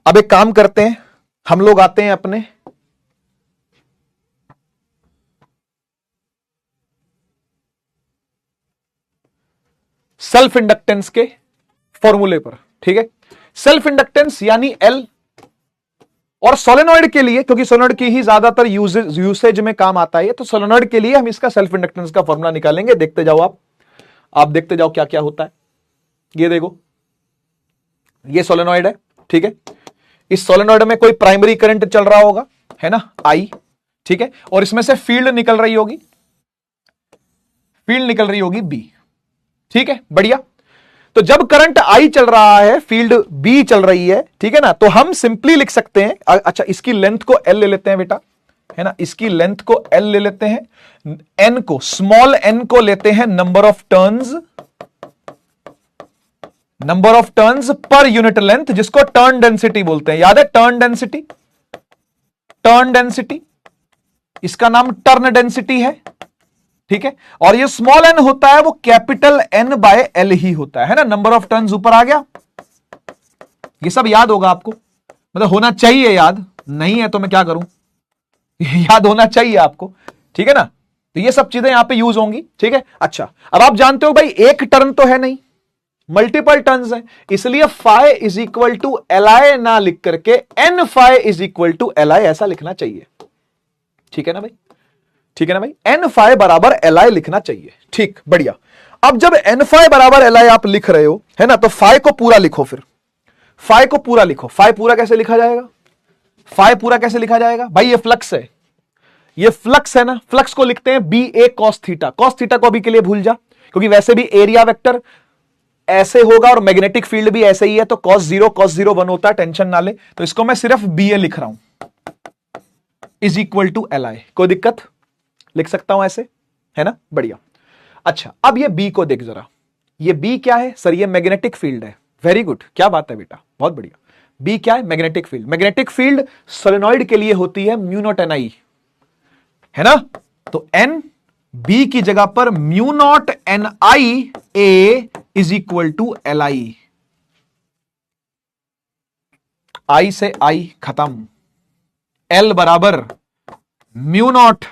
अब एक काम करते हैं, हम लोग आते हैं अपने सेल्फ इंडक्टेंस के फॉर्मूले पर, ठीक है। सेल्फ इंडक्टेंस यानी L और सोलेनॉइड के लिए, क्योंकि सोलेनॉइड की ही ज्यादातर यूसेज में काम आता है, तो सोलेनॉइड के लिए हम इसका सेल्फ इंडक्टेंस का फॉर्मूला निकालेंगे। देखते जाओ आप देखते जाओ क्या क्या होता है। ये देखो, ये सोलेनॉइड है, ठीक है। इस सोलेनॉइड में कोई प्राइमरी करंट चल रहा होगा, है ना, आई, ठीक है, और इसमें से फील्ड निकल रही होगी, बी, ठीक है, बढ़िया। तो जब करंट आई चल रहा है, फील्ड बी चल रही है, ठीक है ना, तो हम सिंपली लिख सकते हैं, अच्छा इसकी लेंथ को एल ले लेते हैं बेटा, है ना, इसकी लेंथ को एल ले लेते हैं, एन को, स्मॉल एन को लेते हैं number of turns per unit length, जिसको टर्न डेंसिटी बोलते हैं। याद है टर्न डेंसिटी, इसका नाम टर्न डेंसिटी है, ठीक है। और ये स्मॉल एन होता है वो कैपिटल एन बाय एल ही होता है ना, नंबर ऑफ टर्न्स ऊपर आ गया। ये सब याद होगा आपको, मतलब होना चाहिए याद, नहीं है तो मैं क्या करूं, याद होना चाहिए आपको, ठीक है ना। तो ये सब चीजें यहां पे यूज होंगी, ठीक है। अच्छा, अब आप जानते हो भाई एक टर्न तो है नहीं, मल्टीपल टर्न्स है, इसलिए phi is equal to L I ना लिख करके N phi is equal to L I ऐसा लिखना चाहिए, ठीक है ना भाई, ठीक है ना भाई, एन फाई बराबर एल आई लिखना चाहिए, ठीक, बढ़िया। अब जब एन फाई बराबर एल आई आप लिख रहे हो, है ना, तो फाई को पूरा लिखो, फिर फाई को पूरा लिखो। फाई पूरा कैसे लिखा जाएगा, फाई पूरा कैसे लिखा जाएगा भाई, ये फ्लक्स है, ये फ्लक्स है ना, फ्लक्स को लिखते हैं B A cos theta. Cos theta को अभी के लिए भूल जा, क्योंकि वैसे भी एरिया वेक्टर ऐसे होगा और मैग्नेटिक फील्ड भी ऐसे ही है, तो cos 0 1 होता है, टेंशन ना ले। तो इसको मैं सिर्फ बी ए लिख रहा हूं, is equal to L I, कोई दिक्कत, लिख सकता हूं ऐसे, है ना, बढ़िया। अच्छा, अब ये बी को देख जरा, ये बी क्या है सर, ये मैग्नेटिक फील्ड है, वेरी गुड, क्या बात है बेटा, बहुत बढ़िया। बी क्या है, magnetic field. Magnetic field solenoid के लिए होती है म्यू नॉट एन आई, है ना, तो एन बी की जगह पर mu naught N I A is equal to L I, I से आई खत्म, एल बराबर म्यू नॉट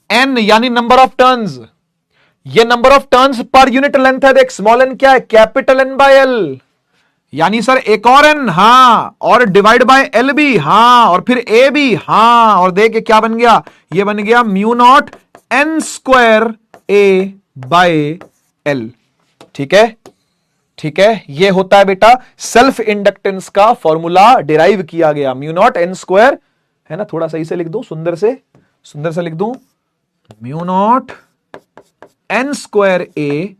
एन यानी नंबर ऑफ टर्न्स, ये number of turns per unit length है, देख स्मॉल एन क्या है, कैपिटल एन बाय एल, यानी सर एक और एन, हां, और डिवाइड बाय एल भी, हां, और फिर ए भी, हां, और देख क्या बन गया, ये बन गया mu naught N square A by L, ठीक है, ठीक है। ये होता है बेटा सेल्फ इंडक्टेंस का फॉर्मूला डिराइव किया गया, म्यू नॉट एन स्क्वायर, है ना, थोड़ा सही से लिख दूं, सुंदर से लिख दूं, mu naught N square A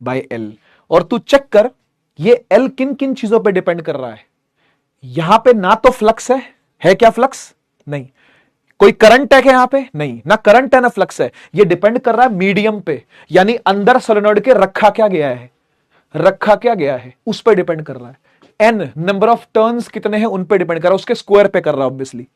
by L. और तू चेक कर ये एल किन किन चीजों पे डिपेंड कर रहा है, यहां पे ना तो फ्लक्स है क्या फ्लक्स, नहीं, कोई करंट है क्या यहां पे, नहीं, ना करंट है ना फ्लक्स है, ये डिपेंड कर रहा है मीडियम पे, यानी अंदर सोलेनॉइड के रखा क्या गया है, उस पर डिपेंड कर रहा है। एन नंबर ऑफ टर्न्स कितने हैं उन पे डिपेंड कर रहा है, उसके स्क्वायर पे कर रहा है ऑब्वियसली।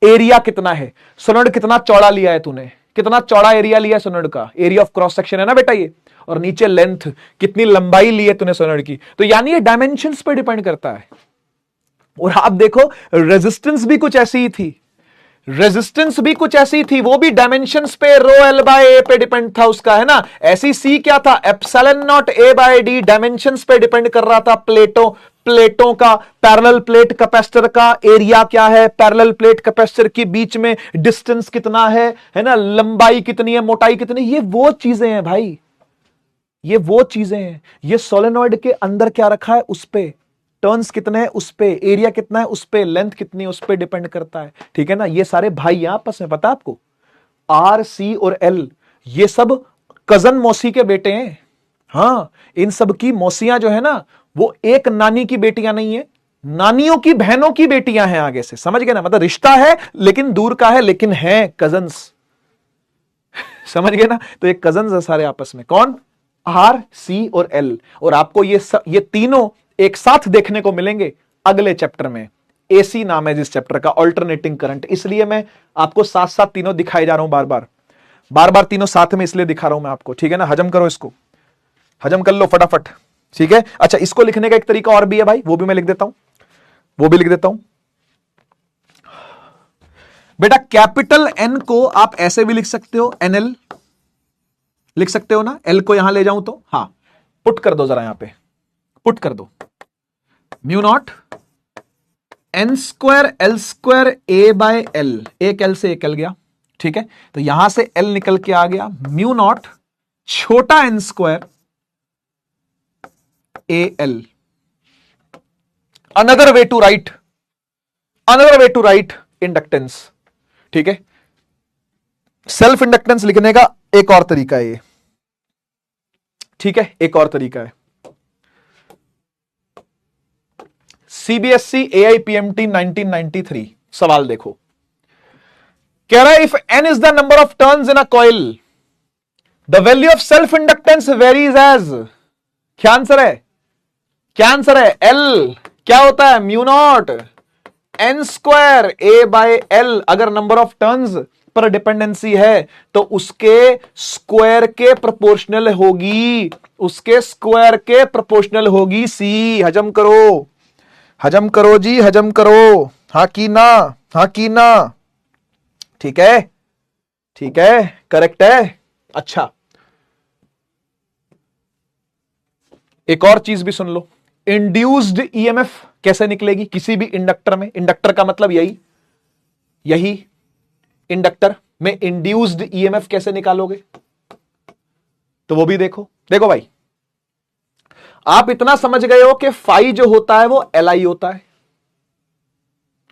एरिया कितना है, सोलेनॉइड कितना चौड़ा लिया है तूने, कितना चौड़ा एरिया लिया है सोलेनॉइड का, एरिया ऑफ क्रॉस सेक्शन है ना बेटा ये, और नीचे लेंथ, कितनी लंबाई ली है तूने सोलेनॉइड की, तो यानी ये डायमेंशंस पे डिपेंड करता है। और आप देखो रेजिस्टेंस भी कुछ ऐसी थी, वो भी डायमेंशंस पे रो एल बाय ए पे डिपेंड था उसका, है ना। ऐसी सी क्या था, epsilon naught A by D, dimensions पे डिपेंड कर रहा था, प्लेटों का, पैरेलल प्लेट कैपेसिटर का एरिया क्या है, पैरेलल प्लेट कैपेसिटर के बीच में डिस्टेंस कितना है ना, लंबाई कितनी है, मोटाई कितनी, ये वो चीजें हैं भाई, ये वो चीजें हैं। ये सोलेनॉइड के अंदर क्या रखा है उस पे, टर्न्स कितने हैं उस पे, एरिया कितना है उस पे, लेंथ कितनी है उस पे डिपेंड करता है, ठीक है ना। ये सारे भाई आपस में, पता है आपको, आर सी और एल ये सब कजन मौसी के बेटे हैं, हां, इन सब की मौसियां जो है ना वो एक नानी की बेटियां नहीं है, नानियों की बहनों की बेटियां हैं आगे से, समझ गए ना, मतलब रिश्ता है लेकिन दूर का है, लेकिन है कजन्स, समझ गए ना। तो ये कजन्स है सारे आपस में, कौन, आर सी और एल। और आपको ये तीनों एक साथ देखने को मिलेंगे अगले चैप्टर में, एसी नाम है जिस चैप्टर का, अल्टरनेटिंग करंट, इसलिए मैं आपको साथ साथ तीनों दिखाए जा रहा हूं, बार बार तीनों साथ में इसलिए दिखा रहा हूं मैं आपको, ठीक है ना। हजम करो इसको, हजम कर लो फटाफट, ठीक है। अच्छा, इसको लिखने का एक तरीका और भी है भाई, वो भी मैं लिख देता हूं, बेटा कैपिटल एन को आप ऐसे भी लिख सकते हो, एनएल लिख सकते हो ना, एल को यहां ले जाऊं तो, हां, पुट कर दो जरा, यहां पे पुट कर दो, mu naught N square L square A by L, एक एल से एक एल गया, ठीक है। तो यहां से एल निकल के आ गया, म्यू नॉट छोटा N square A L. Another way to write, another way to write inductance, ठीक है। सेल्फ इंडक्टेंस लिखने का एक और तरीका है ये, ठीक है, एक और तरीका है। सीबीएसई एआईपीएमटी 1993 सवाल देखो, कह रहा है if N is the number of turns in a coil the value of self inductance varies as, क्या आंसर है, क्या आंसर है, एल क्या होता है, mu naught N square A by L. अगर नंबर ऑफ टर्न्स पर डिपेंडेंसी है तो उसके स्क्वायर के प्रोपोर्शनल होगी, उसके स्क्वायर के प्रोपोर्शनल होगी सी। हजम करो, हजम करो जी, हजम करो, हां की ना, हां की ना, ठीक है, ठीक है, करेक्ट है। अच्छा, एक और चीज भी सुन लो, इंड्यूस्ड ईएमएफ कैसे निकलेगी किसी भी इंडक्टर में, इंडक्टर का मतलब यही इंडक्टर में इंड्यूस्ड ईएमएफ कैसे निकालोगे, तो वो भी देखो। देखो भाई, आप इतना समझ गए हो कि फाई जो होता है वो एलआई होता है,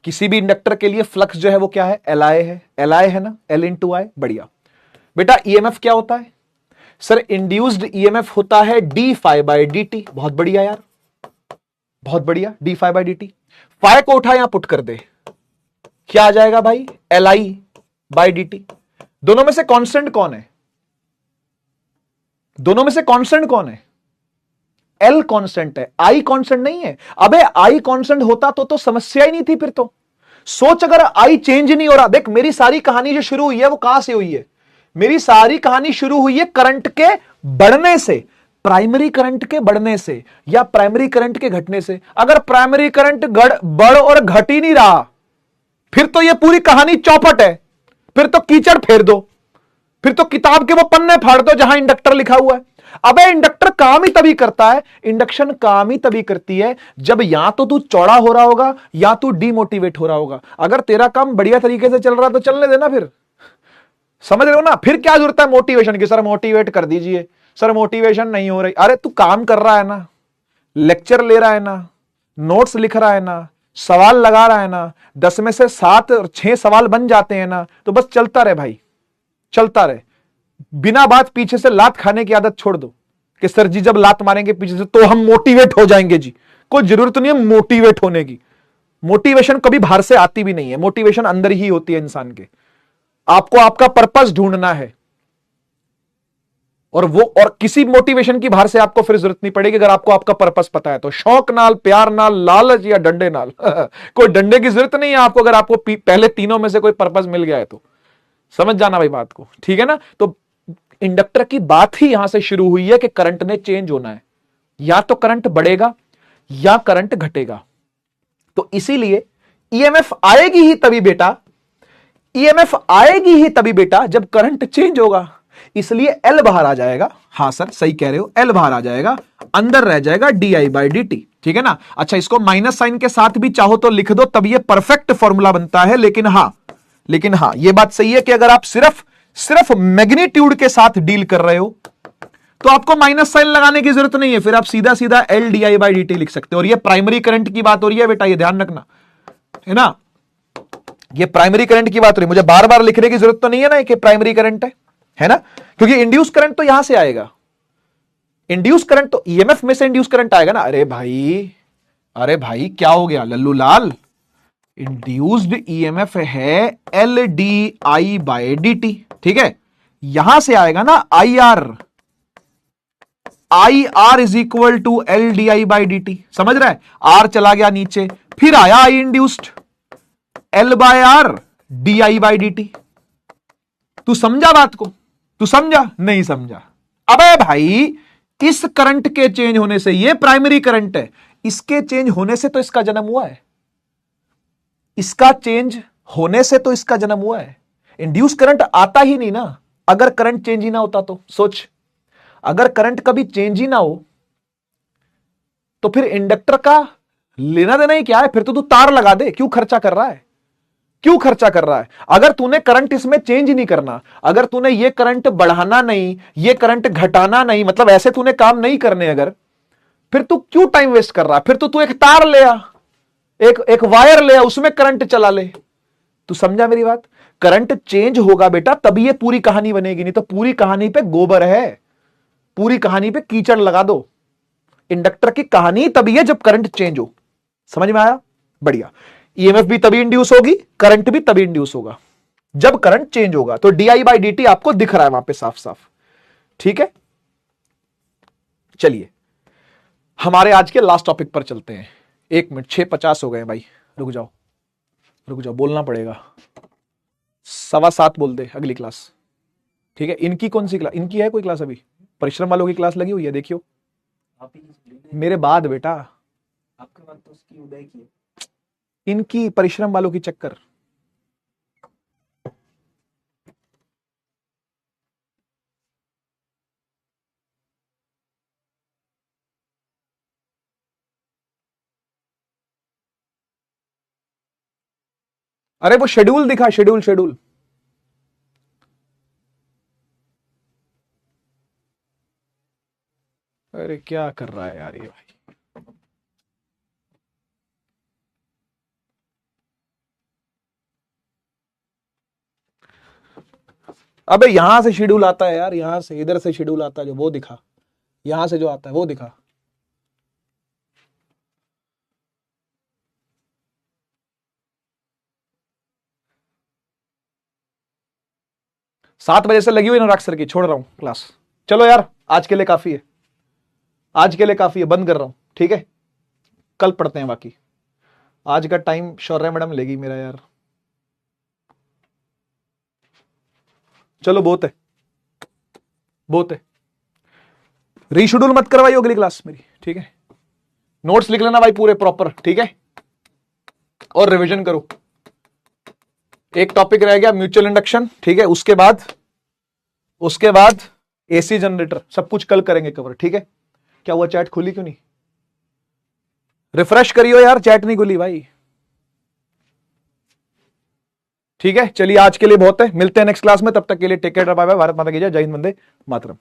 किसी भी इंडक्टर के लिए फ्लक्स जो है वो क्या है, एलआई है, एलआई है ना, एल इंटू आई। बढ़िया बेटा, ईएमएफ क्या होता है सर, इंड्यूस्ड ईएमएफ होता है D phi by D T. बहुत बढ़िया यार, बहुत बढ़िया, D phi by D T. Phi को उठा यहां पुट कर दे, क्या आ जाएगा भाई, L I by D T. दोनों में से कांस्टेंट कौन है, दोनों में से कांस्टेंट कौन है, एल कांस्टेंट है, आई कांस्टेंट नहीं है। अबे आई कांस्टेंट होता तो समस्या ही नहीं थी फिर तो। सोच, अगर आई चेंज नहीं हो रहा, देख मेरी सारी कहानी जो शुरू हुई है वो कहां से हुई है, मेरी सारी कहानी शुरू हुई है करंट के बढ़ने से, प्राइमरी करंट के बढ़ने से या प्राइमरी करंट के घटने से। अगर प्राइमरी करंट बढ़ और घट ही नहीं रहा फिर तो ये पूरी कहानी चौपट है, फिर तो कीचड़ फेर दो, फिर तो किताब के वो पन्ने फाड़ दो जहां इंडक्टर लिखा हुआ है। अबे इंडक्टर काम ही तभी करता है, इंडक्शन काम ही तभी करती है जब या तो तू चौड़ा हो रहा होगा या तू डीमोटिवेट हो रहा होगा। अगर तेरा काम बढ़िया तरीके से चल रहा है तो चलने देना, फिर समझ रहे हो ना, फिर क्या जरूरत है मोटिवेशन की, सर मोटिवेट कर दीजिए, सर मोटिवेशन नहीं हो रही। अरे तू काम कर रहा है ना, लेक्चर ले रहा है ना, नोट्स लिख रहा है ना, सवाल लगा रहा है ना, 10 में से 7 और 6 सवाल बन जाते हैं ना, तो बस चलता रहे भाई, चलता रहे। बिना बात पीछे से लात खाने की आदत छोड़ दो कि सर जी जब लात मारेंगे पीछे से तो हम मोटिवेट हो जाएंगे जी। कोई जरूरत नहीं है मोटिवेट होने की, मोटिवेशन कभी बाहर से आती भी नहीं है, मोटिवेशन अंदर ही होती है इंसान के। आपको आपका पर्पस ढूंढना है और किसी मोटिवेशन की बाहर से आपको फिर जरूरत नहीं पड़ेगी अगर आपको आपका पर्पस पता है तो। शौक नाल, प्यार नाल, लालच या डंडे नाल कोई डंडे की जरूरत नहीं है आपको अगर आपको पहले तीनों में से कोई पर्पस मिल गया है तो। समझ जाना भाई बात को, ठीक है ना। तो इंडक्टर की बात ही यहां से शुरू हुई है कि करंट ने चेंज होना है, या तो करंट बढ़ेगा या करंट घटेगा। तो इसीलिए ईएमएफ आएगी ही तभी बेटा, ईएमएफ आएगी ही तभी बेटा जब करंट चेंज होगा। इसलिए एल बाहर आ जाएगा, हां सर सही कह रहे हो, एल बाहर आ जाएगा, अंदर रह जाएगा D I by D T, ठीक है ना। अच्छा, इसको माइनस साइन के साथ भी चाहो तो लिख दो, तब ये परफेक्ट फॉर्मूला बनता है। लेकिन हां ये बात सही है कि अगर आप सिर्फ मैग्नीट्यूड के साथ डील कर रहे हो तो आपको माइनस साइन लगाने की जरूरत नहीं है, फिर आप सीधा सीधा L D I by D T लिख सकते हो। और ये प्राइमरी करंट की बात हो रही है बेटा, ये ध्यान रखना है ना, ये प्राइमरी करंट की बात हो रही है। मुझे बार बार लिखने की जरूरत तो नहीं है ना कि प्राइमरी करंट है ना, क्योंकि इंड्यूस करंट तो यहां से आएगा, इंड्यूस करंट तो ईएमएफ में से इंड्यूस करंट आएगा ना। अरे भाई क्या हो गया लल्लू लाल, इंड्यूस्ड ईएमएफ है L D I by D T, ठीक है। यहां से आएगा ना I R is equal to L D I by D T, समझ रहा है। आर चला गया नीचे, फिर आया I induced L by R D I by D T. तू समझा बात को, तू समझा नहीं समझा। अबे भाई इस करंट के चेंज होने से, ये प्राइमरी करंट है, इसके चेंज होने से तो इसका जन्म हुआ है, इसका चेंज होने से तो इसका जन्म हुआ है। इंड्यूस करंट आता ही नहीं ना अगर करंट चेंज ही ना होता तो। सोच, अगर करंट कभी चेंज ही ना हो तो फिर इंडक्टर का लेना देना ही क्या है? फिर तो तू तार लगा दे, क्यों खर्चा कर रहा है? क्यों खर्चा कर रहा है? अगर तूने करंट इसमें चेंज ही नहीं करना, अगर तूने ये करंट बढ़ाना नहीं, ये करंट घटाना नहीं, मतलब ऐसे तूने काम नहीं करने, अगर फिर तू क्यों टाइम वेस्ट कर रहा है? फिर तो तू एक तार ले आ, एक वायर ले आ, उसमें करंट चला ले। तू समझा मेरी बात? करंट चेंज होगा बेटा तभी ये पूरी कहानी बनेगी, नहीं तो पूरी कहानी पे गोबर है, पूरी कहानी पे कीचड़ लगा दो। इंडक्टर की कहानी तभी है जब करंट चेंज हो। समझ में आया? बढ़िया। ईएमएफ भी तभी इंड्यूस होगी, करंट भी तभी इंड्यूस होगा जब करंट चेंज होगा। तो डीआई बाई डी टी आपको दिख रहा है वहां पे साफ साफ, ठीक है। चलिए हमारे आज के लास्ट टॉपिक पर चलते हैं। 1 मिनट, 6:50 हो गए भाई, रुक जाओ रुक जाओ, बोलना पड़ेगा। 7:15 बोल दे अगली क्लास, ठीक है। इनकी कौन सी क्लास? इनकी है कोई क्लास अभी? परिश्रम वालों की क्लास लगी हुई है, देखियो मेरे बाद बेटा, आपके बाद तो उसकी उदय की है। इनकी परिश्रम वालों की चक्कर। अरे वो शेड्यूल दिखा, शेड्यूल शेड्यूल। अरे क्या कर रहा है यार ये भाई? अबे यहां से शेड्यूल आता है यार, यहां से, इधर से शेड्यूल आता है जो, वो दिखा। यहां से जो आता है वो दिखा। सात बजे से लगी हुई अनुराग सर की, छोड़ रहा हूं क्लास। चलो यार आज के लिए काफी है, आज के लिए काफी है, बंद कर रहा हूं, ठीक है। कल पढ़ते हैं बाकी। आज का टाइम शौर्य मैडम लेगी मेरा यार। चलो बहुत है, बहुत है। रीशेड्यूल मत करवाइए अगली क्लास मेरी, ठीक है। नोट्स लिख लेना भाई पूरे प्रॉपर, ठीक है, और रिवीजन करो। एक टॉपिक रह गया म्यूचुअल इंडक्शन, ठीक है। उसके बाद एसी जनरेटर, सब कुछ कल करेंगे कवर, ठीक है। क्या हुआ, चैट खुली क्यों नहीं? रिफ्रेश करियो यार, चैट नहीं खुली भाई, ठीक है। चलिए आज के लिए बहुत है, मिलते हैं नेक्स्ट क्लास में, तब तक के लिए take care, bye bye. Bharat माता की जय, जय हिंद, वंदे मातरम।